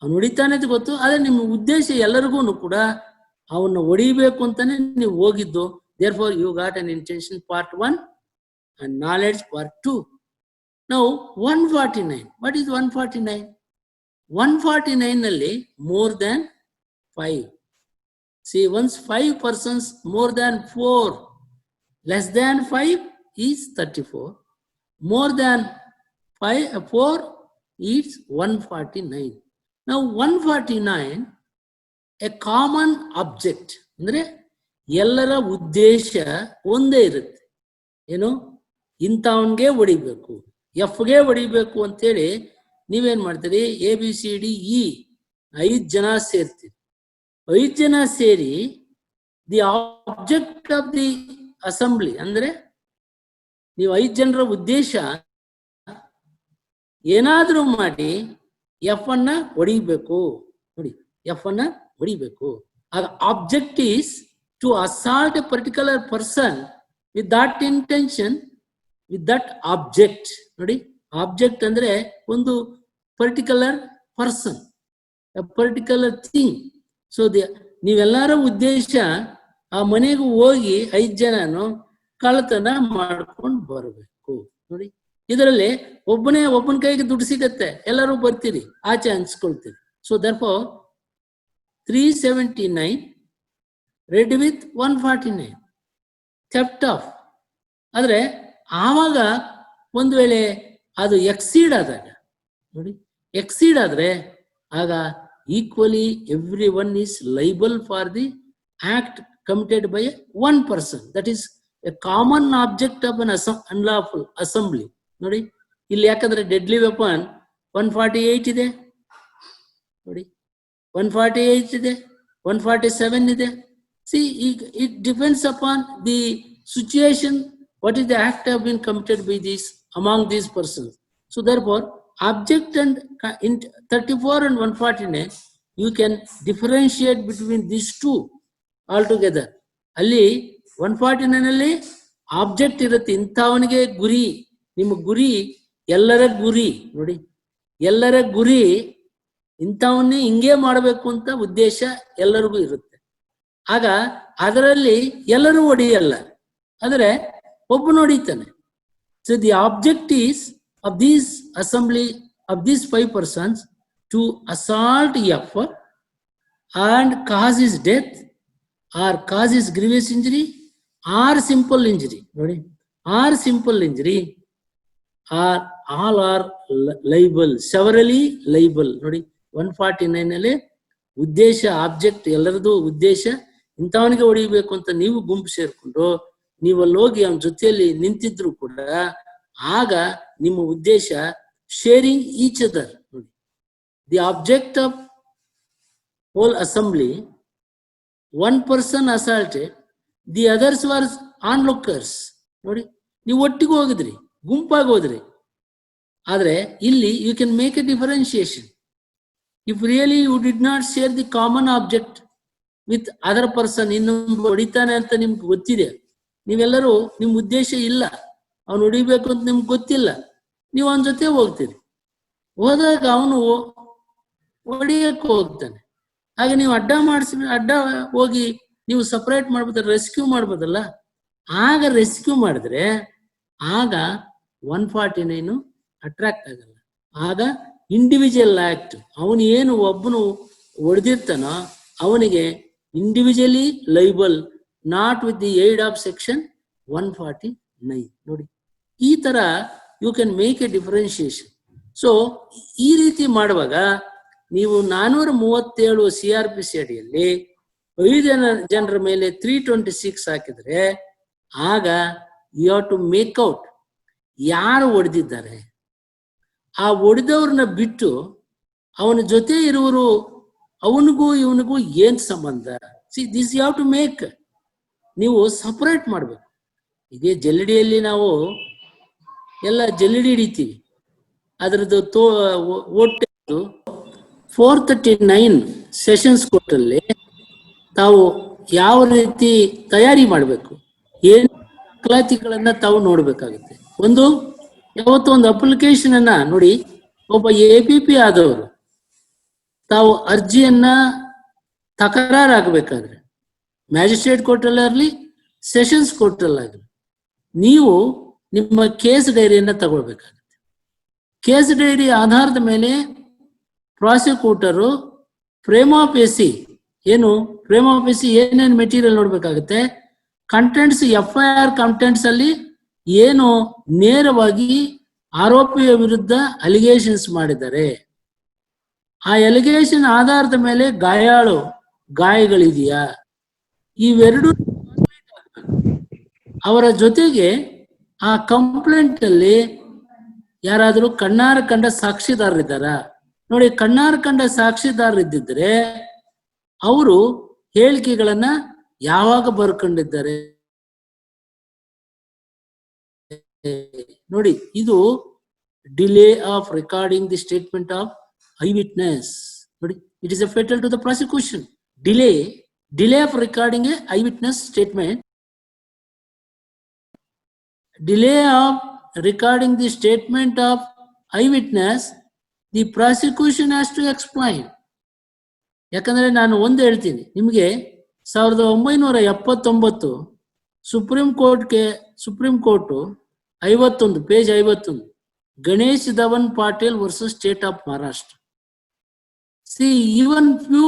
ಅವನು ಹೊಡಿತಾನೆ ಅಂತ ಗೊತ್ತು, ಆದ್ರೆ ನಿಮ್ಮ ಉದ್ದೇಶ ಎಲ್ಲರಿಗೂ ಕೂಡ ಅವನ್ನ ಹೊಡಿಬೇಕು ಅಂತಾನೆ ನೀವು ಹೋಗಿದ್ದು. Therefore, you got an intention part 1 and knowledge part 2. Now, 149. What is 149? 149 nalli more than 5. See, once 5 persons more than 4, less than 5 is 34. More than 4 is 149. Now, 149, a common object. Andre, ಎಲ್ಲರ ಉದ್ದೇಶ ಒಂದೇ ಇರುತ್ತೆ. ಏನು, ಇಂಥವನ್ಗೆ ಹೊಡಿಬೇಕು, ಎಫ್ಗೆ ಹೊಡಿಬೇಕು ಅಂತೇಳಿ ನೀವೇನ್ ಮಾಡ್ತೀರಿ, ABCD E 5 ಜನ ಸೇರ್ತೀರಿ. 5 ಜನ ಸೇರಿ the object of the assembly ಅಂದ್ರೆ ನೀವು 5 ಜನರ ಉದ್ದೇಶ ಏನಾದ್ರೂ ಮಾಡಿ ಎಫ್ ಅನ್ನ ಹೊಡಿಬೇಕು. ನೋಡಿ, ಎಫ್ ಅನ್ನ ಹೊಡಿಬೇಕು. ಆಗ object is to assault a particular person with that intention, with that object. ನೋಡಿ, ಆಬ್ಜೆಕ್ಟ್ ಅಂದ್ರೆ ಒಂದು particular person, particular thing. So ನೀವೆಲ್ಲರ ಉದ್ದೇಶ ಆ ಮನೆಗೆ ಹೋಗಿ 5 ಜನನು ಕಳ್ಳತನ ಮಾಡ್ಕೊಂಡು ಬರಬೇಕು. ನೋಡಿ, ಇದರಲ್ಲಿ ಒಬ್ಬನ ಕೈಗೆ ದುಡ್ಡು ಸಿಗತ್ತೆ, ಎಲ್ಲರೂ ಬರ್ತೀರಿ, ಆಚೆ ಹಂಚ್ಕೊಳ್ತೀರಿ. So therefore 379 read with 149 theft of. ಆದ್ರೆ ಆವಾಗ ಒಂದು ವೇಳೆ ಅದು ಎಕ್ಸೀಡ್ ಆದಾಗ, ನೋಡಿ, ಎಕ್ಸೀಡ್ ಆದ್ರೆ ಆಗ equally every one is liable for the act committed by one person. That is A common object of an unlawful assembly. ನೋಡಿ, ಇಲ್ಲಿ ಯಾಕಂದ್ರೆ ಡೆಡ್ಲಿ ವೆಪನ್ 148 ಇದೆ, ನೋಡಿ 148 ಇದೆ, 147 ಇದೆ. See, it depends upon the situation, what is the act have been committed by these among these persons. So therefore, object and in 34 and 149, you can differentiate between these two altogether. ಅಲ್ಲಿ 149 ಅಲ್ಲಿ object ಇರುತ್ತೆ, ಇಂಥವನಿಗೆ ಗುರಿ, ನಿಮ್ಮ ಗುರಿ ಎಲ್ಲರ ಗುರಿ. ನೋಡಿ, ಎಲ್ಲರ ಗುರಿ ಇಂಥವನ್ನೇ ಹಿಂಗೆ ಮಾಡಬೇಕು ಅಂತ ಉದ್ದೇಶ ಎಲ್ಲರಿಗೂ ಇರುತ್ತೆ. ಆಗ ಅದರಲ್ಲಿ ಎಲ್ಲರೂ ಹೊಡಿಯಲ್ಲ, ಆದರೆ ಒಬ್ಬನು ಹೊಡಿತಾನೆ. So the object is of these assembly of these 5 persons to assault F and causes death or causes grievous injury or simple injury. ನೋಡಿ, or simple injury or all are liable, severally liable. ನೋಡಿ, 149 ಅಲ್ಲಿ ಉದ್ದೇಶ, object ಎಲ್ಲರದು ಉದ್ದೇಶ ಇಂಥವನಿಗೆ ಹೊಡಿಬೇಕು ಅಂತ ನೀವು ಗುಂಪು ಸೇರ್ಕೊಂಡು ನೀವಲ್ಲಿ ಹೋಗಿ ಅವನ ಜೊತೆಯಲ್ಲಿ ನಿಂತಿದ್ರು ಕೂಡ ಆಗ ನಿಮ್ಮ ಉದ್ದೇಶ ಶೇರಿಂಗ್ ಈಚ್ ಅದರ್. ನೋಡಿ, the object of whole assembly, 1 person assaulted, the others were onlookers. ನೋಡಿ, ನೀವು ಒಟ್ಟಿಗೆ ಹೋಗಿದ್ರಿ, ಗುಂಪಾಗಿ ಹೋದ್ರಿ. ಆದ್ರೆ ಇಲ್ಲಿ you can make a differentiation. If really you did not share the common object with other person, ಇನ್ನೊಂದು ಹೊಡಿತಾನೆ ಅಂತ ನಿಮ್ಗೆ ಗೊತ್ತಿದೆ, ನೀವೆಲ್ಲರೂ ನಿಮ್ ಉದ್ದೇಶ ಇಲ್ಲ, ಅವನು ಹೊಡಿಬೇಕು ಅಂತ ನಿಮ್ಗೆ ಗೊತ್ತಿಲ್ಲ, ನೀವು ಅವನ ಜೊತೆ ಹೋಗ್ತೀರಿ. ಹೋದಾಗ ಅವನು ಹೊಡಿಯಕ್ಕೆ ಹೋಗ್ತಾನೆ. ಹಾಗೆ ನೀವು ಅಡ್ಡ ಹೋಗಿ ನೀವು ಸಪರೇಟ್ ಮಾಡ್ಬೋದಲ್ಲ, ರೆಸ್ಕ್ಯೂ ಮಾಡ್ಬೋದಲ್ಲ. ಆಗ ರೆಸ್ಕ್ಯೂ ಮಾಡಿದ್ರೆ ಆಗ 149 ಅಟ್ರಾಕ್ಟ್ ಆಗಲ್ಲ. ಆಗ ಇಂಡಿವಿಜುವಲ್ ಆಕ್ಟ್, ಅವನು ಏನು ಒಬ್ಬನು ಹೊಡೆದಿರ್ತಾನೋ ಅವನಿಗೆ individually liable, not with the aid of section 149. ನೋಡಿ, ಈ ತರ you can make a differentiation. So ಈ ರೀತಿ ಮಾಡುವಾಗ ನೀವು 437 CRPC ಅಡಿಯಲ್ಲಿ 5 ಜನರ ಮೇಲೆ 326 ಹಾಕಿದ್ರೆ ಆಗ you have to make out ಯಾರು ಹೊಡೆದಿದ್ದಾರೆ. ಆ ಹೊಡೆದವ್ರನ್ನ ಬಿಟ್ಟು ಅವನ ಜೊತೆ ಇರುವರು ಅವನಿಗೂ ಇವನಿಗೂ ಏನ್ ಸಂಬಂಧ, see this you have to make, ನೀವು ಸಪರೇಟ್ ಮಾಡ್ಬೇಕು. ಇದೇ ಜಲ್ಲಿಡಿಯಲ್ಲಿ ನಾವು ಎಲ್ಲ ಜಲ್ಲಿಡಿ ಹಿಡಿತೀವಿ, ಅದರದ್ದು ಒಟ್ಟು 439 ಸೆಷನ್ಸ್ ಕೋರ್ಟಲ್ಲಿ ತಾವು ಯಾವ ರೀತಿ ತಯಾರಿ ಮಾಡಬೇಕು, ಏನು ದಾಖಲಾತಿಗಳನ್ನ ತಾವು ನೋಡ್ಬೇಕಾಗುತ್ತೆ. ಯಾವತ್ತೋ ಒಂದು ಅಪ್ಲಿಕೇಶನ್ ಅನ್ನ ನೋಡಿ, ಒಬ್ಬ APP ಆದವರು ತಾವು ಅರ್ಜಿಯನ್ನ ತಕರಾರಾಗಬೇಕಾದ್ರೆ ಮ್ಯಾಜಿಸ್ಟ್ರೇಟ್ ಕೋರ್ಟಲ್ಲಾಗಲಿ ಸೆಷನ್ಸ್ ಕೋರ್ಟಲ್ಲಾಗಲಿ ನೀವು ನಿಮ್ಮ ಕೇಸ್ ಡೈರಿಯನ್ನ ತಗೊಳ್ಬೇಕಾಗುತ್ತೆ. ಕೇಸ್ ಡೈರಿ ಆಧಾರದ ಮೇಲೆ ಪ್ರಾಸಿಕ್ಯೂಟರು ಪ್ರೇಮಾಪೇಸಿ ಏನೇನು ಮೆಟೀರಿಯಲ್ ನೋಡ್ಬೇಕಾಗುತ್ತೆ, ಕಂಟೆಂಟ್ಸ್, FIR ಕಂಟೆಂಟ್ಸ್ ಅಲ್ಲಿ ಏನು ನೇರವಾಗಿ ಆರೋಪಿಯ ವಿರುದ್ಧ ಅಲಿಗೇಷನ್ಸ್ ಮಾಡಿದ್ದಾರೆ, ಆ ಅಲಿಗೇಷನ್ ಆಧಾರದ ಮೇಲೆ ಗಾಯಗಳಿದೆಯಾ, ಇವೆರಡು ಅವರ ಜೊತೆಗೆ ಆ ಕಂಪ್ಲೇಂಟ್ ಅಲ್ಲಿ ಯಾರಾದರೂ ಕಣ್ಣಾರ ಕಂಡ ಸಾಕ್ಷಿದಾರರಿದ್ದಾರ. ನೋಡಿ, ಕಣ್ಣಾರ ಕಂಡ ಸಾಕ್ಷಿದಾರರಿದ್ದಿದ್ರೆ ಅವರು ಹೇಳಿಕೆಗಳನ್ನ ಯಾವಾಗ ಬರ್ಕೊಂಡಿದ್ದಾರೆ ನೋಡಿ. ಇದು delay of recording the statement of eye witness. ನೋಡಿ, it is a fatal to the prosecution. Delay of recording a eye witness statement, delay of recording the statement of eyewitness, the prosecution has to explain. ಯಾಕಂದ್ರೆ ನಾನು ಒಂದು ಹೇಳ್ತೀನಿ ನಿಮಗೆ, 1979 supreme court 51 page 51 Ganesh Dhawan Patil versus state of Maharashtra. See even few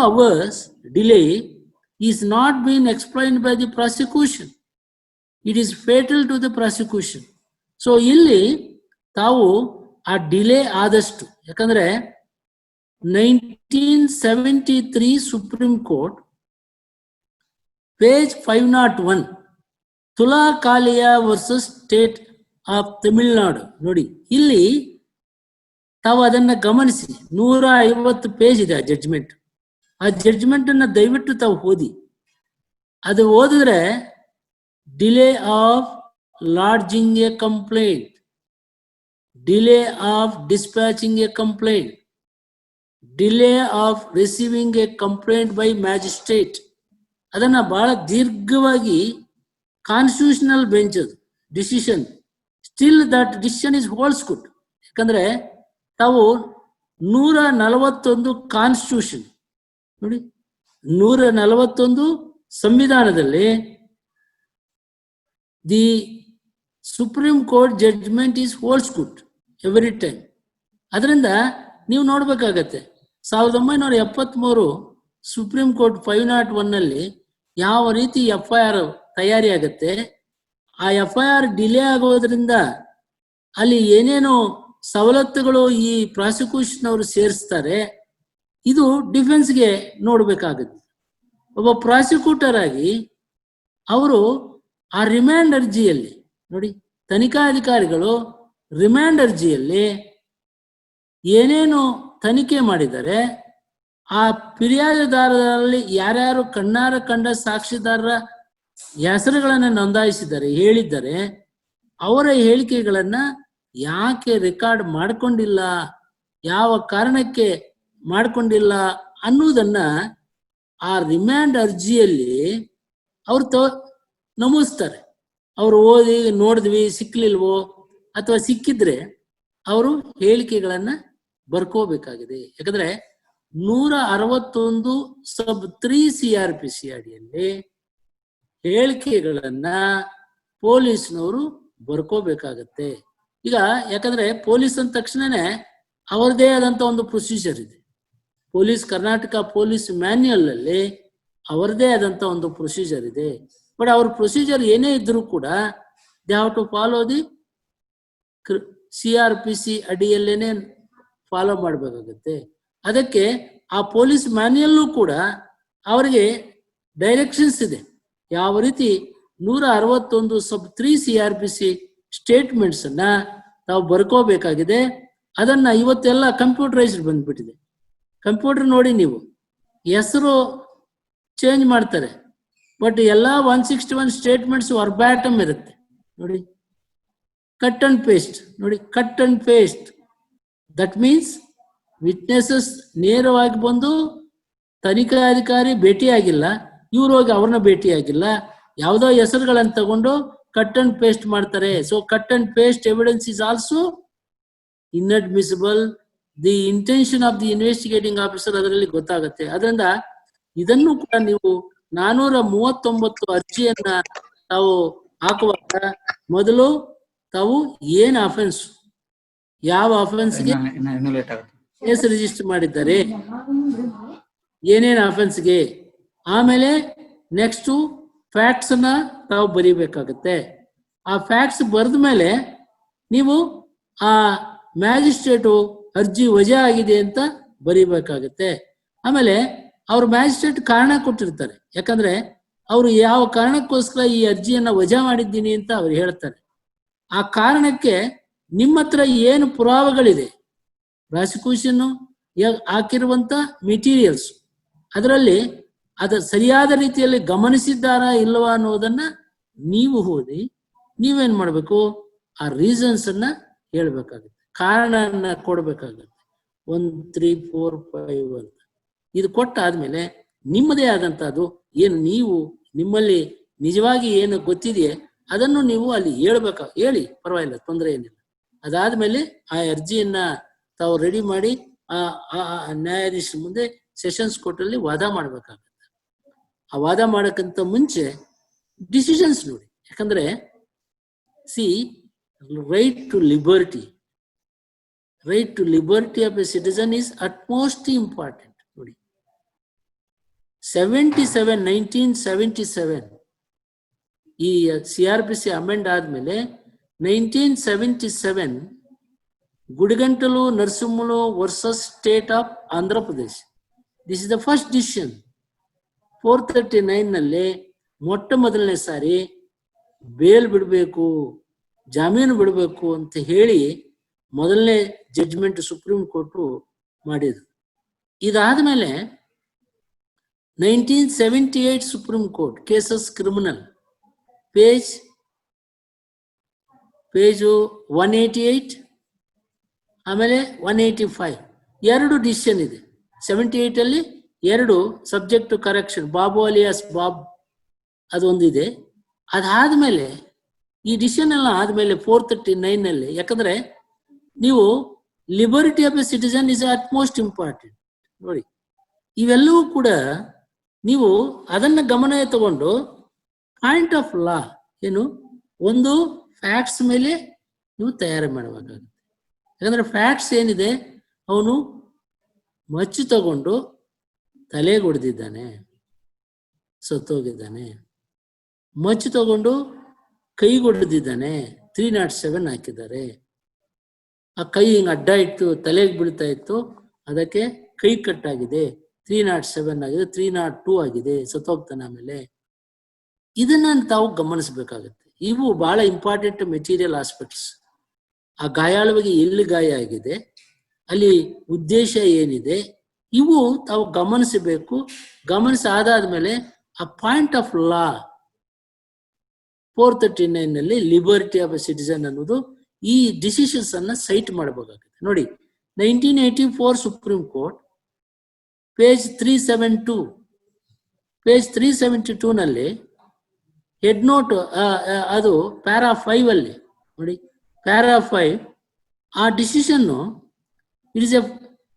hours delay is not being explained by the prosecution. It is fatal to the prosecution. So ಇಲ್ಲಿ ತಾವು ಆ delay ಆದಷ್ಟು, ಯಾಕಂದ್ರೆ 1973 supreme court page 501 Tula Kalia versus state of Tamil Nadu. ನೋಡಿ, ಇಲ್ಲಿ ತಾವು ಅದನ್ನ ಗಮನಿಸಿ, 150 ಪೇಜ್ ಇದೆ ಆ ಜಡ್ಜ್ಮೆಂಟ್. ಆ ಜಡ್ಜ್ಮೆಂಟ್ ಅನ್ನ ದಯವಿಟ್ಟು ತಾವು ಓದಿ. ಅದು ಓದಿದ್ರೆ delay of lodging a complaint, delay of dispatching a complaint, delay of receiving a complaint by magistrate, ಅದನ್ನ ಬಹಳ ದೀರ್ಘವಾಗಿ constitutional bench decision, still that decision is holds good. ಯಾಕಂದ್ರೆ ತಾವು 141 ಕಾನ್ಸ್ಟಿಟ್ಯೂಷನ್ ನೋಡಿ, 141 ಸಂವಿಧಾನದಲ್ಲಿ the supreme court judgment is holds good every time. ಅದರಿಂದ ನೀವು ನೋಡ್ಬೇಕಾಗತ್ತೆ 1973 supreme court 501 ನಲ್ಲಿ ಯಾವ ರೀತಿ FIR ತಯಾರಿ ಆಗತ್ತೆ, ಆ FIR ಡಿಲೇ ಆಗೋದ್ರಿಂದ ಅಲ್ಲಿ ಏನೇನು ಸವಲತ್ತುಗಳು ಈ ಪ್ರಾಸಿಕ್ಯೂಷನ್ ಅವರು ಸೇರಿಸ್ತಾರೆ, ಇದು ಡಿಫೆನ್ಸ್ಗೆ ನೋಡ್ಬೇಕಾಗುತ್ತೆ. ಒಬ್ಬ ಪ್ರಾಸಿಕ್ಯೂಟರ್ ಆಗಿ ಅವರು ಆ ರಿಮ್ಯಾಂಡ್ ಅರ್ಜಿಯಲ್ಲಿ ನೋಡಿ, ತನಿಖಾಧಿಕಾರಿಗಳು ರಿಮ್ಯಾಂಡ್ ಅರ್ಜಿಯಲ್ಲಿ ಏನೇನು ತನಿಖೆ ಮಾಡಿದ್ದಾರೆ, ಆ ಫಿರ್ಯಾದಿದಾರರಲ್ಲಿ ಯಾರ್ಯಾರು ಕಣ್ಣಾರ ಕಂಡ ಸಾಕ್ಷಿದಾರರ ಹೆಸರುಗಳನ್ನು ನೋಂದಾಯಿಸಿದ್ದಾರೆ, ಹೇಳಿದ್ದಾರೆ, ಅವರ ಹೇಳಿಕೆಗಳನ್ನ ಯಾಕೆ ರೆಕಾರ್ಡ್ ಮಾಡ್ಕೊಂಡಿಲ್ಲ, ಯಾವ ಕಾರಣಕ್ಕೆ ಮಾಡ್ಕೊಂಡಿಲ್ಲ ಅನ್ನೋದನ್ನ ಆ ರಿಮ್ಯಾಂಡ್ ಅರ್ಜಿಯಲ್ಲಿ ಅವ್ರು ನಮೂದಿಸ್ತಾರೆ. ಅವ್ರು ಓದಿ ನೋಡಿದ್ವಿ, ಸಿಕ್ಲಿಲ್ವೋ ಅಥವಾ ಸಿಕ್ಕಿದ್ರೆ ಅವರು ಹೇಳಿಕೆಗಳನ್ನ ಬರ್ಕೋಬೇಕಾಗಿದೆ. ಯಾಕಂದ್ರೆ 161(3) CRPC ಅಡಿಯಲ್ಲಿ ಹೇಳಿಕೆಗಳನ್ನ ಪೊಲೀಸ್ನವರು ಬರ್ಕೋಬೇಕಾಗತ್ತೆ. ಈಗ ಯಾಕಂದ್ರೆ ಪೊಲೀಸ್ ಅಂದ ತಕ್ಷಣನೇ ಅವರದೇ ಆದಂತ ಒಂದು ಪ್ರೊಸೀಜರ್ ಇದೆ. ಕರ್ನಾಟಕ ಪೊಲೀಸ್ ಮ್ಯಾನ್ಯುಯಲ್ ಅಲ್ಲಿ ಅವರದೇ ಆದಂತ ಒಂದು ಪ್ರೊಸೀಜರ್ ಇದೆ. ಬಟ್ ಅವ್ರ ಪ್ರೊಸೀಜರ್ ಏನೇ ಇದ್ರೂ ಕೂಡ they have to follow the CRPC ಅಡಿಯಲ್ಲೇನೆ ಫಾಲೋ ಮಾಡಬೇಕಾಗತ್ತೆ. ಅದಕ್ಕೆ ಆ ಪೊಲೀಸ್ ಮ್ಯಾನ್ಯುಯಲ್ಲೂ ಕೂಡ ಅವರಿಗೆ ಡೈರೆಕ್ಷನ್ಸ್ ಇದೆ. ಯಾವ ರೀತಿ 161(3) CRPC ಸ್ಟೇಟ್ಮೆಂಟ್ಸ್ ಅನ್ನ ತಾವು ಬರ್ಕೋಬೇಕಾಗಿದೆ. ಅದನ್ನ ಇವತ್ತೆಲ್ಲ ಕಂಪ್ಯೂಟರೈಸ್ಡ್ ಬಂದ್ಬಿಟ್ಟಿದೆ. ಕಂಪ್ಯೂಟರ್ ನೋಡಿ, ನೀವು ಹೆಸರು ಚೇಂಜ್ ಮಾಡ್ತಾರೆ, ಬಟ್ ಎಲ್ಲ 161 ಸ್ಟೇಟ್ಮೆಂಟ್ಸ್ ವರ್ಬ್ಯಾಟಮ್ ಇರುತ್ತೆ ನೋಡಿ. ಕಟ್ ಅಂಡ್ ಪೇಸ್ಟ್ ನೋಡಿ, cut and paste. That means witnesses ನೇರವಾಗಿ ಬಂದು ತನಿಖಾಧಿಕಾರಿ ಭೇಟಿಯಾಗಿಲ್ಲ, ಇವ್ರು ಹೋಗಿ ಅವ್ರನ್ನ ಭೇಟಿಯಾಗಿಲ್ಲ, ಯಾವುದೋ ಹೆಸರುಗಳನ್ನು ತಗೊಂಡು ಕಟ್ ಅಂಡ್ ಪೇಸ್ಟ್ ಮಾಡ್ತಾರೆ. So cut and paste evidence is also inadmissible. The intention of the investigating officer ಅದರಲ್ಲಿ ಗೊತ್ತಾಗುತ್ತೆ. ಅದರಿಂದ ಇದನ್ನು ಕೂಡ ನೀವು 439 ಅರ್ಜಿಯನ್ನ ತಾವು ಹಾಕುವಾಗ ಮೊದಲು ತಾವು ಏನ್ ಅಫೆನ್ಸ್, ಯಾವ ಅಫೆನ್ಸ್ಗೆ ಕೇಸ್ ರಿಜಿಸ್ಟರ್ ಮಾಡಿದ್ದಾರೆ, ಏನೇನು ಅಫೆನ್ಸ್ಗೆ, ಆಮೇಲೆ ನೆಕ್ಸ್ಟ್ ಫ್ಯಾಕ್ಟ್ಸ್ ಅನ್ನ ತಾವು ಬರೀಬೇಕಾಗತ್ತೆ. ಆ ಫ್ಯಾಕ್ಟ್ಸ್ ಬರೆದ ಮೇಲೆ ನೀವು ಆ ಮ್ಯಾಜಿಸ್ಟ್ರೇಟು ಅರ್ಜಿ ವಜಾ ಆಗಿದೆ ಅಂತ ಬರೀಬೇಕಾಗತ್ತೆ. ಆಮೇಲೆ ಅವ್ರು ಮ್ಯಾಜಿಸ್ಟ್ರೇಟ್ ಕಾರಣ ಕೊಟ್ಟಿರ್ತಾರೆ. ಯಾಕಂದ್ರೆ ಅವರು ಯಾವ ಕಾರಣಕ್ಕೋಸ್ಕರ ಈ ಅರ್ಜಿಯನ್ನ ವಜಾ ಮಾಡಿದ್ದೀನಿ ಅಂತ ಅವ್ರು ಹೇಳ್ತಾರೆ. ಆ ಕಾರಣಕ್ಕೆ ನಿಮ್ಮ ಹತ್ರ ಏನು ಪುರಾವೆಗಳಿದೆ, ಪ್ರಾಸಿಕ್ಯೂಷನ್ ಹಾಕಿರುವಂತ ಮೆಟೀರಿಯಲ್ಸ್, ಅದರಲ್ಲಿ ಅದು ಸರಿಯಾದ ರೀತಿಯಲ್ಲಿ ಗಮನಿಸಿದ್ದಾರಾ ಇಲ್ಲವಾ ಅನ್ನೋದನ್ನ ನೀವು ಓದಿ ನೀವೇನ್ ಮಾಡ್ಬೇಕು, ಆ ರೀಸನ್ಸ್ ಅನ್ನ ಹೇಳ್ಬೇಕಾಗುತ್ತೆ, ಕಾರಣನ ಕೊಡ್ಬೇಕಾಗುತ್ತೆ. 1, 3, 4, 5 ಅಂತ ಇದು ಕೊಟ್ಟಾದ್ಮೇಲೆ ನಿಮ್ಮದೇ ಆದಂತಹದ್ದು ಏನು, ನೀವು ನಿಮ್ಮಲ್ಲಿ ನಿಜವಾಗಿ ಏನು ಗೊತ್ತಿದೆಯೇ ಅದನ್ನು ನೀವು ಅಲ್ಲಿ ಹೇಳಿ, ಪರವಾಗಿಲ್ಲ, ತೊಂದರೆ ಏನಿಲ್ಲ. ಅದಾದ್ಮೇಲೆ ಆ ಅರ್ಜಿಯನ್ನ ತಾವು ರೆಡಿ ಮಾಡಿ ಆ ನ್ಯಾಯಾಧೀಶರ ಮುಂದೆ ಸೆಷನ್ಸ್ ಕೋರ್ಟಲ್ಲಿ ವಾದ ಮಾಡ್ಬೇಕಾಗತ್ತೆ. ಆ ವಾದ ಮಾಡಕ್ಕಿಂತ ಮುಂಚೆ ಡಿಸಿಷನ್ಸ್ ನೋಡಿ. ಯಾಕಂದ್ರೆ right to liberty of a citizen is utmost important. ನೋಡಿ, 1977 ಈ CRPC ಅಮೆಂಡ್ ಆದ್ಮೇಲೆ 1977 Gudigantalu Narasimhulu versus state of Andhra Pradesh. This is the first decision. 439 ನಲ್ಲಿ ಮೊಟ್ಟ ಮೊದಲನೇ ಸಾರಿ ಬೇಲ್ ಬಿಡಬೇಕು, ಜಾಮೀನು ಬಿಡಬೇಕು ಅಂತ ಹೇಳಿ ಮೊದಲನೇ ಜಡ್ಜ್ಮೆಂಟ್ ಸುಪ್ರೀಂ ಕೋರ್ಟ್ ಮಾಡಿದ್ರು. ಇದಾದ್ಮೇಲೆ 1978 supreme court cases criminal page 188 ಆಮೇಲೆ 185 2 ಡಿಸಿಷನ್ ಇದೆ. 78 ಅಲ್ಲಿ 2 subject to correction, Babu alias Bob ಅದೊಂದಿದೆ. ಅದಾದ್ಮೇಲೆ ಈ ಡಿಸಿಷನ್ ಎಲ್ಲ ಆದ್ಮೇಲೆ 439 ನಲ್ಲಿ, ಯಾಕಂದ್ರೆ ನೀವು liberty of a citizen is utmost important. ನೋಡಿ, ಇವೆಲ್ಲವೂ ಕೂಡ ನೀವು ಅದನ್ನ ಗಮನ ತಗೊಂಡು ಪಾಯಿಂಟ್ ಆಫ್ ಲಾ ಏನು, ಒಂದು ಫ್ಯಾಕ್ಟ್ಸ್ ಮೇಲೆ ನೀವು ತಯಾರಿ ಮಾಡಬೇಕಾಗುತ್ತೆ. ಯಾಕಂದ್ರೆ ಫ್ಯಾಕ್ಟ್ಸ್ ಏನಿದೆ, ಅವನು ಮಚ್ಚು ತಗೊಂಡು ತಲೆಗೆ ಹೊಡೆದಿದ್ದಾನೆ, ಸತ್ತೋಗಿದ್ದಾನೆ, ಮಚ್ಚು ತಗೊಂಡು ಕೈಗೊಡ್ದಿದ್ದಾನೆ, 307 ಹಾಕಿದ್ದಾರೆ, ಆ ಕೈ ಹಿಂಗೆ ಅಡ್ಡ ಇಟ್ಟು ತಲೆಗೆ ಬೀಳ್ತಾ ಇತ್ತು, ಅದಕ್ಕೆ ಕೈ ಕಟ್ಟಾಗಿದೆ, 307 ಆಗಿದೆ, 302 ಆಗಿದೆ, ಸತ್ತೋಗ್ತಾನೆ. ಆಮೇಲೆ ಇದನ್ನ ತಾವು ಗಮನಿಸಬೇಕಾಗತ್ತೆ. ಇವು ಬಹಳ ಇಂಪಾರ್ಟೆಂಟ್ ಮೆಟೀರಿಯಲ್ ಆಸ್ಪೆಕ್ಟ್ಸ್. ಆ ಗಾಯಾಳುವಿಗೆ ಎಲ್ಲಿ ಗಾಯ ಆಗಿದೆ, ಅಲ್ಲಿ ಉದ್ದೇಶ ಏನಿದೆ, ಇವು ತಾವು ಗಮನಿಸಬೇಕು. ಗಮನಿಸಾದಾದ್ಮೇಲೆ ಆ ಪಾಯಿಂಟ್ ಆಫ್ ಲಾ 439 ನಲ್ಲಿ ಲಿಬರ್ಟಿ ಆಫ್ ಎ ಸಿಟಿಸನ್ ಅನ್ನೋದು ಈ ಡಿಸಿಷನ್ಸ್ ಅನ್ನ ಸೈಟ್ ಮಾಡಬೇಕಾಗುತ್ತೆ. ನೋಡಿ, 1984 ಸುಪ್ರೀಂ ಕೋರ್ಟ್ ಪೇಜ್ 372 ನಲ್ಲಿ ಹೆಡ್ ನೋಟ್, ಅದು ಪ್ಯಾರಾ 5 ಅಲ್ಲಿ ನೋಡಿ, ಪ್ಯಾರಾ 5 ಆ decision It is a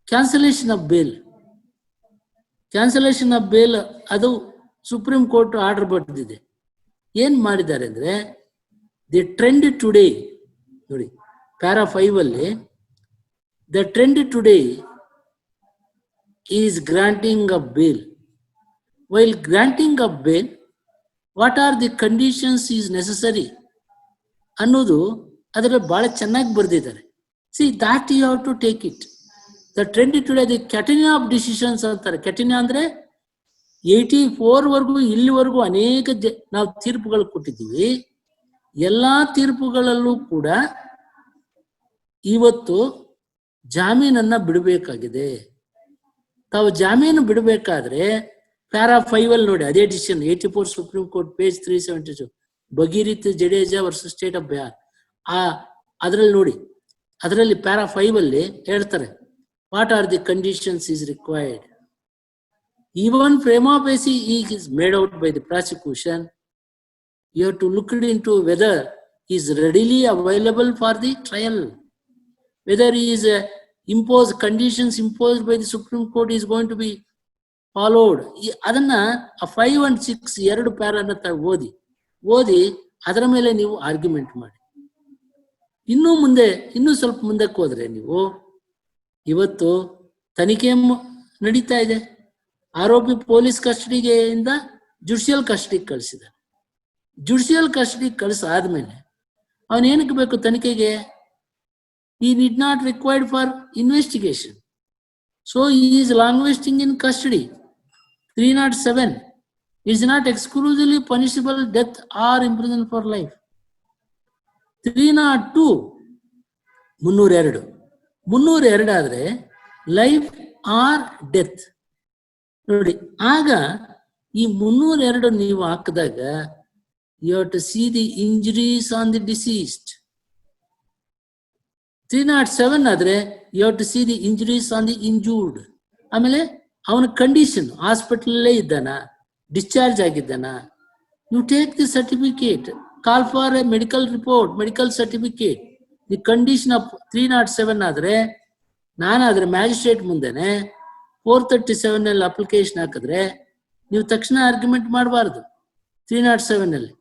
cancellation of bail. Cancellation of bail ಅದು ಸುಪ್ರೀಂ ಕೋರ್ಟ್ ಆರ್ಡರ್ ಬರೆದಿದೆ. ಏನ್ ಮಾಡಿದ್ದಾರೆ ಅಂದ್ರೆ ದಿ ಟ್ರೆಂಡ್ ಟುಡೇ ನೋಡಿ ಪ್ಯಾರಾ 5 ಅಲ್ಲಿ the trend today is granting of bail. While granting of bail what are the conditions is necessary ಅನ್ನೋದು ಅದರಲ್ಲಿ ಬಹಳ ಚೆನ್ನಾಗಿ ಬರೆದಿದ್ದಾರೆ. See that you have to take it. The trend today the catena of decisions ಅಂತಾರೆ. Catena ಅಂದ್ರೆ 84 ವರೆಗೂ ಇಲ್ಲಿವರೆಗೂ ಅನೇಕ ನಾವು ತೀರ್ಪುಗಳು ಕೊಟ್ಟಿದ್ದೀವಿ. ಎಲ್ಲಾ ತೀರ್ಪುಗಳಲ್ಲೂ ಕೂಡ ಇವತ್ತು ಜಾಮೀನನ್ನ ಬಿಡಬೇಕಾಗಿದೆ. ತಾವು ಜಾಮೀನು ಬಿಡಬೇಕಾದ್ರೆ ಪ್ಯಾರಾ 5 ಅಲ್ಲಿ ನೋಡಿ ಅದೇ decision 84 supreme court page 372 Bhagirath Jadeja versus state of Bihar. ಅದರಲ್ಲಿ ನೋಡಿ ಅದರಲ್ಲಿ ಪ್ಯಾರಾ 5 ಅಲ್ಲಿ ಹೇಳ್ತಾರೆ what are the conditions is required. Even prima facie is made out by the prosecution. You have to look into whether he is readily available for the trial, whether he is imposed conditions imposed by the Supreme Court is going to be followed. ಅದನ್ನ 5 and 6 ಎರಡು ಪ್ಯಾರಾನ ಓದಿ ಅದರ ಮೇಲೆ ನೀವು argument ಮಾಡಿ. ಇನ್ನೂ ಸ್ವಲ್ಪ ಮುಂದಕ್ಕೆ ಹೋದ್ರೆ ನೀವು ಇವತ್ತು ತನಿಖೆ ನಡೀತಾ ಇದೆ. ಆರೋಪಿ ಪೊಲೀಸ್ ಕಸ್ಟಡಿಗೆ ಇಂದ ಜುಡಿಷಿಯಲ್ ಕಸ್ಟಡಿಗೆ ಕಳಿಸಿದ್ದಾರೆ. ಜುಡಿಷಿಯಲ್ ಕಸ್ಟಡಿಗೆ ಕಳಿಸಾದ್ಮೇಲೆ ಅವನೇನಕ್ಕೆ ಬೇಕು ತನಿಖೆಗೆ? he need not required for investigation, so he is long-wasting in custody. 307 is not exclusively punishable death or imprisonment for life. 302 302 ಆದ್ರೆ ಲೈಫ್ ಆರ್ ಡೆತ್ ನೋಡಿ. ಆಗ ಈ 302 ನೀವು ಹಾಕಿದಾಗ you have to see the injuries on the deceased. 307 ಆದ್ರೆ you have to see the injuries on the injured. ಆಮೇಲೆ ಅವನ condition hospital ಇದ್ದಾನ, ಡಿಸ್ಚಾರ್ಜ್ ಆಗಿದ್ದಾನ. You take the certificate, call for a medical report, medical certificate. The condition of 307 ಆದ್ರೆ ನಾನಾದ್ರೆ magistrate ಮುಂದೆನೆ 437 ನಲ್ಲಿ application ಹಾಕಿದ್ರೆ ನೀವು ತಕ್ಷಣ ಆರ್ಗ್ಯುಮೆಂಟ್ ಮಾಡಬಾರ್ದು. 307 ನಲ್ಲಿ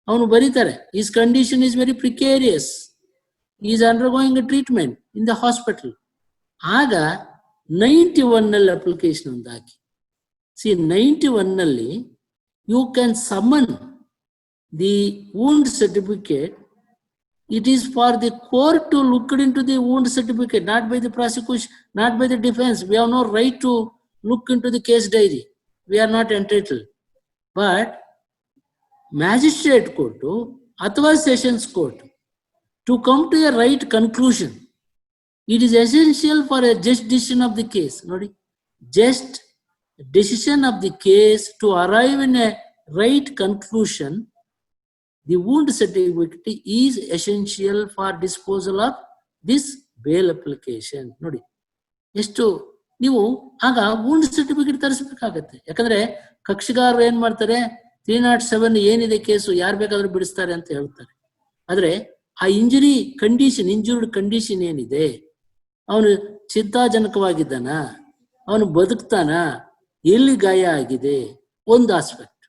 ಅವನು ಬರೀತಾರೆ is condition is very precarious, is undergoing a treatment in the hospital. ಆಗ 91 ನಲ್ಲಿ ಅಪ್ಲಿಕೇಶನ್ ಒಂದು ಹಾಕಿ. ಸಿ 91 ನಲ್ಲಿ you can summon the wound certificate. It is for the court to look into the wound certificate, not by the prosecution, not by the defense. We have no right to look into the case diary. We are not entitled. But magistrate court athwa sessions court to come to a right conclusion, it is essential for a just decision of the case. Nodi, just decision of the case to arrive in a right conclusion. The wound certificate is essential for disposal of this bail application. ನೋಡಿ ಎಷ್ಟು ನೀವು ಆಗ wound certificate ತರಿಸಬೇಕಾಗತ್ತೆ. ಯಾಕಂದ್ರೆ ಕಕ್ಷಿಗಾರರು ಏನ್ ಮಾಡ್ತಾರೆ 307 ಏನಿದೆ case ಯಾರು ಬೇಕಾದ್ರೂ ಬಿಡಿಸ್ತಾರೆ ಅಂತ ಹೇಳ್ತಾರೆ. ಆದ್ರೆ ಆ ಇಂಜುರಿ ಕಂಡೀಷನ್, ಇಂಜೂರ್ಡ್ ಕಂಡೀಷನ್ ಏನಿದೆ, ಅವನು ಚಿಂತಾಜನಕವಾಗಿದ್ದಾನ, ಅವನು ಬದುಕ್ತಾನ, ಎಲ್ಲಿ ಗಾಯ ಆಗಿದೆ, ಒಂದು ಆಸ್ಪೆಕ್ಟ್.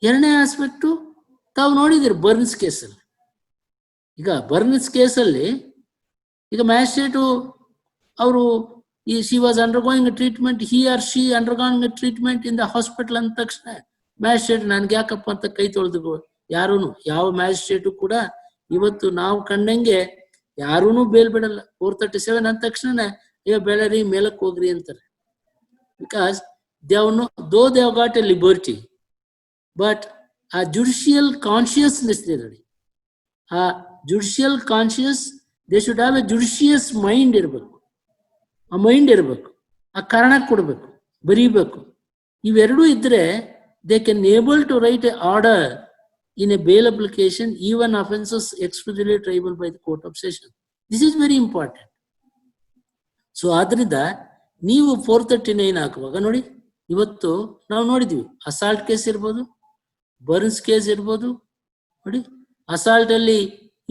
ಎರಡನೇ ಆಸ್ಪೆಕ್ಟು ತಾವು ನೋಡಿದಿರಿ ಬರ್ನ್ಸ್ ಕೇಸಲ್ಲಿ. ಈಗ ಬರ್ನ್ಸ್ ಕೇಸಲ್ಲಿ ಈಗ ಮ್ಯಾಜಿಸ್ಟ್ರೇಟು ಅವರು ಈ she was undergoing treatment, he or she undergoing treatment in the hospital ಅಂದ ತಕ್ಷಣ ಮ್ಯಾಜಿಸ್ಟ್ರೇಟ್ ನನ್ಗೆ ಯಾಕಪ್ಪ ಅಂತ ಕೈ ತೊಳೆದು ಯಾರೂನು, ಯಾವ ಮ್ಯಾಜಿಸ್ಟ್ರೇಟು ಕೂಡ ಇವತ್ತು ನಾವು ಕಂಡಂಗೆ ಯಾರೂನು ಬೇಲ್ ಬಿಡಲ್ಲ. 437 ಅಂದ ತಕ್ಷಣ ಬೇಡರಿ ಮೇಲಕ್ಕೆ ಹೋಗ್ರಿ ಅಂತಾರೆ. Because though they have got A liberty, but ಆ ಜುಡಿಷಿಯಲ್ ಕಾನ್ಶಿಯಸ್ನೆಸ್ ಇದೆ ನೋಡಿ. ಆ judicial conscious, they should have A judicious mind ಇರಬೇಕು. ಆ ಮೈಂಡ್ ಇರಬೇಕು, ಆ ಕಾರಣ ಕೊಡಬೇಕು, ಬರೀಬೇಕು. ಇವೆರಡೂ ಇದ್ರೆ they can able to write a order in a bail application even offences exclusively triable by the court of session. This is very important. So ಆದ್ರಿಂದ ನೀವು 439 ಹಾಕುವಾಗ ನೋಡಿ, ಇವತ್ತು ನಾವು ನೋಡಿದ್ವಿ ಅಸಾಲ್ಟ್ ಕೇಸ್ ಇರ್ಬೋದು, ಬರ್ನ್ಸ್ ಕೇಸ್ ಇರ್ಬೋದು. ನೋಡಿ ಅಸಾಲ್ಟ್ ಅಲ್ಲಿ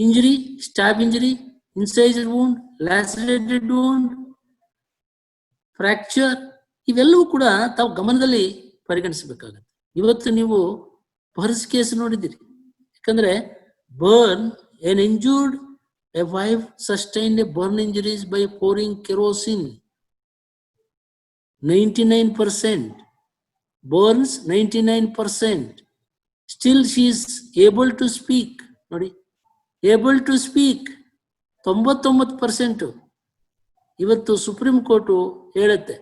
injury, stab injury, incised wound, lacerated wound, fracture, ಇವೆಲ್ಲವೂ ಕೂಡ ತಾವು ಗಮನದಲ್ಲಿ ಪರಿಗಣಿಸಬೇಕಾಗತ್ತೆ. ಇವತ್ತು ನೀವು ಬರ್ನ್ಸ್ ಕೇಸ್ ನೋಡಿದ್ದೀರಿ. ಯಾಕಂದ್ರೆ burn, an injured, a wife sustained a burn injuries by pouring kerosene. 99% burns, 99%. Still she is able to speak. ನೋಡಿ, able to speak 99%. ಇವತ್ತು ಸುಪ್ರೀಂ ಕೋರ್ಟು ಹೇಳುತ್ತೆ,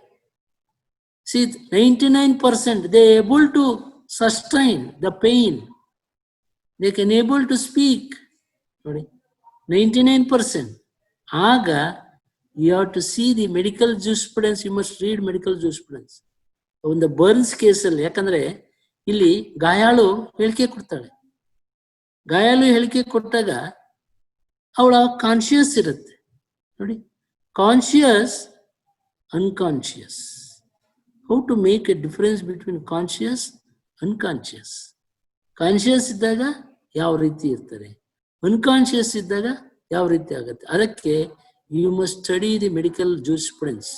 see 99% they are able to sustain the pain, they can able to speak. ನೋಡಿ, 99%. ಆಗ you have to see the medical jurisprudence, you must read medical jurisprudence. ಒಂದು burns ಕೇಸಲ್ಲಿ, ಯಾಕಂದ್ರೆ ಇಲ್ಲಿ ಗಾಯಾಳು ಹೇಳಿಕೆ ಕೊಡ್ತಾಳೆ. ಗಾಯಾಳು ಹೇಳಿಕೆ ಕೊಟ್ಟಾಗ ಅವಳ ಕಾನ್ಶಿಯಸ್ ಇರುತ್ತೆ. ನೋಡಿ, conscious, unconscious. How to make a difference between conscious, unconscious. Conscious ಇದ್ದಾಗ ಯಾವ ರೀತಿ ಇರ್ತಾರೆ, ಅನ್ಕಾನ್ಶಿಯಸ್ ಇದ್ದಾಗ ಯಾವ ರೀತಿ ಆಗುತ್ತೆ. ಅದಕ್ಕೆ you must study the medical jurisprudence.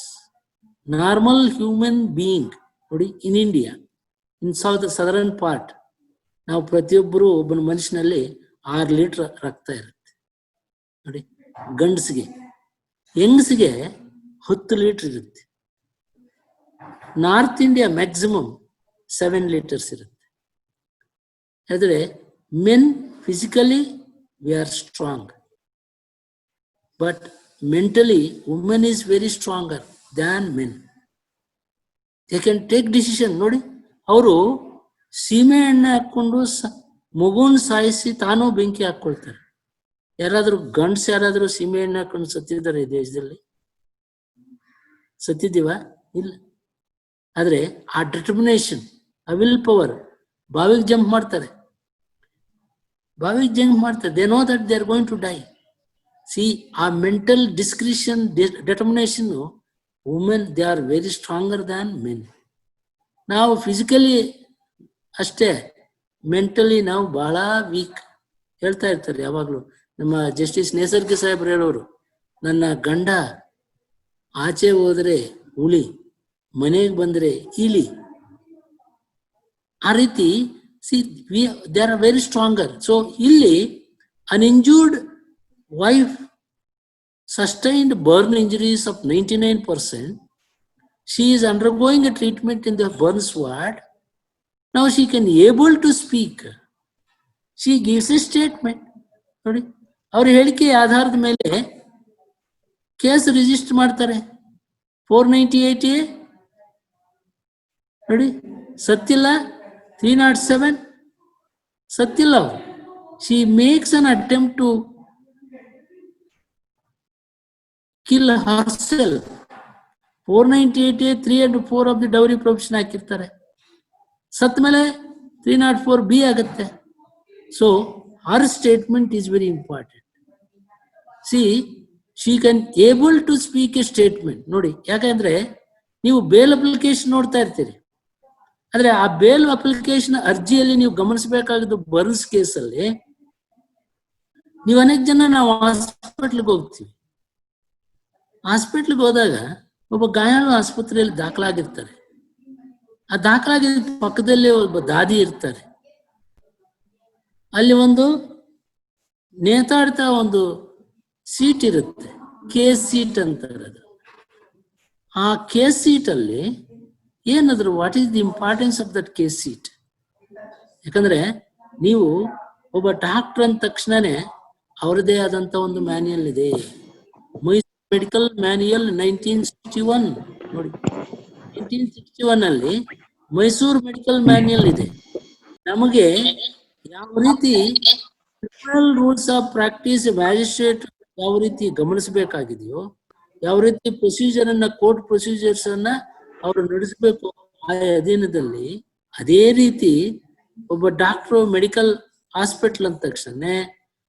Normal human being, ನೋಡಿ, in India, in southern part, ನಾವು ಪ್ರತಿಯೊಬ್ಬರು ಒಬ್ಬನ ಮನುಷ್ಯನಲ್ಲಿ 6 ಲೀಟರ್ ರಕ್ತ ಇರುತ್ತೆ. ನೋಡಿ, ಗಂಡಸಿಗೆ, ಹೆಂಗಸಿಗೆ 10 ಲೀಟರ್ ಇರುತ್ತೆ. ನಾರ್ತ್ ಇಂಡಿಯಾ ಮ್ಯಾಕ್ಸಿಮಮ್ 7 ಲೀಟರ್ಸ್ ಇರುತ್ತೆ. ಆದರೆ men physically we are strong, but mentally women is very stronger than men. They can take decision. ನೋಡಿ, ಅವರು ಸೀಮೆ ಎಣ್ಣೆ ಹಾಕೊಂಡು ಮಗುನ್ ಸಾಯಿಸಿ ತಾನೂ ಬೆಂಕಿ ಹಾಕೊಳ್ತಾರೆ. ಯಾರಾದ್ರೂ ಗಂಡ್ಸ್ ಯಾರಾದ್ರೂ ಸೀಮೆ ಎಣ್ಣೆ ಹಾಕೊಂಡು ಸತ್ತಿದ್ದಾರೆ ಈ ದೇಶದಲ್ಲಿ? ಸತ್ತಿದ್ದೀವ? ಇಲ್ಲ. ಆದ್ರೆ ಆ ಡಿಟರ್ಮಿನೇಷನ್, ಆ ವಿಲ್ ಪವರ್, ಬಾವಿಗೆ ಜಂಪ್ ಮಾಡ್ತಾರೆ. They know that they are going to die. See, ಆ mental discretion, determination, women they are very stronger than men. ನಾವು ಫಿಸಿಕಲಿ ಅಷ್ಟೇ, ಮೆಂಟಲಿ ನಾವು ಬಹಳ ವೀಕ್. ಹೇಳ್ತಾ ಇರ್ತಾರೆ ಯಾವಾಗ್ಲೂ. ನಮ್ಮ ಜಸ್ಟಿಸ್ ನೇಸರ್ಗಿ ಸಾಹೇಬ್ರು ಹೇಳೋರು, ನನ್ನ ಗಂಡ ಆಚೆ ಹೋದ್ರೆ ಹುಲಿ, ಮನೆಗೆ ಬಂದ್ರೆ ಇಲಿ. ಆ ರೀತಿ they are very stronger. So ಇಲ್ಲಿ an injured wife sustained burn injuries of 99%. She is undergoing a treatment in the burns ward. Now she can able to speak. She gives a statement. ನೋಡಿ, ಅವ್ರ ಹೇಳಿಕೆ ಆಧಾರದ ಮೇಲೆ case register ಮಾಡ್ತಾರೆ. 498A. ನೋಡಿ, ಸತ್ತಿಲ್ಲ. 307 ಸತ್ತಿಲ್ಲ. ಅವರು she makes an attempt to kill herself. 498A 3 and 4 of the dowry provision ಹಾಕಿರ್ತಾರೆ. ಸತ್ ಮೇಲೆ 304B ಆಗುತ್ತೆ. So her statement is very important. See, she can able to speak a statement. ನೋಡಿ, ಯಾಕಂದ್ರೆ ನೀವು ಬೇಲ್ ಅಪ್ಲಿಕೇಶನ್ ನೋಡ್ತಾ ಇರ್ತೀರಿ. ಆದ್ರೆ ಆ ಬೇಲ್ ಅಪ್ಲಿಕೇಶನ್ ಅರ್ಜಿಯಲ್ಲಿ ನೀವು ಗಮನಿಸಬೇಕಾಗಿದ್ದು, ಬರ್ನ್ಸ್ ಕೇಸಲ್ಲಿ ನೀವು ಅನೇಕ ಜನ ನಾವು ಹಾಸ್ಪಿಟ್ಲಿಗೆ ಹೋಗ್ತೀವಿ. ಹಾಸ್ಪಿಟ್ಲಿಗೆ ಹೋದಾಗ ಒಬ್ಬ ಗಾಯಾಳು ಆಸ್ಪತ್ರೆಯಲ್ಲಿ ದಾಖಲಾಗಿರ್ತಾರೆ. ಆ ದಾಖಲಾಗಿದ್ದ ಪಕ್ಕದಲ್ಲೇ ಒಬ್ಬ ದಾದಿ ಇರ್ತಾರೆ. ಅಲ್ಲಿ ಒಂದು ನೇತಾಡ್ತಾ ಒಂದು ಸೀಟ್ ಇರುತ್ತೆ, ಕೇಸ್ ಸೀಟ್ ಅಂತಾರೆ ಅದು. ಆ ಕೇಸ್ ಸೀಟ್ ಅಲ್ಲಿ ಏನಾದ್ರು what is the importance of that case seat? ಯಾಕಂದ್ರೆ ನೀವು ಒಬ್ಬ ಡಾಕ್ಟರ್ ಅಂದ ತಕ್ಷಣನೇ ಅವರದೇ ಆದಂತ ಒಂದು ಮ್ಯಾನ್ಯಲ್ ಇದೆ. Medical manual 1961. ನೋಡಿ, 1961 ಅಲ್ಲಿ ಮೈಸೂರು ಮೆಡಿಕಲ್ ಮ್ಯಾನ್ಯಲ್ ಇದೆ. ನಮಗೆ ಯಾವ ರೀತಿ criminal rules of practice magistrate ಯಾವ ರೀತಿ ಗಮನಿಸಬೇಕಾಗಿದೆಯೋ, ಯಾವ ರೀತಿ ಪ್ರೊಸೀಜರ್ ಅನ್ನ, ಕೋರ್ಟ್ ಪ್ರೊಸೀಜರ್ಸ್ ಅನ್ನ ಅವರು ನಡೆಸಬೇಕು ಆ ಅಧೀನದಲ್ಲಿ, ಅದೇ ರೀತಿ ಒಬ್ಬ ಡಾಕ್ಟರ್ ಮೆಡಿಕಲ್ ಹಾಸ್ಪಿಟಲ್ ಅಂದ ತಕ್ಷಣ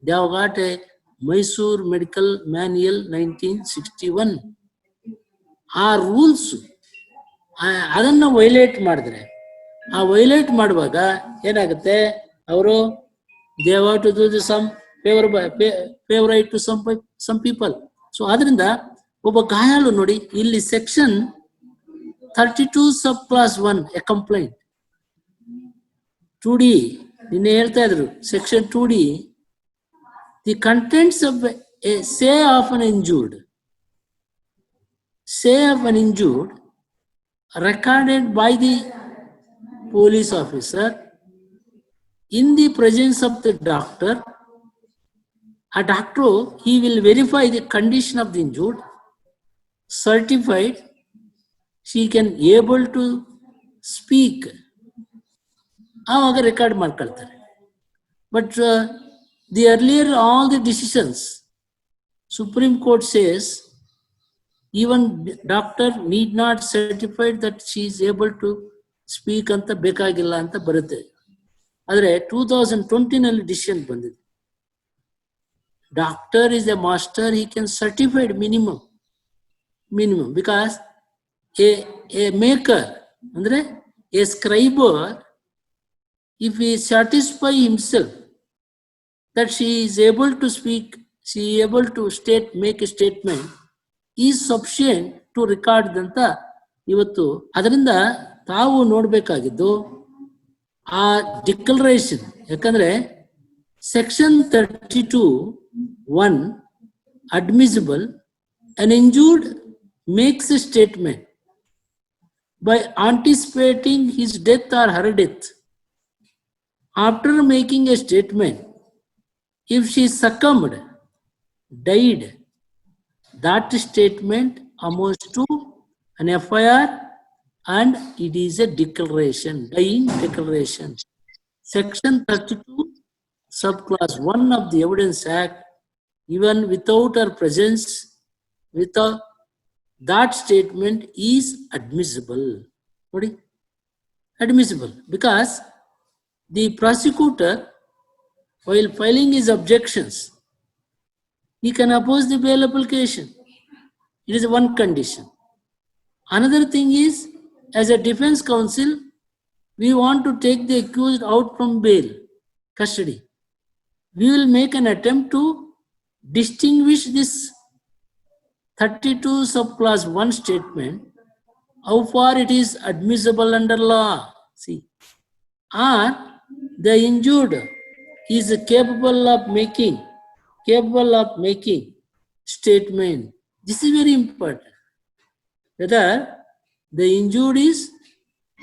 they've got a Mysuru medical manual 1961. ಆ ರೂಲ್ಸ್ ಅದನ್ನ ವೈಲೇಟ್ ಮಾಡಿದ್ರೆ, ಆ ವೈಲೇಟ್ ಮಾಡುವಾಗ ಏನಾಗುತ್ತೆ, ಅವರು they have to do some favourite to some people. So ಆದ್ರಿಂದ ಒಬ್ಬ ಗಾಯಾಳು ನೋಡಿ ಇಲ್ಲಿ section 32 sub clause 1 a complaint 2D ನಿನ್ನೆ ಹೇಳ್ತಾ ಇದ್ರು section 2D the contents of a say of an injured recorded by the police officer in the presence of the doctor. A doctor, he will verify the condition of the injured, certified she can able to speak. ಆವಾಗ record ಮಾಡ್ಕೊಳ್ತಾರೆ. But the earlier all the decisions, Supreme Court says even doctor need not certify that she is able to speak ಅಂತ ಬೇಕಾಗಿಲ್ಲ ಅಂತ ಬರುತ್ತೆ. ಆದರೆ 2020 ನಲ್ಲಿ decision ಬಂದಿದೆ. Doctor is a master, he can certify minimum because a maker ಅಂದ್ರೆ a scriber, if he satisfy himself that she is able to speak, she is able to make a statement, is sufficient to record ಅಂತ ಇವತ್ತು. ಅದರಿಂದ ತಾವು ನೋಡಬೇಕಾಗಿದ್ದು ಆ declaration, ಯಾಕಂದ್ರೆ section 32(1) admissible, an injured makes a statement by anticipating his death or her death. After making a statement, if she succumbed, died, that statement amounts to an FIR and it is a declaration, dying declaration. Section 32 subclass 1 of the Evidence Act, even without her presence, without that statement is admissible. Admissible because the prosecutor, while filing his objections, he can oppose the bail application. It is one condition. Another thing is, as a defense counsel, we want to take the accused out from bail, custody. We will make an attempt to distinguish this 32 subclass 1 statement, how far it is admissible under law. See, or the injured is capable of making statement. This is very important. Whether the injured is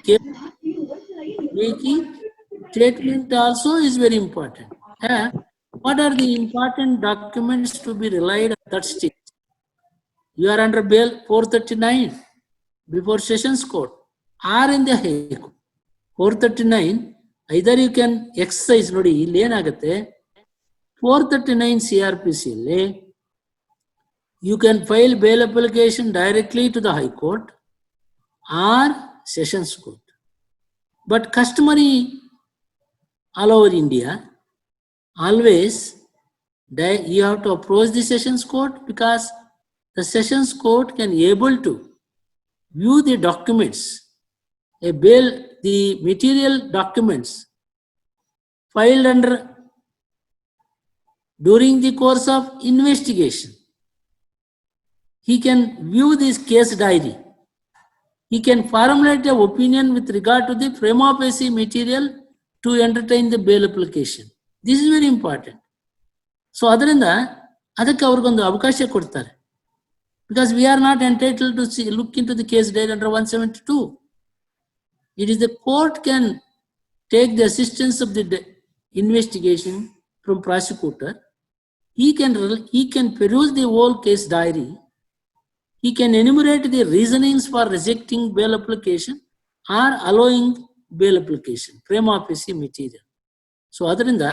capable of making statement also is very important. What are the important documents to be relied at that stage? You are under bail 439 before Sessions Court or in the High Court. 439, either you can exercise, ನೋಡಿ ಇಲ್ಲಿ ಏನಾಗುತ್ತೆ 439 CRPC ಅಲ್ಲಿ you can file bail application directly to the High Court or Sessions Court. But customary all over India, always you have to approach the Sessions Court because the Sessions Court can able to view the documents, a bail, the material documents filed under during the course of investigation. He can view this case diary. He can formulate an opinion with regard to the prima facie material to entertain the bail application. This is very important. So ಅದರಿಂದ ಅದಕ್ಕೆ ಅವ್ರಿಗೊಂದು ಅವಕಾಶ ಕೊಡ್ತಾರೆ. Because we are not entitled to look into the case diary under 172. It is the court can take the assistance of the investigation from prosecutor. He can peruse the whole case diary. He can enumerate the reasonings for rejecting bail application or allowing bail application, prima facie material. So ಅದರಿಂದ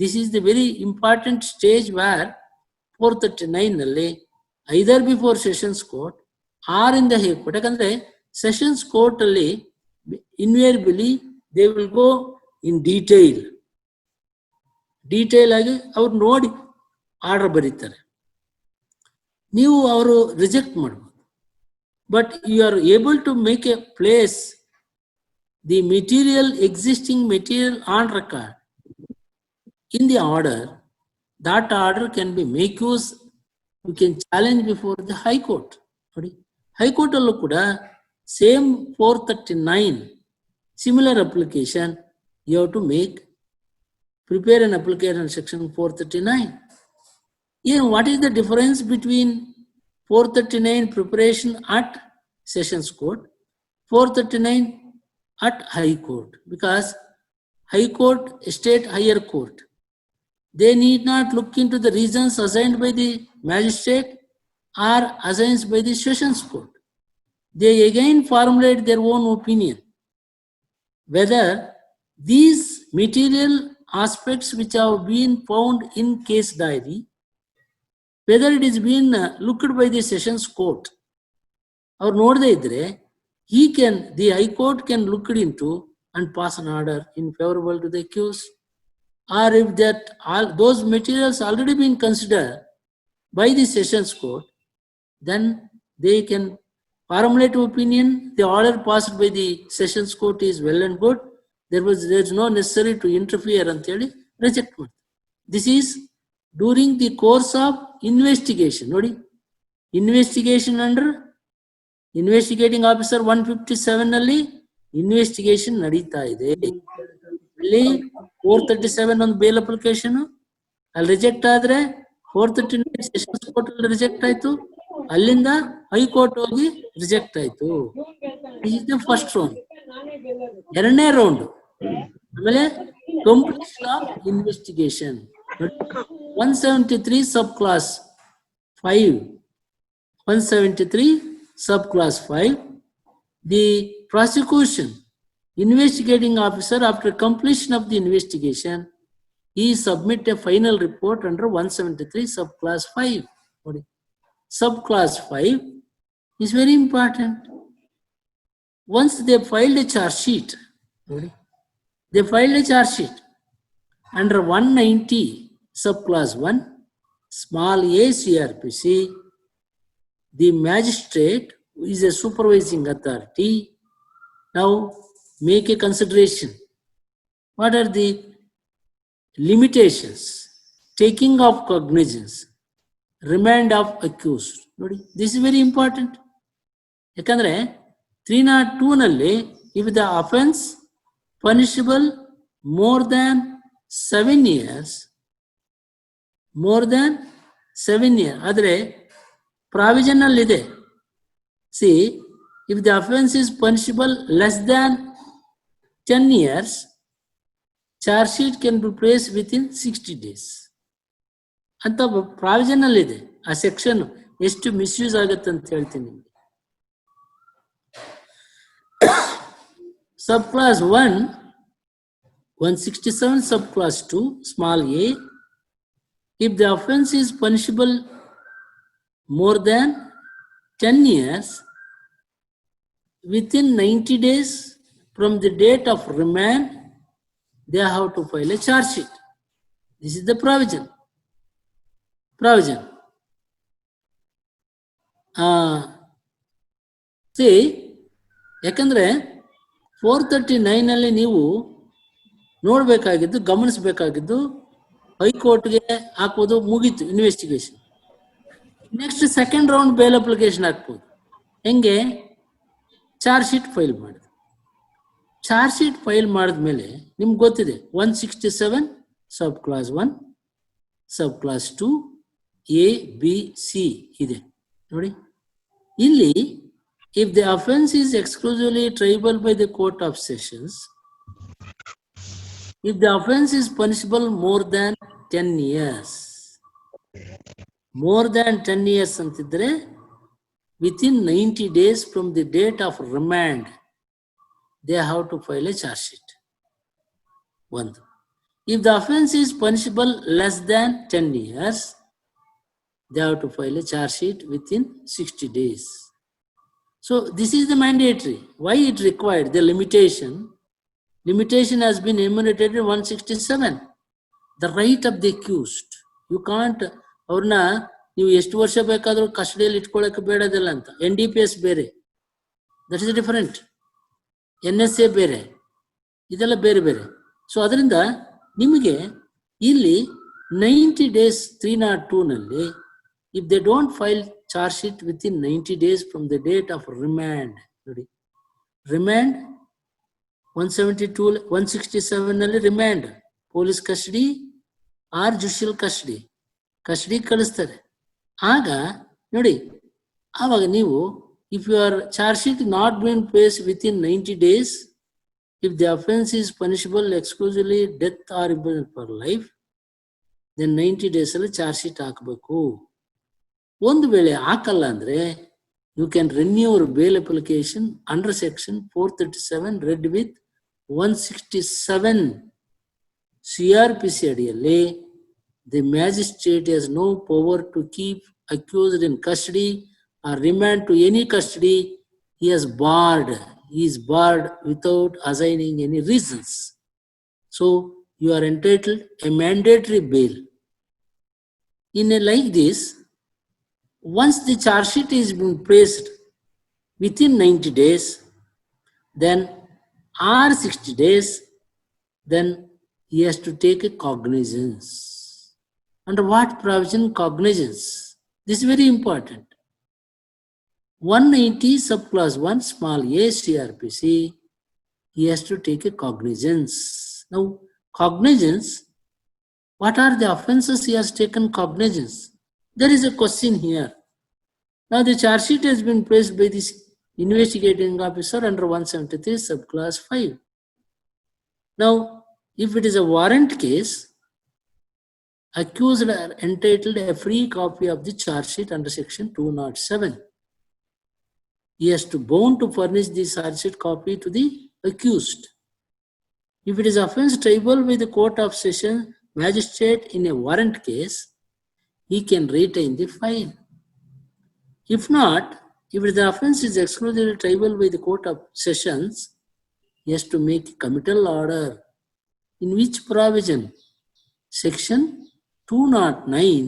this is the very important stage where 439 ನಲ್ಲಿ either before Sessions Court or in the High Court. ಯಾಕಂದ್ರೆ Sessions Court ಅಲ್ಲಿ invariably they will go in detail ಆಗಿ ಅವ್ರು ನೋಡಿ order ಬರೀತಾರೆ. ನೀವು ಅವರು ರಿಜೆಕ್ಟ್ ಮಾಡ್ಬೋದು. But you are able to make a place the material existing material on record in the order. That order can be make use you can challenge before the High Court. ನೋಡಿ High Court ಅಲ್ಲೂ ಕೂಡ same 439 similar application you have to prepare an application section 439. What is the difference between 439 preparation at Sessions Court, 439 at High Court? Because High Court, State Higher Court, they need not look into the reasons assigned by the magistrate or assigned by the Sessions Court. They again formulate their own opinion whether these material aspects which have been found in case diary, whether it is been looked by the Sessions Court. Or nodde idre, the High Court can look it into and pass an order in favorable to the accused. Or if that those materials already been considered by the Sessions Court, then they can formulate opinion. The order passed by the Sessions Court is well and good. There is no necessary to interfere and reject. This is during the course of investigation. Nodi, investigation under investigating officer 157 ನಲ್ಲಿ investigation ನಡೀತಾ ಇದೆ. ಇಲ್ಲಿ 437 ಒಂದು bale application ಅಲ್ಲಿ reject ಆದ್ರೆ 439 sessions court ಅಲ್ಲಿ reject ಆಯ್ತು, ಅಲ್ಲಿಂದ ಹೈಕೋರ್ಟ್ ಹೋಗಿ ರಿಜೆಕ್ಟ್ ಆಯ್ತು. ಇದು ಫಸ್ಟ್ ರೌಂಡ್. ಎರಡನೇ ರೌಂಡ್ ಆಮೇಲೆ completion of investigation 173 sub class 5, 173 sub class 5, the prosecution investigating officer, after completion of the investigation, he submit a final report under 173 sub class 5. Sub class 5 is very important. Once they filed a charge sheet, under 190 sub class 1 small a CRPC, the magistrate, who is a supervising authority, now make a consideration. What are the limitations? Taking of cognizance, remand of accused. This is very important. ಯಾಕಂದ್ರೆ 302 ನಲ್ಲಿ if the offense punishable more than 7 years, ಆದರೆ provision ಇದೆ. See, if the offense is punishable less than 10 years, charge sheet can be placed within 60 days. ಅಂತ provision ಇದೆ. ಆ section ಎಷ್ಟು misuse ಆಗುತ್ತೆ ಅಂತ ಹೇಳ್ತೀನಿ ನಿಮಗೆ. ಸಬ್ clause 1, 167 sub class 2 small a, if the offense is punishable more than 10 years, within 90 days from the date of remand, they have to file a charge sheet. This is the provision. See, ಯಾಕಂದ್ರೆ 439 ಅಲ್ಲಿ ನೀವು ನೋಡ್ಬೇಕಾಗಿದ್ದು, ಗಮನಿಸಬೇಕಾಗಿದ್ದು, ಹೈಕೋರ್ಟ್ಗೆ ಹಾಕೋದು ಮುಗೀತು investigation. Next second round bail application ಹಾಕ್ಬೋದು. ಹೆಂಗೆ? Charge sheet file ಮಾಡಿದೆ. Charge sheet file ಮಾಡಿದ್ಮೇಲೆ ನಿಮ್ಗೆ ಗೊತ್ತಿದೆ 167 sub clause 1, sub clause 2 A, B, C ಇದೆ ನೋಡಿ. ಇಲ್ಲಿ if the offense is exclusively triable by the court of sessions, if the offense is punishable more than 10 years, more than 10 years ಅಂತಿದ್ರೆ within 90 days from the date of remand, they have to file a charge sheet. One. If the offense is punishable less than 10 years, they have to file a charge sheet within 60 days. So this is the mandatory. Why it required? The limitation has been enumerated in 167. The right of the accused. You can't, ಅವ್ರನ್ನ ನೀವು ಎಷ್ಟು ವರ್ಷ ಬೇಕಾದರೂ ಕಸ್ಟಡಿಯಲ್ಲಿ ಇಟ್ಕೊಳ್ಳೋಕೆ ಬೇಡದಿಲ್ಲ ಅಂತ. NDPS ಬೇರೆ, that is different. NSA ಬೇರೆ, ಇದೆಲ್ಲ ಬೇರೆ ಬೇರೆ. ಸೊ ಅದರಿಂದ ನಿಮಗೆ ಇಲ್ಲಿ 90 days 302 ನಲ್ಲಿ if they don't file charge sheet within 90 days from the date of remand, remand 172, 167 ನಲ್ಲಿ remand, police custody or judicial custody ಕಳಿಸ್ತಾರೆ. ಆಗ ನೋಡಿ, ಆವಾಗ ನೀವು if your charge sheet not been placed within 90 days, if the offense is punishable exclusively death or imprisonment for life, then 90 days ಅಲ್ಲಿ charge sheet ಹಾಕಬೇಕು. ಒಂದು ವೇಳೆ ಹಾಕಲ್ಲ ಅಂದ್ರೆ you can renew your bail application under section 437 read with 167 CRPC ಅಡಿಯಲ್ಲಿ the magistrate has no power to keep accused in custody or remand to any custody. He is barred without assigning any reasons. So you are entitled a mandatory bail. In a like this, once the charge sheet is been placed within 90 days, then or 60 days, then he has to take a cognizance. Under what provision cognizance? This is very important. 190 subclause 1 small a CRPC, he has to take a cognizance. Now, cognizance, what are the offenses he has taken cognizance? There is a question here. Now, the charge sheet has been placed by this investigating officer under 173 subclass 5. Now, if it is a warrant case, accused are entitled a free copy of the charge sheet under section 207. He has to bound to furnish the charge sheet copy to the accused. If it is offense triable by the court of session magistrate in a warrant case, he can retain the file. If not, if the offense is exclusively triable by the court of sessions, he has to make a committal order. In which provision? Section 209,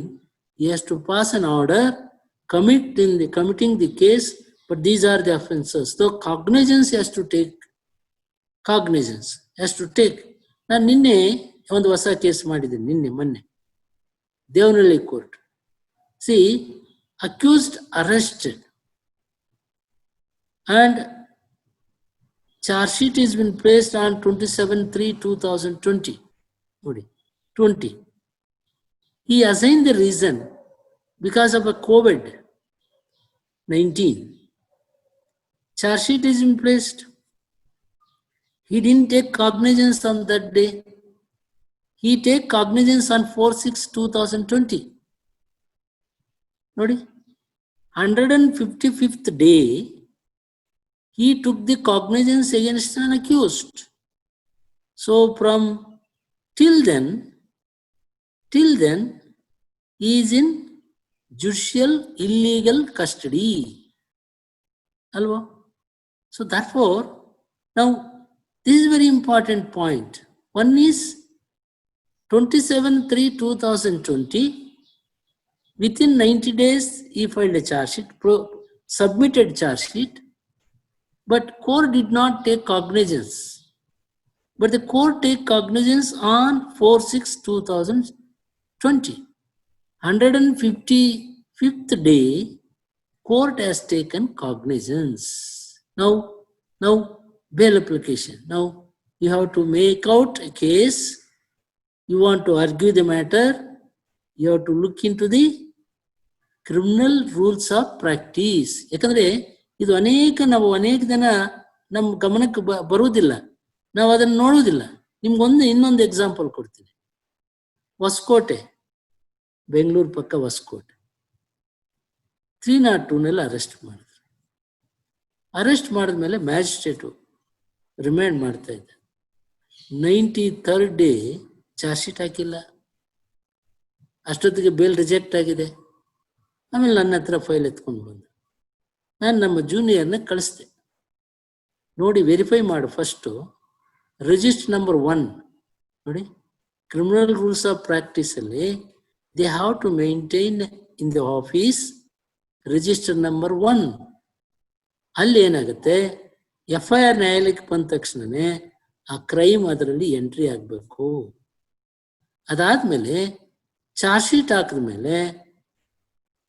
he has to pass an order committing the case, but these are the offenses. So cognizance has to take. ನಾನು ನಿನ್ನೆ ಒಂದು ಹೊಸ case ಮಾಡಿದ್ದೀನಿ, ಮೊನ್ನೆ Devanahalli court. See, accused arrested and charge sheet has been placed on 27/3/2020. 20. He assigned the reason because of a COVID-19. Charge sheet is in placed. He didn't take cognizance on that day. He take cognizance on 4/6/2020. Nodi, 155th day, he took the cognizance against an accused. So from till then, he is in judicial illegal custody. Alva? So therefore, now this is a very important point. One is 27/3/2020. Within 90 days, he filed a charge sheet, submitted charge sheet, but court did not take cognizance. But the court take cognizance on 4/6/2020. 155th day, court has taken cognizance. Now bail application. Now you have to make out a case. You want to argue the matter. You have to look into the criminal rules of practice. ಯಾಕಂದ್ರೆ ಇದು ನಾವು ಅನೇಕ ಜನ ನಮ್ಮ ಗಮನಕ್ಕೆ ಬರುವುದಿಲ್ಲ, ನಾವು ಅದನ್ನು ನೋಡುವುದಿಲ್ಲ. ಇನ್ನೊಂದು ಎಕ್ಸಾಂಪಲ್ ಕೊಡ್ತೀನಿ. ಹೊಸಕೋಟೆ, ಬೆಂಗಳೂರು ಪಕ್ಕ ಹೊಸಕೋಟೆ, 302 ಅರೆಸ್ಟ್ ಮಾಡಿದ್ರು. ಅರೆಸ್ಟ್ ಮಾಡಿದ್ಮೇಲೆ ಮ್ಯಾಜಿಸ್ಟ್ರೇಟು ರಿಮ್ಯಾಂಡ್ ಮಾಡ್ತಾ ಇದ್ದ. 93rd ಡೇ ಚಾರ್ಜ್ ಶೀಟ್ ಹಾಕಿಲ್ಲ. ಅಷ್ಟೊತ್ತಿಗೆ ಬೇಲ್ ರಿಜೆಕ್ಟ್ ಆಗಿದೆ. ಆಮೇಲೆ ನನ್ನ ಹತ್ರ ಫೈಲ್ ಎತ್ಕೊಂಡು ಬಂದೆ. ನಾನು ನಮ್ಮ ಜೂನಿಯರ್ನ ಕಳಿಸ್ದೆ, ನೋಡಿ ವೆರಿಫೈ ಮಾಡು ಫಸ್ಟು. ರಿಜಿಸ್ಟರ್ ನಂಬರ್ 1 ನೋಡಿ, ಕ್ರಿಮಿನಲ್ ರೂಲ್ಸ್ ಆಫ್ ಪ್ರಾಕ್ಟೀಸ್ ಅಲ್ಲಿ they have to maintain in the office register number 1. ಅಲ್ಲಿ ಏನಾಗುತ್ತೆ, FIR ನ್ಯಾಯಾಲಯಕ್ಕೆ ಬಂದ ತಕ್ಷಣನೇ ಆ ಕ್ರೈಮ್ ಅದರಲ್ಲಿ ಎಂಟ್ರಿ ಆಗಬೇಕು. ಅದಾದ್ಮೇಲೆ ಚಾರ್ಜ್ ಶೀಟ್ ಹಾಕಿದ್ಮೇಲೆ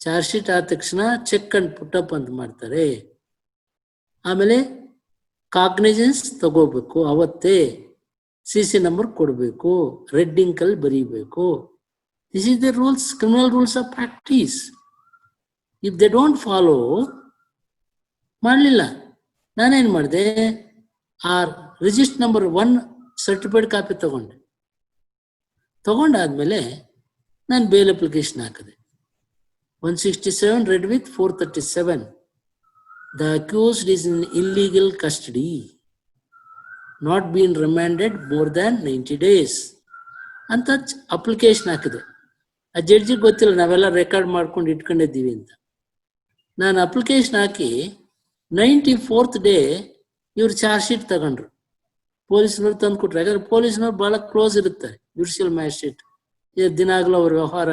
ಚಾರ್ಜ್ ಶೀಟ್ ಆದ ತಕ್ಷಣ ಚೆಕ್ ಅಂಡ್ ಪುಟಪ್ ಅಂತ ಮಾಡ್ತಾರೆ. ಆಮೇಲೆ ಕಾಗ್ನಿಜೆನ್ಸ್ ತಗೋಬೇಕು, ಅವತ್ತೇ CC ನಂಬರ್ ಕೊಡಬೇಕು, ರೆಡ್ ಇಂಕಲ್ಲಿ ಬರೀಬೇಕು. This is the rules, criminal rules of practice. If they don't follow, ಮಾಡಲಿಲ್ಲ. ನಾನೇನು ಮಾಡಿದೆ, ಆ ರಿಜಿಸ್ಟರ್ ನಂಬರ್ 1 ಸರ್ಟಿಫೈಡ್ ಕಾಪಿ ತಗೊಂಡಾದ್ಮೇಲೆ ನಾನು ಬೇಲ್ ಅಪ್ಲಿಕೇಶನ್ ಹಾಕಿದೆ. 167 read with 437. The accused is in illegal custody, not been remanded more than 90 days ಅಂತ application ಹಾಕಿದೆ. ಆ ಜಡ್ಜಿಗೆ ಗೊತ್ತಿಲ್ಲ ನಾವೆಲ್ಲ ರೆಕಾರ್ಡ್ ಮಾಡ್ಕೊಂಡು ಇಟ್ಕೊಂಡಿದ್ದೀವಿ ಅಂತ. ನಾನು ಅಪ್ಲಿಕೇಶನ್ ಹಾಕಿ 94th ಡೇ ಇವ್ರು ಚಾರ್ಜ್ ಶೀಟ್ ತಗೊಂಡ್ರು. ಪೊಲೀಸ್ನವ್ರು ತಂದು ಕೊಟ್ರು. ಯಾಕಂದ್ರೆ ಪೊಲೀಸ್ನವ್ರು ಬಹಳ ಕ್ಲೋಸ್ ಇರ್ತಾರೆ ಜುಡಿಷಿಯಲ್ ಮ್ಯಾಜಿಸ್ಟ್ರೇಟ್. ದಿನಾಗ್ಲೂ ಅವ್ರ ವ್ಯವಹಾರ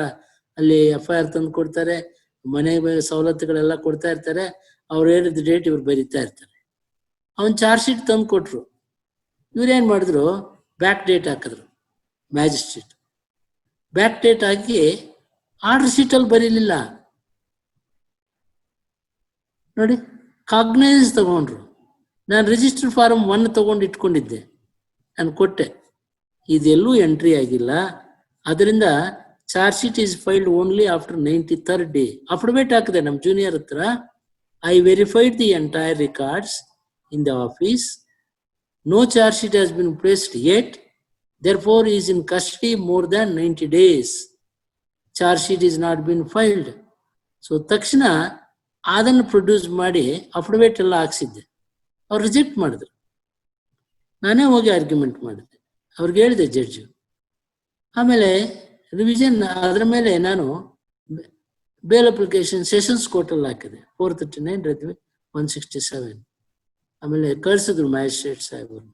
ಅಲ್ಲಿ FIR ತಂದು ಕೊಡ್ತಾರೆ, ಮನೆ ಸವಲತ್ತುಗಳೆಲ್ಲ ಕೊಡ್ತಾ ಇರ್ತಾರೆ. ಅವ್ರು ಹೇಳಿದ ಡೇಟ್ ಇವ್ರು ಬರೀತಾ ಇರ್ತಾರೆ. ಅವನ್ ಚಾರ್ಜ್ ಶೀಟ್ ತಂದು ಕೊಟ್ರು. ಇವ್ರೇನ್ ಮಾಡಿದ್ರು, ಬ್ಯಾಕ್ ಡೇಟ್ ಹಾಕಿದ್ರು. ಮ್ಯಾಜಿಸ್ಟ್ರೇಟ್ ಬ್ಯಾಕ್ ಡೇಟ್ ಹಾಕಿ ಆರ್ಡರ್ ಶೀಟಲ್ಲಿ ಬರೀಲಿಲ್ಲ ನೋಡಿ. ಕಾಗ್ನೈಸ್ ತಗೊಂಡ್ರು. ನಾನು ರಿಜಿಸ್ಟರ್ ಫಾರಮ್ 1 ತಗೊಂಡು ಇಟ್ಕೊಂಡಿದ್ದೆ, ನಾನು ಕೊಟ್ಟೆ. ಇದೆಲ್ಲೂ ಎಂಟ್ರಿ ಆಗಿಲ್ಲ. ಅದರಿಂದ charge sheet is filed only after 93rd day. Affidavit ಹಾಕಿದೆ ನಮ್ಮ ಜೂನಿಯರ್ ಹತ್ರ. I verified the entire records in the office. No charge sheet has been placed yet. Therefore, he is in custody more than 90 days. Charge sheet is not been filed. So, ತಕ್ಷಣ ಅದನ್ನು produce ಮಾಡಿ affidavit ಎಲ್ಲ ಹಾಕ್ಸಿದ್ದೆ. ಅವ್ರು reject ಮಾಡಿದ್ರು. ನಾನೇ ಹೋಗಿ argument ಮಾಡಿದೆ. ಅವ್ರಿಗೆ ಹೇಳಿದೆ ಜಡ್ಜು. ಆಮೇಲೆ ರಿವಿಷನ್ ಅದರ ಮೇಲೆ ನಾನು ಬೇಲ್ ಅಪ್ಲಿಕೇಶನ್ ಸೆಷನ್ಸ್ ಕೋರ್ಟಲ್ಲಿ ಹಾಕಿದೆ. 439 read with 167. ಆಮೇಲೆ ಕಳಿಸಿದ್ರು ಮ್ಯಾಜಿಸ್ಟ್ರೇಟ್ ಸಾಹೇಬರು.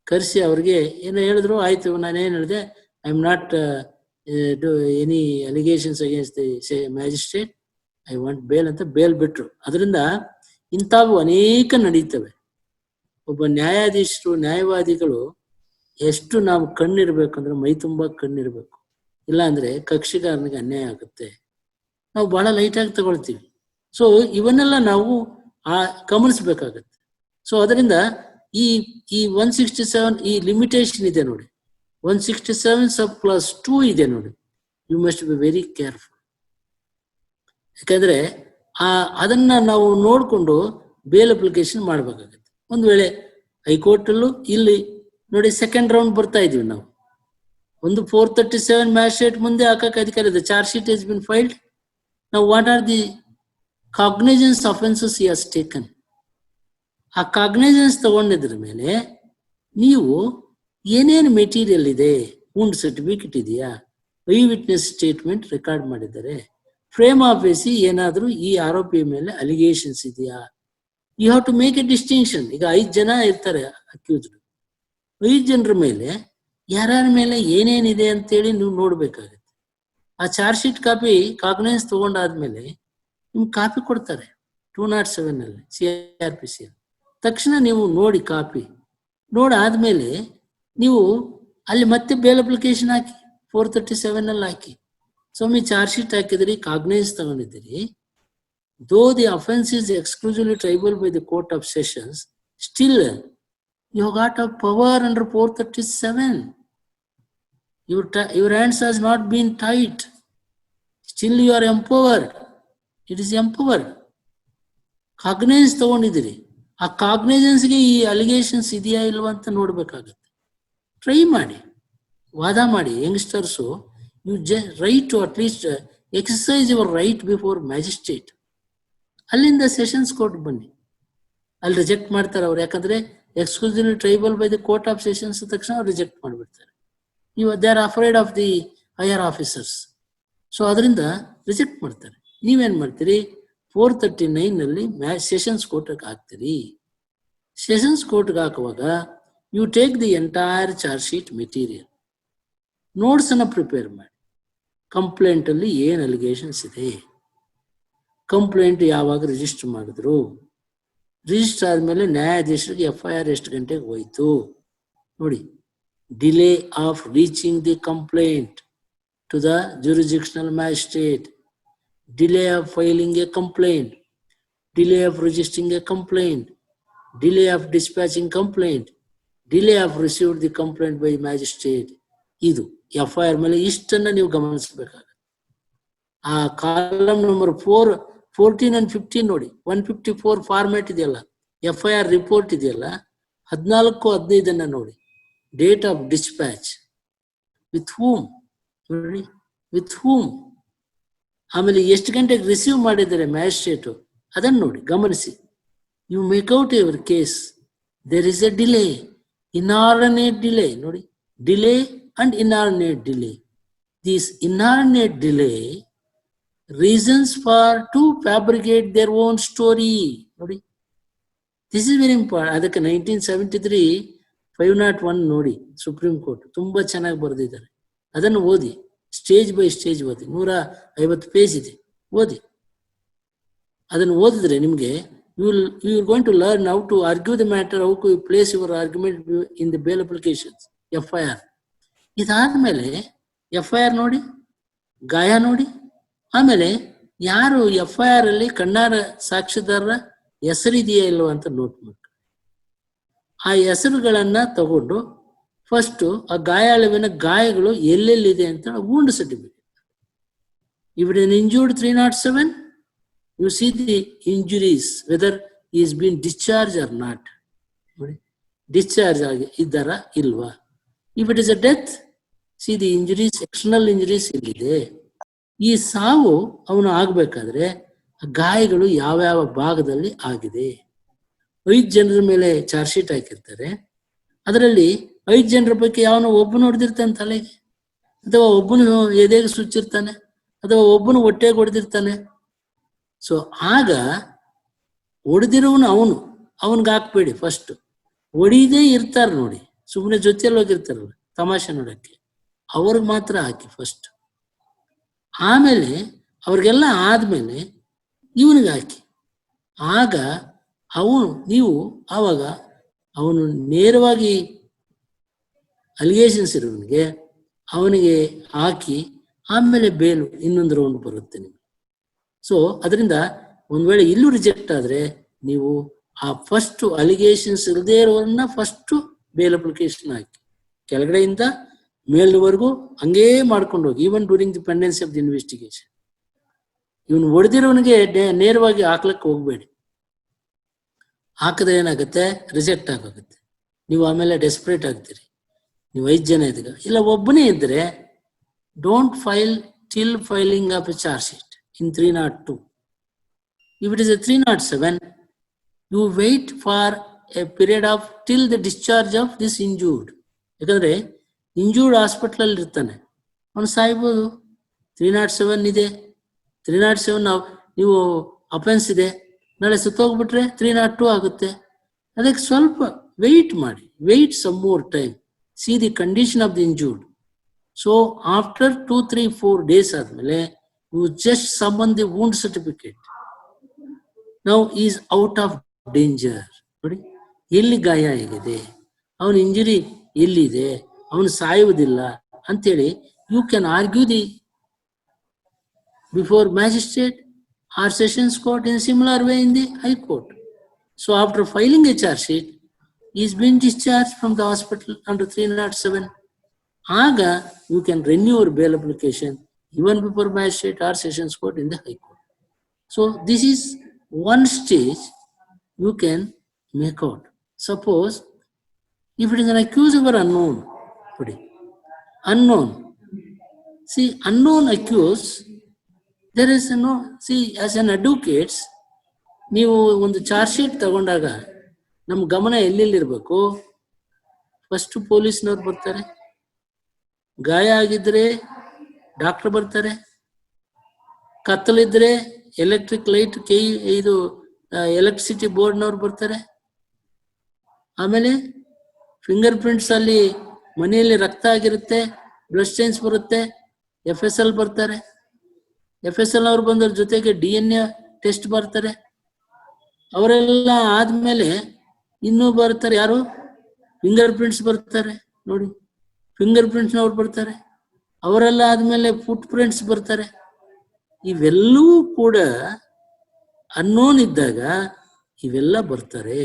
ಕರೆಸಿ ಅವ್ರಿಗೆ ಏನೋ ಹೇಳಿದ್ರು. ಆಯ್ತು, ನಾನೇನು ಹೇಳಿದೆ, I am not do any allegations against the magistrate, I want bail ಅಂತ ಬೇಲ್ ಬಿಟ್ರು. ಅದರಿಂದ ಇಂಥವು ಅನೇಕ ನಡೀತವೆ. ಒಬ್ಬ ನ್ಯಾಯಾಧೀಶರು, ನ್ಯಾಯವಾದಿಗಳು ಎಷ್ಟು ನಾವು ಕಣ್ಣಿರ್ಬೇಕಂದ್ರೆ ಮೈ ತುಂಬ ಕಣ್ಣಿರ್ಬೇಕು. ಇಲ್ಲಾಂದ್ರೆ ಕಕ್ಷಿಗಾರನಿಗೆ ಅನ್ಯಾಯ ಆಗುತ್ತೆ. ನಾವು ಬಹಳ ಲೈಟಾಗಿ ತಗೊಳ್ತೀವಿ. ಸೊ ಇವನ್ನೆಲ್ಲ ನಾವು ಗಮನಿಸ್ಬೇಕಾಗತ್ತೆ. ಸೊ ಅದರಿಂದ ಈ 167 ಈ ಲಿಮಿಟೇಷನ್ ಇದೆ ನೋಡಿ. 167 sub-clause-2 ಇದೆ ನೋಡಿ. You must be very careful. ಯಾಕಂದ್ರೆ ಅದನ್ನ ನಾವು ನೋಡಿಕೊಂಡು ಬೇಲ್ ಅಪ್ಲಿಕೇಶನ್ ಮಾಡ್ಬೇಕಾಗತ್ತೆ. ಒಂದು ವೇಳೆ ಹೈಕೋರ್ಟಲ್ಲೂ ಇಲ್ಲಿ ನೋಡಿ ಸೆಕೆಂಡ್ ರೌಂಡ್ ಬರ್ತಾ ಇದೀವಿ ನಾವು. ಒಂದು 437 ಮ್ಯಾಜಿಸ್ಟ್ರೇಟ್ ಮುಂದೆ ಹಾಕಕ್ಕೆ ಅಧಿಕಾರ ಇದೆ. Charge sheet has been filed. ನಾವು what are the cognizance offences he has taken. ಆ ಕಾಗ್ನೈಸೆನ್ಸ್ ತಗೊಂಡಿದ್ರ ಮೇಲೆ ನೀವು ಏನೇನು ಮೆಟೀರಿಯಲ್ ಇದೆ, ವೂಂಡ್ ಸರ್ಟಿಫಿಕೇಟ್ ಇದೆಯಾ, ಐ ವಿಟ್ನೆಸ್ ಸ್ಟೇಟ್ಮೆಂಟ್ ರೆಕಾರ್ಡ್ ಮಾಡಿದ್ದಾರೆ, ಫ್ರೇಮ್ ಆಫ್ ಎಸಿ ಏನಾದರೂ ಈ ಆರೋಪಿ ಮೇಲೆ ಅಲಿಗೇಷನ್ಸ್ ಇದೆಯಾ. You have to make a distinction. ಈಗ 5 ಜನ ಇರ್ತಾರೆ ಅಕ್ಯೂಸ್ಡ್. 5 ಜನರ ಮೇಲೆ ಯಾರ್ಯಾರ ಮೇಲೆ ಏನೇನಿದೆ ಅಂತೇಳಿ ನೀವು ನೋಡ್ಬೇಕಾಗತ್ತೆ. ಆ ಚಾರ್ಜ್ ಶೀಟ್ ಕಾಪಿ ಕಾಗ್ನೈಸ್ ತಗೊಂಡಾದ್ಮೇಲೆ ನಿಮ್ಗೆ ಕಾಪಿ ಕೊಡ್ತಾರೆ 207 ಅಲ್ಲಿ CRPC. ತಕ್ಷಣ ನೀವು ನೋಡಿ ಕಾಪಿ ನೋಡಾದ್ಮೇಲೆ ನೀವು ಅಲ್ಲಿ ಮತ್ತೆ ಬೇಲ್ ಅಪ್ಲಿಕೇಶನ್ ಹಾಕಿ 437 ಅಲ್ಲಿ ಹಾಕಿ. ಸ್ವಾಮಿ ಚಾರ್ಜ್ ಶೀಟ್ ಹಾಕಿದ್ರಿ, ಕಾಗ್ನೈಸ್ ತಗೊಂಡಿದ್ದೀರಿ. Though the offence is exclusively triable by the court of sessions, still you got a power under 437. Your hands has not been tied. Still you are empowered. It is empowered. ಕಾಗ್ನೈಸ್ ತಗೊಂಡಿದ್ದೀರಿ. ಆ ಕಾಗ್ನೈಸೆನ್ಸ್ಗೆ ಈ allegations ಇದೆಯಾ ಇಲ್ವಾ ಅಂತ ನೋಡ್ಬೇಕಾಗತ್ತೆ. Try ಮಾಡಿ, ವಾದ ಮಾಡಿ. Youngsters you right to at least exercise your right before magistrate. ಅಲ್ಲಿಂದ sessions court ಬನ್ನಿ. ಅಲ್ಲಿ ರಿಜೆಕ್ಟ್ ಮಾಡ್ತಾರೆ ಅವ್ರು. ಯಾಕಂದ್ರೆ exclusively triable by the court of sessions ತಕ್ಷಣ ಅವ್ರು ರಿಜೆಕ್ಟ್ ಮಾಡಿಬಿಡ್ತಾರೆ. They are afraid of the higher officers. So ಅದರಿಂದ ರಿಜೆಕ್ಟ್ ಮಾಡ್ತಾರೆ. ನೀವೇನ್ ಮಾಡ್ತೀರಿ, 439 ಸೆಷನ್ಸ್ ಕೋರ್ಟ್ಗೆ ಹಾಕ್ತೀರಿ. ಸೆಷನ್ಸ್ ಕೋರ್ಟ್ಗೆ ಹಾಕುವಾಗ you take the entire charge sheet material, notes ಅನ್ನ ಪ್ರಿಪೇರ್ ಮಾಡಿ. ಕಂಪ್ಲೇಂಟ್ ಅಲ್ಲಿ ಏನ್ ಅಲಿಗೇಷನ್ಸ್ ಇದೆ, ಕಂಪ್ಲೇಂಟ್ ಯಾವಾಗ ರಿಜಿಸ್ಟರ್ ಮಾಡಿದ್ರು, ರಿಜಿಸ್ಟರ್ ಆದ್ಮೇಲೆ ನ್ಯಾಯಾಧೀಶರಿಗೆ FIR ಎಷ್ಟು ಗಂಟೆಗೆ ಹೋಯ್ತು ನೋಡಿ. Delay of reaching the complaint to the jurisdictional magistrate, delay of filing a complaint, delay of registering a complaint, delay of dispatching complaint, delay of received the complaint by magistrate. ಇದು FIR ಮೇಲೆ ಇಷ್ಟನ್ನ ನೀವು ಗಮನಿಸಬೇಕಾಗುತ್ತೆ. ಆ column number 4, 14 and 15 ನೋಡಿ, 154 format ಇದೆಯಲ್ಲ, FIR report ಇದೆಯಲ್ಲ, 14-15 ನೋಡಿ, date of dispatch, with whom ನೋಡಿ, with whom, ಆಮೇಲೆ ಎಷ್ಟು ಗಂಟೆಗೆ ರಿಸೀವ್ ಮಾಡಿದ್ದಾರೆ ಮ್ಯಾಜಿಸ್ಟ್ರೇಟು ಅದನ್ನು ನೋಡಿ ಗಮನಿಸಿ. You make out your case, there is a delay, inordinate delay ನೋಡಿ, delay and inordinate delay. This inordinate delay reasons for to fabricate their own story ನೋಡಿ, ದಿಸ್ ಇಸ್ ವೆರಿ ಇಂಪಾರ್ಟೆಂಟ್. ಅದಕ್ಕೆ 1973 501 ನೋಡಿ, supreme court ತುಂಬಾ ಚೆನ್ನಾಗಿ ಬರೆದಿದ್ದಾರೆ. ಅದನ್ನು ಓದಿ, stage by stage ಓದಿ, 150 ಪೇಜ್ ಇದೆ, ಓದಿ. ಅದನ್ನು ಓದಿದ್ರೆ ನಿಮಗೆ you are going to learn how to argue the matter, how to place your argument in the bail applications, FIR. ಇದಾದ್ಮೇಲೆ FIR ನೋಡಿ, ಗಾಯ ನೋಡಿ, ಆಮೇಲೆ ಯಾರು FIR ಅಲ್ಲಿ ಕಣ್ಣಾರ ಸಾಕ್ಷಿದಾರರ ಹೆಸರಿದೆಯಾ ಇಲ್ವ ಅಂತ ನೋಟ್ ಮಾಡಿ, ಆ ಹೆಸರುಗಳನ್ನ ತಗೊಂಡು ಫಸ್ಟ್ ಆ ಗಾಯಾಳುವಿನ ಗಾಯಗಳು ಎಲ್ಲೆಲ್ಲಿದೆ ಅಂತ wound certificate. If it is injured 307, you see the injuries, whether he is being discharged or not. Discharge ಆಗಿ ಇದ್ದಾರ ಇಲ್ವಾ. If it is a death, see the injuries, external injuries ಇಲ್ಲಿದೆ. ಈ ಸಾವು ಅವನು ಆಗ್ಬೇಕಾದ್ರೆ ಗಾಯಗಳು ಯಾವ್ಯಾವ ಭಾಗದಲ್ಲಿ ಆಗಿದೆ. 5 ಜನರ ಮೇಲೆ ಚಾರ್ಜ್ ಶೀಟ್ ಹಾಕಿರ್ತಾರೆ. ಅದರಲ್ಲಿ 5 ಜನರ ಪೈಕಿ ಯಾವನು ಒಬ್ಬನು ಹೊಡೆದಿರ್ತಾನೆ ತಲೆಗೆ, ಅಥವಾ ಒಬ್ಬನು ಎದೆಗೆ ಸುಚ್ಚಿರ್ತಾನೆ, ಅಥವಾ ಒಬ್ಬನು ಹೊಟ್ಟೆಗೆ ಹೊಡೆದಿರ್ತಾನೆ. ಸೊ ಆಗ ಹೊಡೆದಿರೋನು ಅವನ್ಗೆ ಹಾಕ್ಬೇಡಿ. ಫಸ್ಟ್ ಹೊಡಿದೇ ಇರ್ತಾರೆ ನೋಡಿ, ಸುಮ್ಮನೆ ಜೊತೆಯಲ್ಲಿ ಹೋಗಿರ್ತಾರಲ್ಲ ತಮಾಷೆ ನೋಡಕ್ಕೆ, ಅವ್ರಿಗೆ ಮಾತ್ರ ಹಾಕಿ ಫಸ್ಟ್. ಆಮೇಲೆ ಅವ್ರಿಗೆಲ್ಲ ಆದ್ಮೇಲೆ ಇವನಿಗೆ ಹಾಕಿ. ಆಗ ನೀವು ಆವಾಗ ಅವನು ನೇರವಾಗಿ ಅಲಿಗೇಷನ್ಸ್ ಇರೋನಿಗೆ ಅವನಿಗೆ ಹಾಕಿ, ಆಮೇಲೆ ಬೇಲು ಇನ್ನೊಂದು ರೌಂಡ್ ಬರುತ್ತೆ ನಿಮಗೆ. ಸೊ ಅದರಿಂದ ಒಂದ್ ವೇಳೆ ಇಲ್ಲೂ ರಿಜೆಕ್ಟ್ ಆದ್ರೆ ನೀವು ಆ ಫಸ್ಟ್ ಅಲಿಗೇಷನ್ಸ್ ಇರದೇ ಇರೋರನ್ನ ಫಸ್ಟ್ ಬೇಲ್ ಅಪ್ಲಿಕೇಶನ್ ಹಾಕಿ, ಕೆಳಗಡೆಯಿಂದ ಮೇಲ್ವರೆಗೂ ಹಂಗೇ ಮಾಡ್ಕೊಂಡು ಹೋಗಿ, even during the pendency of the investigation. ಇವನು ಹೊಡೆದಿರೋನಿಗೆ ನೇರವಾಗಿ ಹಾಕ್ಲಕ್ಕೆ ಹೋಗ್ಬೇಡಿ. ಹಾಕಿದ್ರೆ ಏನಾಗುತ್ತೆ, ರಿಜೆಕ್ಟ್ ಆಗೋಗುತ್ತೆ. ನೀವು ಆಮೇಲೆ ಡೆಸ್ಪರೇಟ್ ಆಗ್ತೀರಿ. ನೀವು 5 ಜನ ಇದ್ದಾಗ, ಇಲ್ಲ ಒಬ್ಬನೇ ಇದ್ರೆ don't file till filing of A charge sheet in 302. If it is a 307, you wait for a period of till the discharge of this injured. ಯಾಕಂದ್ರೆ ಇಂಜೂರ್ಡ್ ಹಾಸ್ಪಿಟಲ್ ಅಲ್ಲಿ ಇರ್ತಾನೆ, ಅವನು ಸಾಯ್ಬೋದು. 307 ಇದೆ, 307 ನೀವು ಅಫೆನ್ಸ್ ಇದೆ, ನಾಳೆ ಸುತ್ತೋಗ್ಬಿಟ್ರೆ 302 ಆಗುತ್ತೆ. ಅದಕ್ಕೆ ಸ್ವಲ್ಪ ವೆಯ್ಟ್ ಮಾಡಿ, wait some more time, see the condition of the injured. So after 2-3-4 days ಆದ್ಮೇಲೆ you just summon the wound certificate. Now he is out of danger. ನೋಡಿ, ಎಲ್ಲಿ ಗಾಯ ಆಗಿದೆ, ಅವನ ಇಂಜುರಿ ಎಲ್ಲಿದೆ, ಅವನು ಸಾಯುವುದಿಲ್ಲ ಅಂತೇಳಿ you can argue the before magistrate or sessions court in similar way in the high court. So after filing a charge sheet is been discharge from the hospital under 307. ಆಗ you can renew your bail application even before magistrate or sessions court in the high court. So this is one stage you can make out. Suppose if it is an accused or unknown, unknown, see unknown accused, there is no, see as an advocates ನೀವು ಒಂದು charge sheet ತಗೊಂಡಾಗ ನಮ್ಮ ಗಮನ ಎಲ್ಲೆಲ್ಲಿರ್ಬೇಕು, first ಪೊಲೀಸ್ನವ್ರು ಬರ್ತಾರೆ, ಗಾಯ ಆಗಿದ್ರೆ doctor ಬರ್ತಾರೆ, ಕತ್ತಲಿದ್ರೆ ಎಲೆಕ್ಟ್ರಿಕ್ ಲೈಟ್ ಇದು ಎಲೆಕ್ಟ್ರಿಸಿಟಿ ಬೋರ್ಡ್ನವ್ರು ಬರ್ತಾರೆ, ಆಮೇಲೆ ಫಿಂಗರ್ ಪ್ರಿಂಟ್ಸ್ ಅಲ್ಲಿ ಮನೆಯಲ್ಲಿ ರಕ್ತ ಆಗಿರುತ್ತೆ, ಬ್ಲಡ್ ಸ್ಟೈನ್ಸ್ ಬರುತ್ತೆ, FSL ಬರ್ತಾರೆ, FSL ಅವ್ರು ಬಂದ್ರ ಜೊತೆಗೆ DNA ಟೆಸ್ಟ್ ಬರ್ತಾರೆ. ಅವರೆಲ್ಲ ಆದ್ಮೇಲೆ ಇನ್ನೂ ಬರ್ತಾರೆ, ಯಾರು ಫಿಂಗರ್ ಪ್ರಿಂಟ್ಸ್ ಬರ್ತಾರೆ ನೋಡಿ, ಫಿಂಗರ್ ಪ್ರಿಂಟ್ಸ್ನವ್ರು ಬರ್ತಾರೆ. ಅವರೆಲ್ಲ ಆದ್ಮೇಲೆ ಫುಟ್ ಪ್ರಿಂಟ್ಸ್ ಬರ್ತಾರೆ. ಇವೆಲ್ಲವೂ ಕೂಡ ಅನ್ನೋನ್ ಇದ್ದಾಗ ಇವೆಲ್ಲ ಬರ್ತಾರೆ.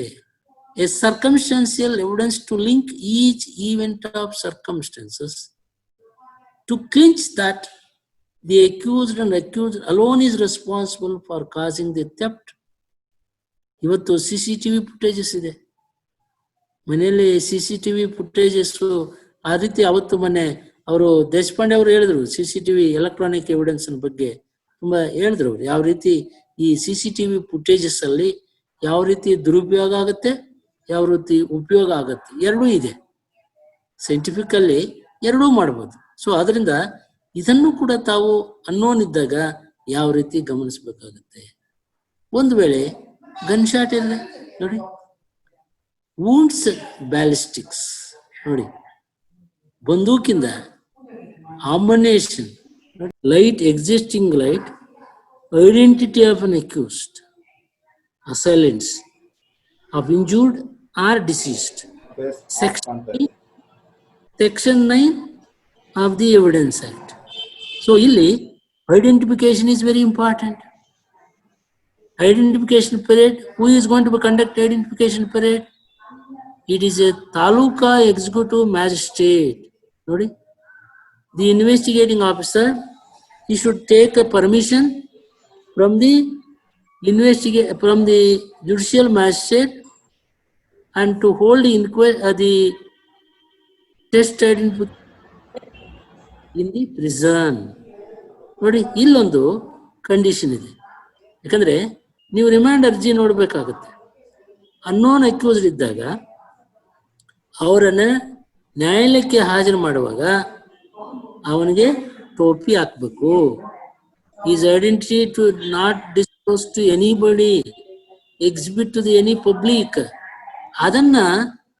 A circumstantial evidence to link each event of circumstances to clinch that the accused and accused alone is responsible for causing the theft. ಇವತ್ತು CCTV ಫುಟೇಜಸ್ ಇದೆ ಮನೆಯಲ್ಲಿ. CCTV ಫುಟೇಜಸ್ ಆ ರೀತಿ ಅವತ್ತು ಮೊನ್ನೆ ಅವರು ದೇಶಪಾಂಡೆ ಅವರು ಹೇಳಿದ್ರು CCTV ಎಲೆಕ್ಟ್ರಾನಿಕ್ ಎವಿಡೆನ್ಸ್ ಬಗ್ಗೆ ತುಂಬಾ ಹೇಳಿದ್ರು ಅವ್ರು. ಯಾವ ರೀತಿ ಈ CCTV ಫುಟೇಜಸ್ ಅಲ್ಲಿ ಯಾವ ರೀತಿ ದುರುಪಯೋಗ ಆಗುತ್ತೆ, ಯಾವ ರೀತಿ ಉಪಯೋಗ ಆಗುತ್ತೆ, ಎರಡೂ ಇದೆ. ಸೈಂಟಿಫಿಕಲ್ಲಿ ಎರಡೂ ಮಾಡ್ಬೋದು. ಸೊ ಅದರಿಂದ ಇದನ್ನು ಕೂಡ ತಾವು ಅನ್ನೋನ್ ಇದ್ದಾಗ ಯಾವ ರೀತಿ ಗಮನಿಸ್ಬೇಕಾಗತ್ತೆ. ಒಂದು ವೇಳೆ ಗನ್ ಶಾಟ್ ಇಲ್ಲ ನೋಡಿ, ವೂಂಡ್ಸ್ ಬ್ಯಾಲಿಸ್ಟಿಕ್ಸ್ ನೋಡಿ, ಬಂದೂಕಿಂದ ammunition, light existing light, identity of an accused, assailants of injured or deceased. Section 9 of the Evidence Act. So, illi identification is very important. Identification parade. Who is going to conduct identification parade? It is a Taluka Executive Magistrate. Nodi? The investigating officer, he should take a permission from the judicial magistrate and to hold the test identification in the prison. ನೋಡಿ, ಇಲ್ಲೊಂದು condition ಇದೆ. ಯಾಕಂದ್ರೆ ನೀವು remand ಅರ್ಜಿ ನೋಡ್ಬೇಕಾಗುತ್ತೆ. Unknown accused ಇದ್ದಾಗ ಅವರನ್ನ ನ್ಯಾಯಾಲಯಕ್ಕೆ ಹಾಜರು ಮಾಡುವಾಗ ಅವನಿಗೆ ಟೋಪಿ ಹಾಕ್ಬೇಕು. His identity to not disclose to anybody, exhibit to the any public. ಅದನ್ನ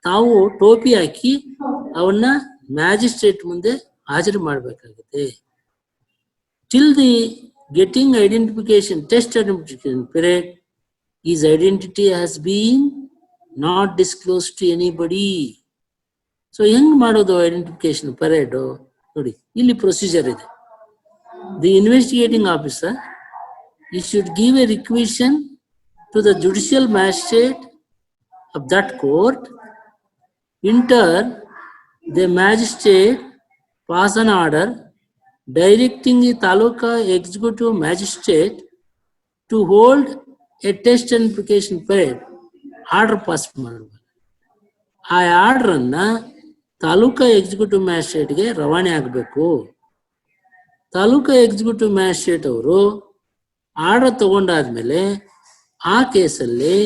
ತಾವು ಟೋಪಿ ಹಾಕಿ ಅವನ್ನ ಮ್ಯಾಜಿಸ್ಟ್ರೇಟ್ ಮುಂದೆ ಹಾಜರು ಮಾಡಬೇಕಾಗುತ್ತೆ. Till the getting identification test identification period, his identity has been not disclosed to anybody. So ಹೆಂಗ್ ಮಾಡೋದು ಐಡೆಂಟಿಫಿಕೇಶನ್ ಪೀರಿಯಡ್ ನೋಡಿ, ಇಲ್ಲಿ ಪ್ರೊಸೀಜರ್ ಇದೆ. The investigating officer, he should give a requisition to the judicial magistrate of that court. In turn, the magistrate pass an order directing the Taluka Executive Magistrate to hold a test identification period. Order pass ಮಾಡಬೇಕು. ಆ order ಅನ್ನ taluka executive ಮ್ಯಾಜಿಸ್ಟ್ರೇಟ್ಗೆ ರವಾನೆ ಆಗಬೇಕು. Taluka executive magistrate ಅವರು order ತಗೊಂಡಾದ್ಮೇಲೆ ಆ ಕೇಸಲ್ಲಿ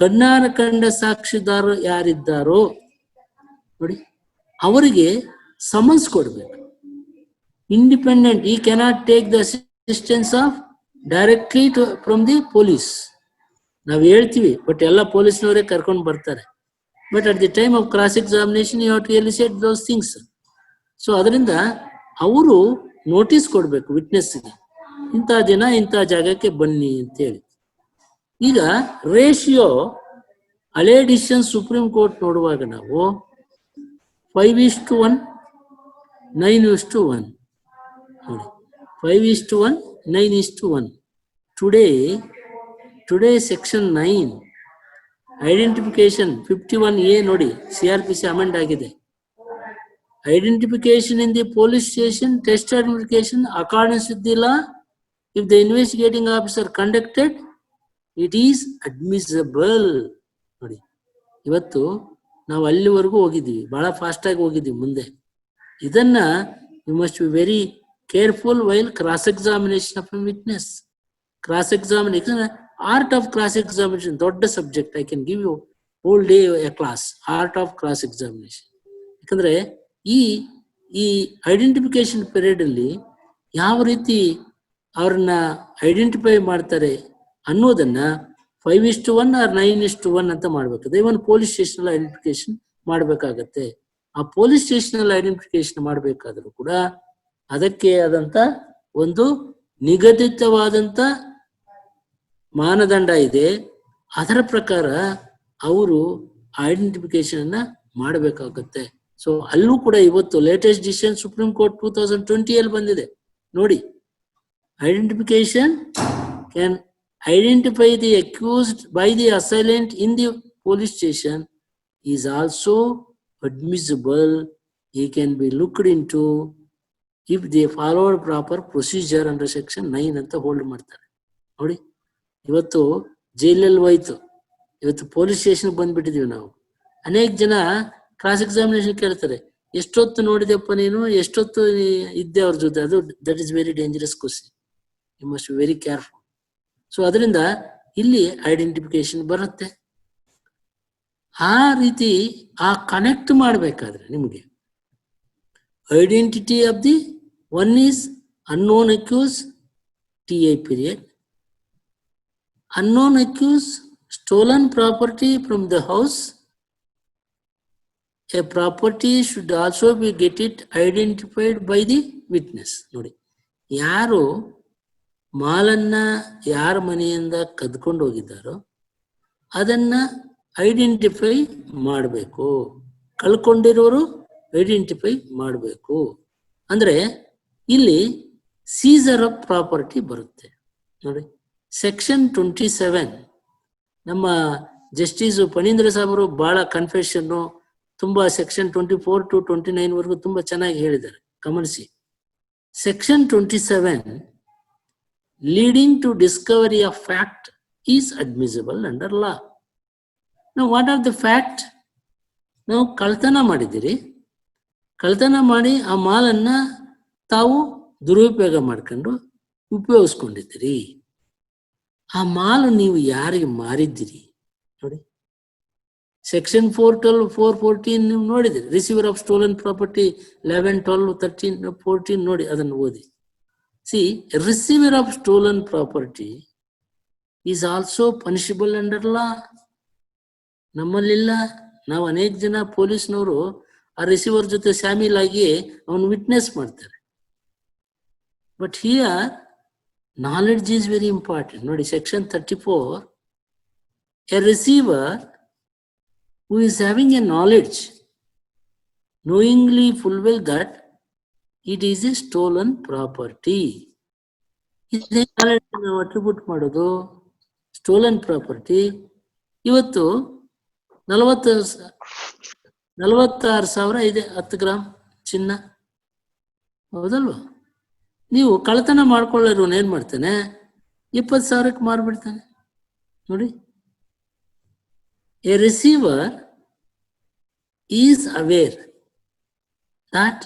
ಕಣ್ಣಾರ ಕಂಡ ಸಾಕ್ಷಿದಾರರು ಯಾರಿದ್ದಾರೋ ನೋಡಿ ಅವರಿಗೆ ಸಮನ್ಸ್ ಕೊಡ್ಬೇಕು. Independent, he cannot take the assistance of directly from the police. ನಾವು ಹೇಳ್ತೀವಿ ಬಟ್ ಎಲ್ಲ ಪೊಲೀಸ್ನವರೇ ಕರ್ಕೊಂಡು ಬರ್ತಾರೆ. But at the time of cross examination you have to elicit those things. So ಅದರಿಂದ ಅವರು ನೋಟಿಸ್ ಕೊಡ್ಬೇಕು ವಿಟ್ನೆಸ್ಗೆ, ಇಂಥ ದಿನ ಇಂಥ ಜಾಗಕ್ಕೆ ಬನ್ನಿ ಅಂತೇಳಿ. ಈಗ ರೇಷಿಯೋ ಹಳೆ ಡಿಸಿಷನ್ ಸುಪ್ರೀಂ ಕೋರ್ಟ್ ನೋಡುವಾಗ ನಾವು 5:1, 9:1 ನೋಡಿ, 5:1, 9:1. ಟುಡೇ ಸೆಕ್ಷನ್ 9 ಐಡೆಂಟಿಫಿಕೇಶನ್ 51A ನೋಡಿ, CRPC ಅಮೆಂಡ್ ಆಗಿದೆ. Identification in the police station, test identification accordance with the law, if the investigating officer conducted, it is admissible. ನೋಡಿ, ಇವತ್ತು ನಾವು ಅಲ್ಲಿವರೆಗೂ ಹೋಗಿದ್ದೀವಿ, ಬಹಳ ಫಾಸ್ಟ್ ಆಗಿ ಹೋಗಿದ್ದೀವಿ ಮುಂದೆ. ಇದನ್ನ you must be very careful while cross examination of a witness. Cross examination, art of cross examination ದೊಡ್ಡ subject. I can give you whole day a class, art of cross examination. ಯಾಕಂದ್ರೆ ಈ identification period ಅಲ್ಲಿ ಯಾವ ರೀತಿ ಅವ್ರನ್ನ identify ಮಾಡ್ತಾರೆ ಅನ್ನೋದನ್ನ 5:1 or 9:1 ಅಂತ ಮಾಡ್ಬೇಕಾದ್ರೆ ಇವನ್ ಪೊಲೀಸ್ ಸ್ಟೇಷನ್ ಐಡೆಂಟಿಫಿಕೇಶನ್ ಮಾಡ್ಬೇಕಾಗತ್ತೆ. ಆ ಪೊಲೀಸ್ ಸ್ಟೇಷನ್ ಐಡೆಂಟಿಫಿಕೇಶನ್ ಮಾಡ್ಬೇಕಾದ್ರೂ ಕೂಡ ಅದಕ್ಕೆ ಆದಂತ ಒಂದು ನಿಗದಿತವಾದಂತ ಮಾನದಂಡ ಇದೆ. ಅದರ ಪ್ರಕಾರ ಅವರು ಐಡೆಂಟಿಫಿಕೇಶನ್ ಅನ್ನ ಮಾಡಬೇಕಾಗತ್ತೆ. ಸೊ ಅಲ್ಲೂ ಕೂಡ ಇವತ್ತು ಲೇಟೆಸ್ಟ್ ಡಿಸಿಷನ್ ಸುಪ್ರೀಂ ಕೋರ್ಟ್ 2020 ಬಂದಿದೆ ನೋಡಿ. Identification can identify the accused by the assailant in the police station is also admissible. He can be looked into if they followed proper procedure under section 9 ಅಂತ hold ಮಾಡ್ತಾರೆ. ನೋಡಿ, ಇವತ್ತು ಜೈಲಲ್ಲಿ ಹೋಯ್ತು, ಇವತ್ತು police ಸ್ಟೇಷನ್ಗೆ ಬಂದ್ಬಿಟ್ಟಿದೀವಿ ನಾವು. ಅನೇಕ ಜನ ಕ್ರಾಸ್ ಎಕ್ಸಾಮಿನೇಷನ್ ಕೇಳ್ತಾರೆ, ಎಷ್ಟೊತ್ತು ನೋಡಿದೆಪ್ಪ ನೀನು, ಎಷ್ಟೊತ್ತು ಇದ್ದೆ ಅವ್ರ ಜೊತೆ. ಅದು that is very dangerous question. You must be very careful. So ಅದರಿಂದ ಇಲ್ಲಿ ಐಡೆಂಟಿಫಿಕೇಶನ್ ಬರುತ್ತೆ. ಆ ರೀತಿ ಆ ಕನೆಕ್ಟ್ ಮಾಡಬೇಕಾದ್ರೆ ನಿಮಗೆ identity of the one is unknown accuse TI period, unknown accused, stolen property from the house. A property should also be get it identified by the witness. ನೋಡಿ, ಯಾರು ಮಾಲನ್ನ ಯಾರ ಮನೆಯಿಂದ ಕದ್ಕೊಂಡು ಹೋಗಿದ್ದಾರೋ ಅದನ್ನ ಐಡೆಂಟಿಫೈ ಮಾಡಬೇಕು. ಕಳ್ಕೊಂಡಿರೋರು ಐಡೆಂಟಿಫೈ ಮಾಡಬೇಕು. ಅಂದ್ರೆ ಇಲ್ಲಿ ಸೀಸರ್ ಆಫ್ ಪ್ರಾಪರ್ಟಿ ಬರುತ್ತೆ. ನೋಡಿ, ಸೆಕ್ಷನ್ 27 ನಮ್ಮ ಜಸ್ಟಿಸ್ ಫಣೀಂದ್ರ ಸಾಹೇಬರು ಬಹಳ ಕನ್ಫೆಷನ್ ತುಂಬಾ ಸೆಕ್ಷನ್ 24 to 29 ವರೆಗೂ ತುಂಬಾ ಚೆನ್ನಾಗಿ ಹೇಳಿದ್ದಾರೆ, ಗಮನಿಸಿ. Section 27 leading to discovery of fact is admissible under law. Now what are the fact? ನಾವು ಕಳ್ತನ ಮಾಡಿದ್ದೀರಿ, ಕಳ್ತನ ಮಾಡಿ ಆ ಮಾಲನ್ನ ತಾವು ದುರುಪಯೋಗ ಮಾಡ್ಕೊಂಡು ಉಪಯೋಗಿಸ್ಕೊಂಡಿದ್ದೀರಿ. ಆ ಮಾಲು ನೀವು ಯಾರಿಗೆ ಮಾರಿದ್ದೀರಿ? ನೋಡಿ, ಸೆಕ್ಷನ್ 412 414 ನೀವು ನೋಡಿದಿರಿ. ರಿಸೀವರ್ ಆಫ್ ಸ್ಟೋಲನ್ ಪ್ರಾಪರ್ಟಿ 11 12 13 14 ನೋಡಿ, ಅದನ್ನು ಓದಿ. See, receiver of stolen property is also punishable under law. ನಮ್ಮಲ್ಲಿಲ್ಲ. ನಾವು ಅನೇಕ ಜನ ಪೊಲೀಸ್ನವರು ಆ ರಿಸೀವರ್ ಜೊತೆ ಶಾಮೀಲ್ ಆಗಿ ಅವನು ವಿಟ್ನೆಸ್ ಮಾಡ್ತಾರೆ. But here knowledge is very important. ನೋಡಿ, section 34, a receiver who is having a knowledge, knowingly full well that it is a stolen property. ಇದೇ knowledge ನಾವು ಅಟ್ರಿಬ್ಯೂಟ್ ಮಾಡೋದು ಸ್ಟೋಲನ್ ಪ್ರಾಪರ್ಟಿ. ಇವತ್ತು 46,000 ಇದೆ 10 ಗ್ರಾಮ್ ಚಿನ್ನ, ಹೌದಲ್ವಾ? ನೀವು ಕಳ್ಳತನ ಮಾಡ್ಕೊಳ್ಳೋರು ಏನ್ ಮಾಡ್ತಾನೆ, 20,000ಕ್ಕೆ ಮಾರ್ಬಿಡ್ತಾನೆ. ನೋಡಿ, A receiver is aware that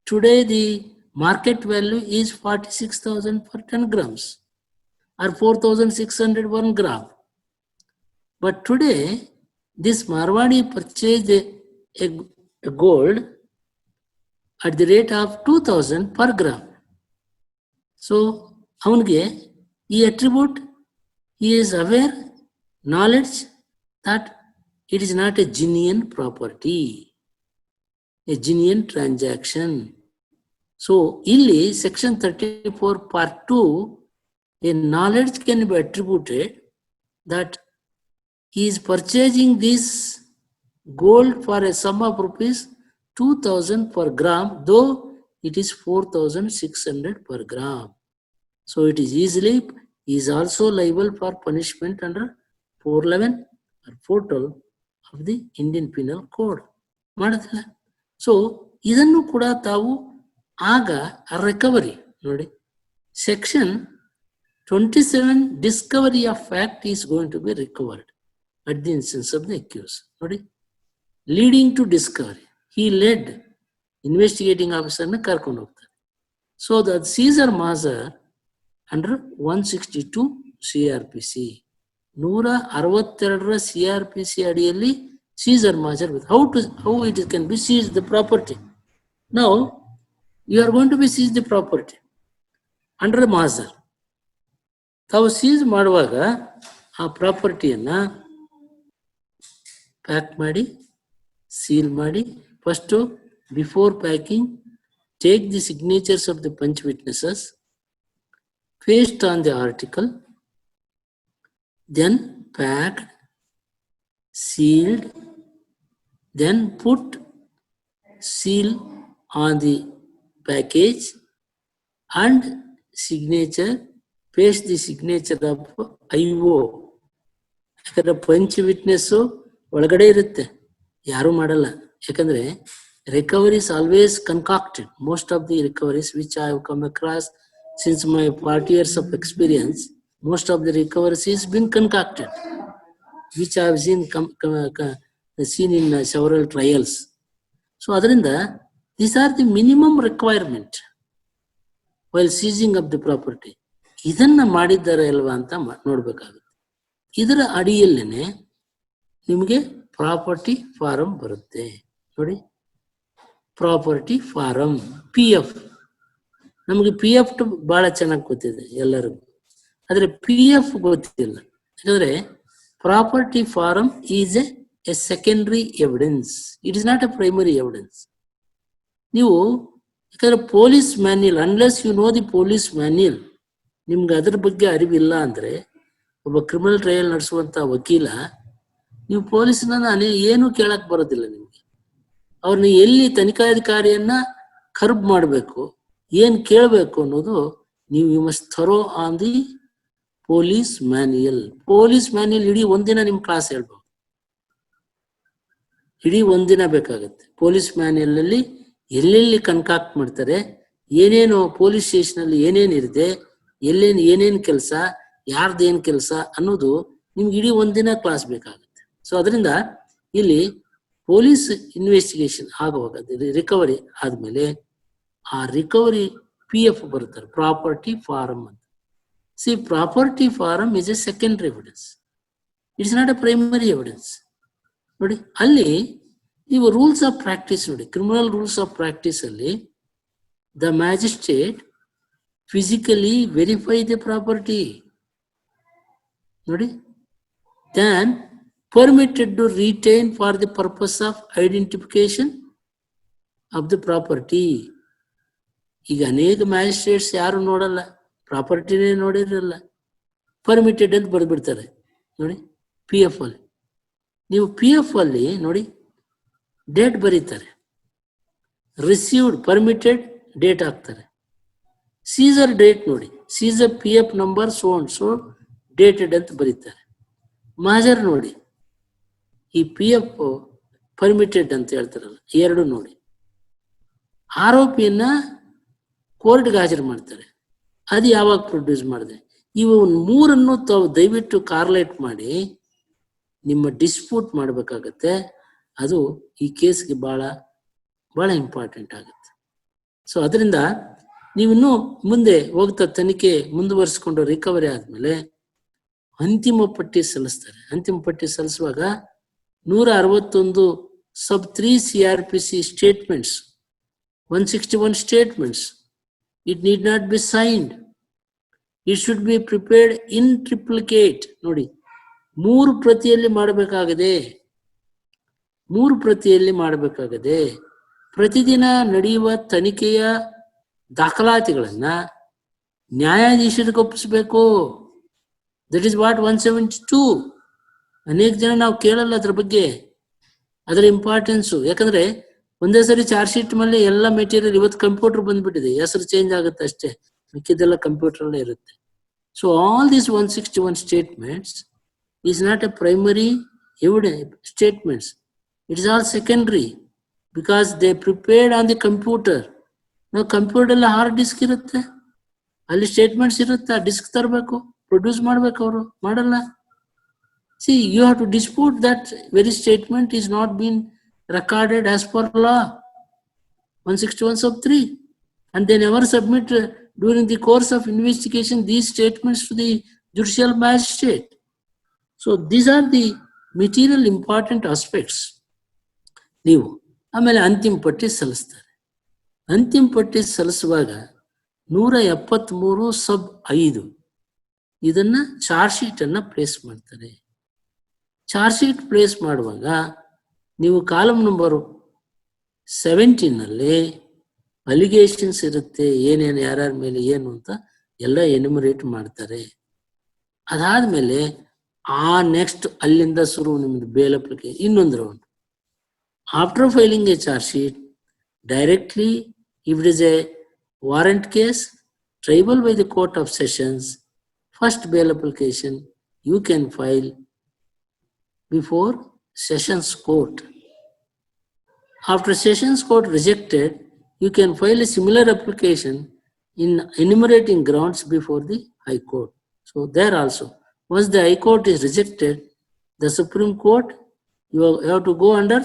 today the market value is 46,000 for 10 grams or 4,600 1 gram. But today this Marwadi purchased a gold at the rate of 2,000 per gram. So ಅವನಿಗೆ ಈ attribute, he is aware, knowledge that it is not a genuine property, a genuine transaction. So ಇಲ್ಲಿ section 34 part 2, a knowledge can be attributed that he is purchasing this gold for a sum of rupees 2,000 per gram, though it is 4,600 per gram. So it is easily, he is also liable for punishment under 411 or 412 of the Indian Penal Code. ಮಾಡಿದಿಲ್ಲ. So ಇದನ್ನು ಕೂಡ ತಾವು ಆಗ recovery ನೋಡಿ, section 27 discovery of fact is going to be recovered at the instance of the accused. ನೋಡಿ, leading to discovery, he led investigating officer na karಕೊಂಡು ಹೋಗ್ತಾರೆ. So the Caesar Mazar under 162 CRPC 162 CRPC ಅಡಿಯಲ್ಲಿ Caesar Mazar with how it can be seized the property. Now you are going to be seized the property under Mazar. ತಾವು seize ಮಾಡುವಾಗ ಆ ಪ್ರಾಪರ್ಟಿಯನ್ನ pack ಮಾಡಿ seal ಮಾಡಿ, first before packing take the signatures of the punch witnesses, paste on the article, then packed, sealed, then put seal on the package and signature, paste the signature of IO. ಯಾಕಂದ್ರೆ punch witness ಒಳಗಡೆ ಇರುತ್ತೆ, ಯಾರು ಮಾಡಲ್ಲ. ಯಾಕಂದ್ರೆ recovery is always concocted. Most of the recoveries which I have come across since my 40 years of experience, most of the recoveries is been concocted, which I have seen in several trials. So adrinda these are the minimum requirement while seizing of the property. ಇದನ್ನ ಮಾಡಿದ್ದಾರೆ ಅಲ್ವಾ ಅಂತ ನೋಡ್ಬೇಕಾಗುತ್ತೆ. ಇದರ ಅಡಿಯಲ್ಲೇನೆ ನಿಮಗೆ property form ಬರುತ್ತೆ ನೋಡಿ. Property form PF, ನಮಗೆ PF ಬಹಳ ಚೆನ್ನಾಗಿ ಗೊತ್ತಿದೆ ಎಲ್ಲರಿಗೂ, ಆದ್ರೆ PF ಗೊತ್ತಿಲ್ಲ. ಯಾಕಂದ್ರೆ property form is a secondary evidence, it is not a primary evidence. ನೀವು ಯಾಕಂದ್ರೆ police manual, unless you know the police manual, ನಿಮ್ಗೆ ಅದ್ರ ಬಗ್ಗೆ ಅರಿವಿಲ್ಲ ಅಂದ್ರೆ ಒಬ್ಬ ಕ್ರಿಮಿನಲ್ ಟ್ರಯಲ್ ನಡೆಸುವಂತ ವಕೀಲ, ನೀವು ಪೊಲೀಸ್ನ ಏನು ಕೇಳಕ್ ಬರೋದಿಲ್ಲ ನಿಮ್ಗೆ. ಅವ್ರನ್ನ ಎಲ್ಲಿ ತನಿಖಾಧಿಕಾರಿಯನ್ನ ಕರ್ಬ್ ಮಾಡಬೇಕು, ಏನ್ ಕೇಳಬೇಕು ಅನ್ನೋದು ನೀವು you must thorough on the police manual. Police manual ಇಡೀ ಒಂದಿನ ನಿಮ್ ಕ್ಲಾಸ್ ಹೇಳ್ಬೋದು, ಇಡೀ ಒಂದಿನ ಬೇಕಾಗುತ್ತೆ. ಪೊಲೀಸ್ ಮ್ಯಾನ್ಯಲ್ ಅಲ್ಲಿ ಎಲ್ಲೆಲ್ಲಿ ಕನ್ಕಾಕ್ಟ್ ಮಾಡ್ತಾರೆ, ಏನೇನು ಪೊಲೀಸ್ ಸ್ಟೇಷನ್ ಅಲ್ಲಿ ಏನೇನಿದೆ, ಏನೇನ್ ಕೆಲಸ, ಯಾರ್ದೇನ್ ಕೆಲಸ ಅನ್ನೋದು ನಿಮ್ಗೆ ಇಡೀ ಒಂದಿನ ಕ್ಲಾಸ್ ಬೇಕಾಗುತ್ತೆ. ಸೊ ಅದರಿಂದ ಇಲ್ಲಿ ಪೊಲೀಸ್ ಇನ್ವೆಸ್ಟಿಗೇಷನ್ ಆಗುವಾಗ ರಿಕವರಿ ಆದ್ಮೇಲೆ ಆ ರಿಕವರಿ PF ಬರುತ್ತಾರೆ, ಪ್ರಾಪರ್ಟಿ ಫಾರಂ ಅಂತ. See property form is a secondary evidence, it's not a primary evidence. ನೋಡಿ ಅಲ್ಲಿ ನೀವು ರೂಲ್ಸ್ ಆಫ್ ಪ್ರಾಕ್ಟೀಸ್ ನೋಡಿ, ಕ್ರಿಮಿನಲ್ ರೂಲ್ಸ್ ಆಫ್ ಪ್ರಾಕ್ಟೀಸ್ ಅಲ್ಲಿ the magistrate physically verify the property ನೋಡಿ, then permitted to retain for the purpose of identification of the property. ಈಗ ಅನೇಕ magistrates ಯಾರು ನೋಡಲ್ಲ, ಪ್ರಾಪರ್ಟಿನೇ ನೋಡಿರಲ್ಲ, ಪರ್ಮಿಟೆಡ್ ಅಂತ ಬರೆದ್ಬಿಡ್ತಾರೆ ನೋಡಿ PF ಅಲ್ಲಿ. ನೀವು PF ಅಲ್ಲಿ ನೋಡಿ ಡೇಟ್ ಬರೀತಾರೆ, ರಿಸೀವ್ಡ್ ಪರ್ಮಿಟೆಡ್ ಡೇಟ್ ಹಾಕ್ತಾರೆ, ಸೀಸರ್ ಡೇಟ್ ನೋಡಿ, seizure PF number so dated ಅಂತ ಬರೀತಾರೆ. ಮಾಜರ್ ನೋಡಿ, ಈ PF ಪರ್ಮಿಟೆಡ್ ಅಂತ ಹೇಳ್ತಾರಲ್ಲ, ಎರಡು ನೋಡಿ. ಆರೋಪಿಯನ್ನ ಕೋರ್ಟ್ಗೆ ಹಾಜರು ಮಾಡ್ತಾರೆ, ಅದು ಯಾವಾಗ ಪ್ರೊಡ್ಯೂಸ್ ಮಾಡಿದೆ, ಇವು ಮೂರನ್ನು ತಾವು ದಯವಿಟ್ಟು ಕಾರ್ಲೇಟ್ ಮಾಡಿ ನಿಮ್ಮ ಡಿಸ್ಪ್ಯೂಟ್ ಮಾಡಬೇಕಾಗತ್ತೆ. ಅದು ಈ ಕೇಸ್ಗೆ ಬಹಳ ಬಹಳ ಇಂಪಾರ್ಟೆಂಟ್ ಆಗುತ್ತೆ. ಸೊ ಅದರಿಂದ ನೀವಿನ್ನೂ ಮುಂದೆ ಹೋಗ್ತಾ ತನಿಖೆ ಮುಂದುವರಿಸ್ಕೊಂಡು ರಿಕವರಿ ಆದ್ಮೇಲೆ ಅಂತಿಮ ಪಟ್ಟಿ ಸಲ್ಲಿಸ್ತಾರೆ. ಅಂತಿಮ ಪಟ್ಟಿ ಸಲ್ಲಿಸುವಾಗ 161 sub 3 CRPC statements, 161 statements. It need not be signed. It should be prepared in triplicate. ನೋಡಿ, 3 ಪ್ರತಿಯಲ್ಲಿ ಮಾಡಬೇಕಾಗಿದೆ, 3 ಪ್ರತಿಯಲ್ಲಿ ಮಾಡಬೇಕಾಗಿದೆ. ಪ್ರತಿದಿನ ನಡೆಯುವ ತನಿಖೆಯ ದಾಖಲಾತಿಗಳನ್ನ ನ್ಯಾಯಾಧೀಶರಿಗೆ ಒಪ್ಪಿಸಬೇಕು. That is what 172. ಅನೇಕ ಜನ ನಾವು ಕೇಳಲ್ಲ ಅದ್ರ ಬಗ್ಗೆ, ಅದರ ಇಂಪಾರ್ಟೆನ್ಸು. ಯಾಕಂದ್ರೆ ಒಂದೇ ಸರಿ ಚಾರ್ಜ್ ಶೀಟ್ ಮೇಲೆ ಎಲ್ಲ ಮೆಟೀರಿಯಲ್, ಇವತ್ತು ಕಂಪ್ಯೂಟರ್ ಬಂದ್ಬಿಟ್ಟಿದೆ, ಹೆಸರು ಚೇಂಜ್ ಆಗುತ್ತೆ ಅಷ್ಟೇ, ಮಿಕ್ಕಿದೆಲ್ಲ ಕಂಪ್ಯೂಟರ್ ಅಲ್ಲೇ ಇರುತ್ತೆ. So all these 161 statements is not a primary evidence statements, it is all secondary because they prepared on the computer. ನಾವು ಕಂಪ್ಯೂಟರ್ ಎಲ್ಲ ಹಾರ್ಡ್ ಡಿಸ್ಕ್ ಇರುತ್ತೆ, ಅಲ್ಲಿ ಸ್ಟೇಟ್ಮೆಂಟ್ಸ್ ಇರುತ್ತೆ, ಡಿಸ್ಕ್ ತರಬೇಕು, ಪ್ರೊಡ್ಯೂಸ್ ಮಾಡ್ಬೇಕು, ಅವರು ಮಾಡಲ್ಲ. See, you have to dispute that very statement is not been recorded as per law, 161 sub 3, and they never submit during the course of investigation these statements to the judicial magistrate. So these are the material important aspects. ನೀವು ಆಮೇಲೆ ಅಂತಿಮ ಪಟ್ಟಿ ಸಲ್ಲಿಸ್ತಾರೆ. ಅಂತಿಮ ಪಟ್ಟಿ ಸಲ್ಲಿಸುವಾಗ 173 sub 5 ಇದನ್ನ charge sheet ಅನ್ನ place ಮಾಡ್ತಾರೆ. ಚಾರ್ಜ್ ಶೀಟ್ ಪ್ಲೇಸ್ ಮಾಡುವಾಗ ನೀವು ಕಾಲಮ್ ನಂಬರ್ 17 ಅಲಿಗೇಷನ್ಸ್ ಇರುತ್ತೆ, ಏನೇನು ಯಾರ್ಯಾರ ಮೇಲೆ ಏನು ಅಂತ ಎಲ್ಲ ಎನ್ಯುಮರೇಟ್ ಮಾಡ್ತಾರೆ. ಅದಾದ್ಮೇಲೆ ನೆಕ್ಸ್ಟ್ ಅಲ್ಲಿಂದ ಶುರು ನಿಮ್ದು ಬೇಲ್ ಅಪ್ಲಿಕೇಶನ್, ಇನ್ನೊಂದು round. After filing a charge sheet directly, if it is A warrant case, tribal by the Court of Sessions, first bail application you can file before Sessions Court. After Sessions Court rejected, you can file a similar application in enumerating grounds before the High Court. So there also, once the High Court is rejected, the Supreme Court, you have to go under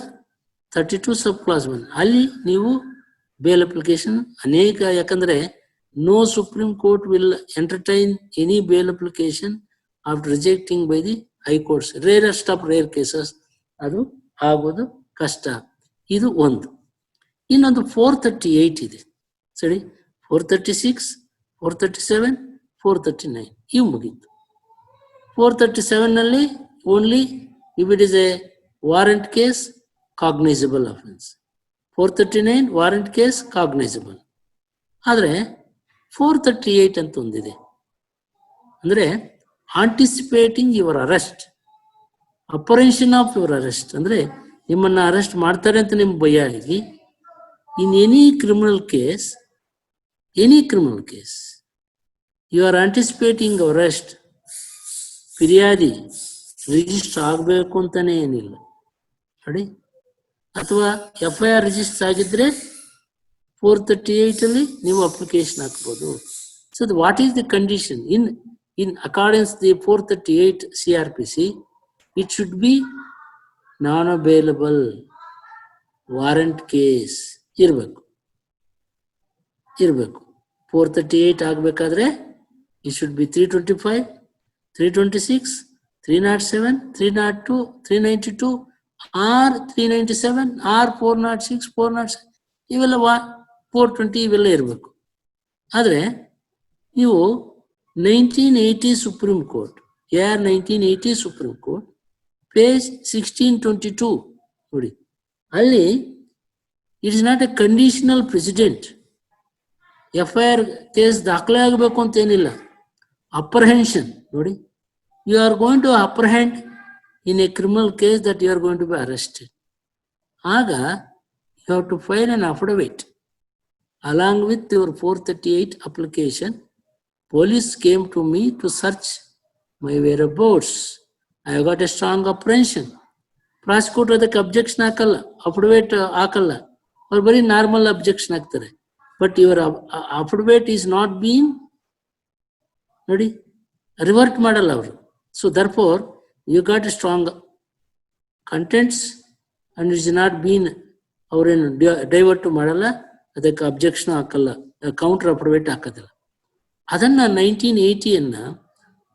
32 subclause 1. ಅಲ್ಲಿ ನೀವು bail application ಅನೇಕ, ಯಾಕಂದ್ರೆ no Supreme Court will entertain any bail application after rejecting by the High Courts. Rarest of rare cases, ಅದು ಆಗೋದು ಕಷ್ಟ. ಇದು ಒಂದು. ಇನ್ನೊಂದು 438 ಇದೆ ಸರಿ, 436, 437, 439 ಇವು ಮುಗೀತು. 437 ನಲ್ಲಿ only if it is a warrant case, cognizable offense. 439 warrant case cognizable. ಆದರೆ 438 ಅಂತ ಒಂದಿದೆ, ಅಂದ್ರೆ anticipating your arrest, apprehension of your arrest, ಅಂದ್ರೆ ನಿಮ್ಮನ್ನ ಅರೆಸ್ಟ್ ಮಾಡ್ತಾರೆ ಅಂತ ನಿಮ್ಗೆ ಭಯ ಆಗಿ, in any criminal case you are anticipating arrest, ಫಿರ್ಯಾದಿ ರಿಜಿಸ್ಟರ್ ಆಗಬೇಕು ಅಂತಾನೆ ಏನಿಲ್ಲ ನೋಡಿ, ಅಥವಾ FIR ರಿಜಿಸ್ಟರ್ ಆಗಿದ್ರೆ 438 ಅಲ್ಲಿ ನೀವು ಅಪ್ಲಿಕೇಶನ್ ಹಾಕ್ಬೋದು. So what is the condition in accordance the 438 CRPC? It should be non available warrant case ಇರಬೇಕು. 438 ಆಗಬೇಕಾದ್ರೆ it should be 325, 326, 307, 302, 392 or 397 or 406, 407 ಇವೆಲ್ಲ 420 ಇವೆಲ್ಲ ಇರಬೇಕು. ಆದರೆ ನೀವು 1980 supreme court, 1980 supreme court page 1622 ನೋಡಿ, ಅಲ್ಲಿ it is not a conditional precedent. FIR case ದಾಖಲೆ ಆಗಬೇಕು ಅಂತ ಏನಿಲ್ಲ, ಅಪ್ರಹೆನ್ಷನ್ ನೋಡಿ, you are going to apprehend in a criminal case that you are going to be arrested. Aga, you have to file an affidavit along with your 438 application. Police came to me to search my whereabouts. I have got a strong apprehension. Prosecutor ಅದಕ್ಕೆ objection ಹಾಕಲ್ಲ, affidavit ಹಾಕಲ್ಲ, ಅವ್ರು ಬರೀ normal objection ಹಾಕ್ತಾರೆ. But your affidavit is not being ನೋಡಿ revert ಮಾಡಲ್ಲ ಅವರು. So therefore, you got a strong contents and it is not been ಅವರೇನು ಡೈವರ್ಟ್ ಮಾಡಲ್ಲ, ಅದಕ್ಕೆ ಅಬ್ಜೆಕ್ಷನ್ ಹಾಕಲ್ಲ, ಕೌಂಟರ್ ಅಫಿಡವಿಟ್ ಹಾಕೋದಿಲ್ಲ. ಅದನ್ನ 1980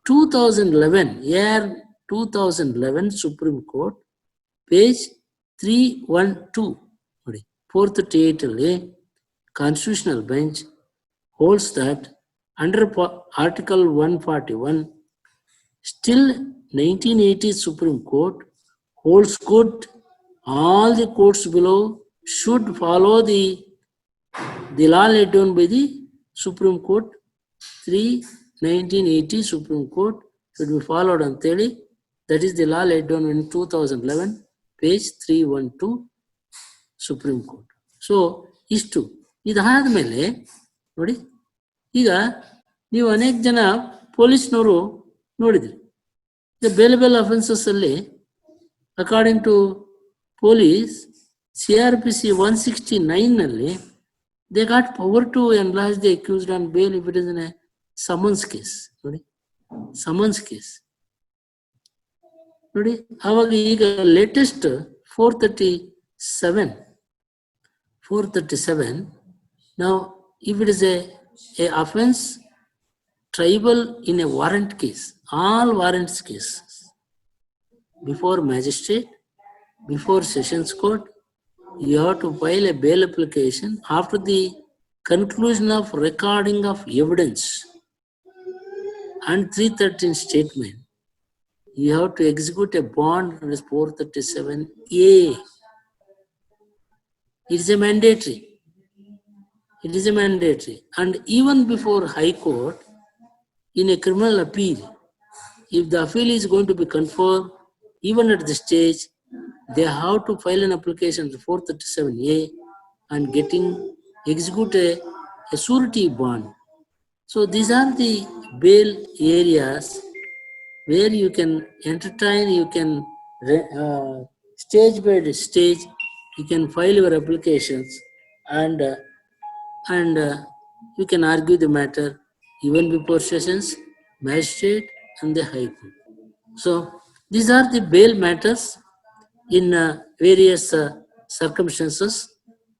2011 ಸುಪ್ರೀಂ ಕೋರ್ಟ್ ಪೇಜ್ 312 ನೋಡಿ, 438 ಅಲ್ಲಿ constitutional bench holds that under article 141 still 1980 Supreme Court holds good. All the courts below should follow the law laid down by the Supreme Court. 1980 Supreme Court should be followed anteli. That is the law laid down in 2011 page 312 Supreme Court. So ಇಷ್ಟು ಇದಾದ್ಮೇಲೆ ನೋಡಿ, ಈಗ ನೀವು ಅನೇಕ ಜನ ಪೊಲೀಸ್ನವರು ನೋಡಿದ್ರಿ, bail offences ಅಲ್ಲಿ ಅಕಾರ್ಡಿಂಗ್ ಟು ಪೊಲೀಸ್ CRPC 169 ನಲ್ಲಿ they got power to enlarge the accused on bail if it is in a summons case. ನೋಡಿ, ಸಮನ್ಸ್ ಕೇಸ್ ನೋಡಿ, ಅವಾಗ ಈಗ latest 437 now if it is a offense tribal in a warrant case, all warrants cases, before magistrate, before sessions court, you have to file a bail application after the conclusion of recording of evidence and 313 statement. You have to execute a bond under 437A. It is a mandatory. And even before High Court, in a criminal appeal, if the appeal is going to be confirmed, even at the stage, they have to file an application to 437A and execute a surety bond. So these are the bail areas where you can entertain, you can stage by stage, you can file your applications, and you can argue the matter even before sessions, magistrate, and the high court. So these are the bail matters in various circumstances.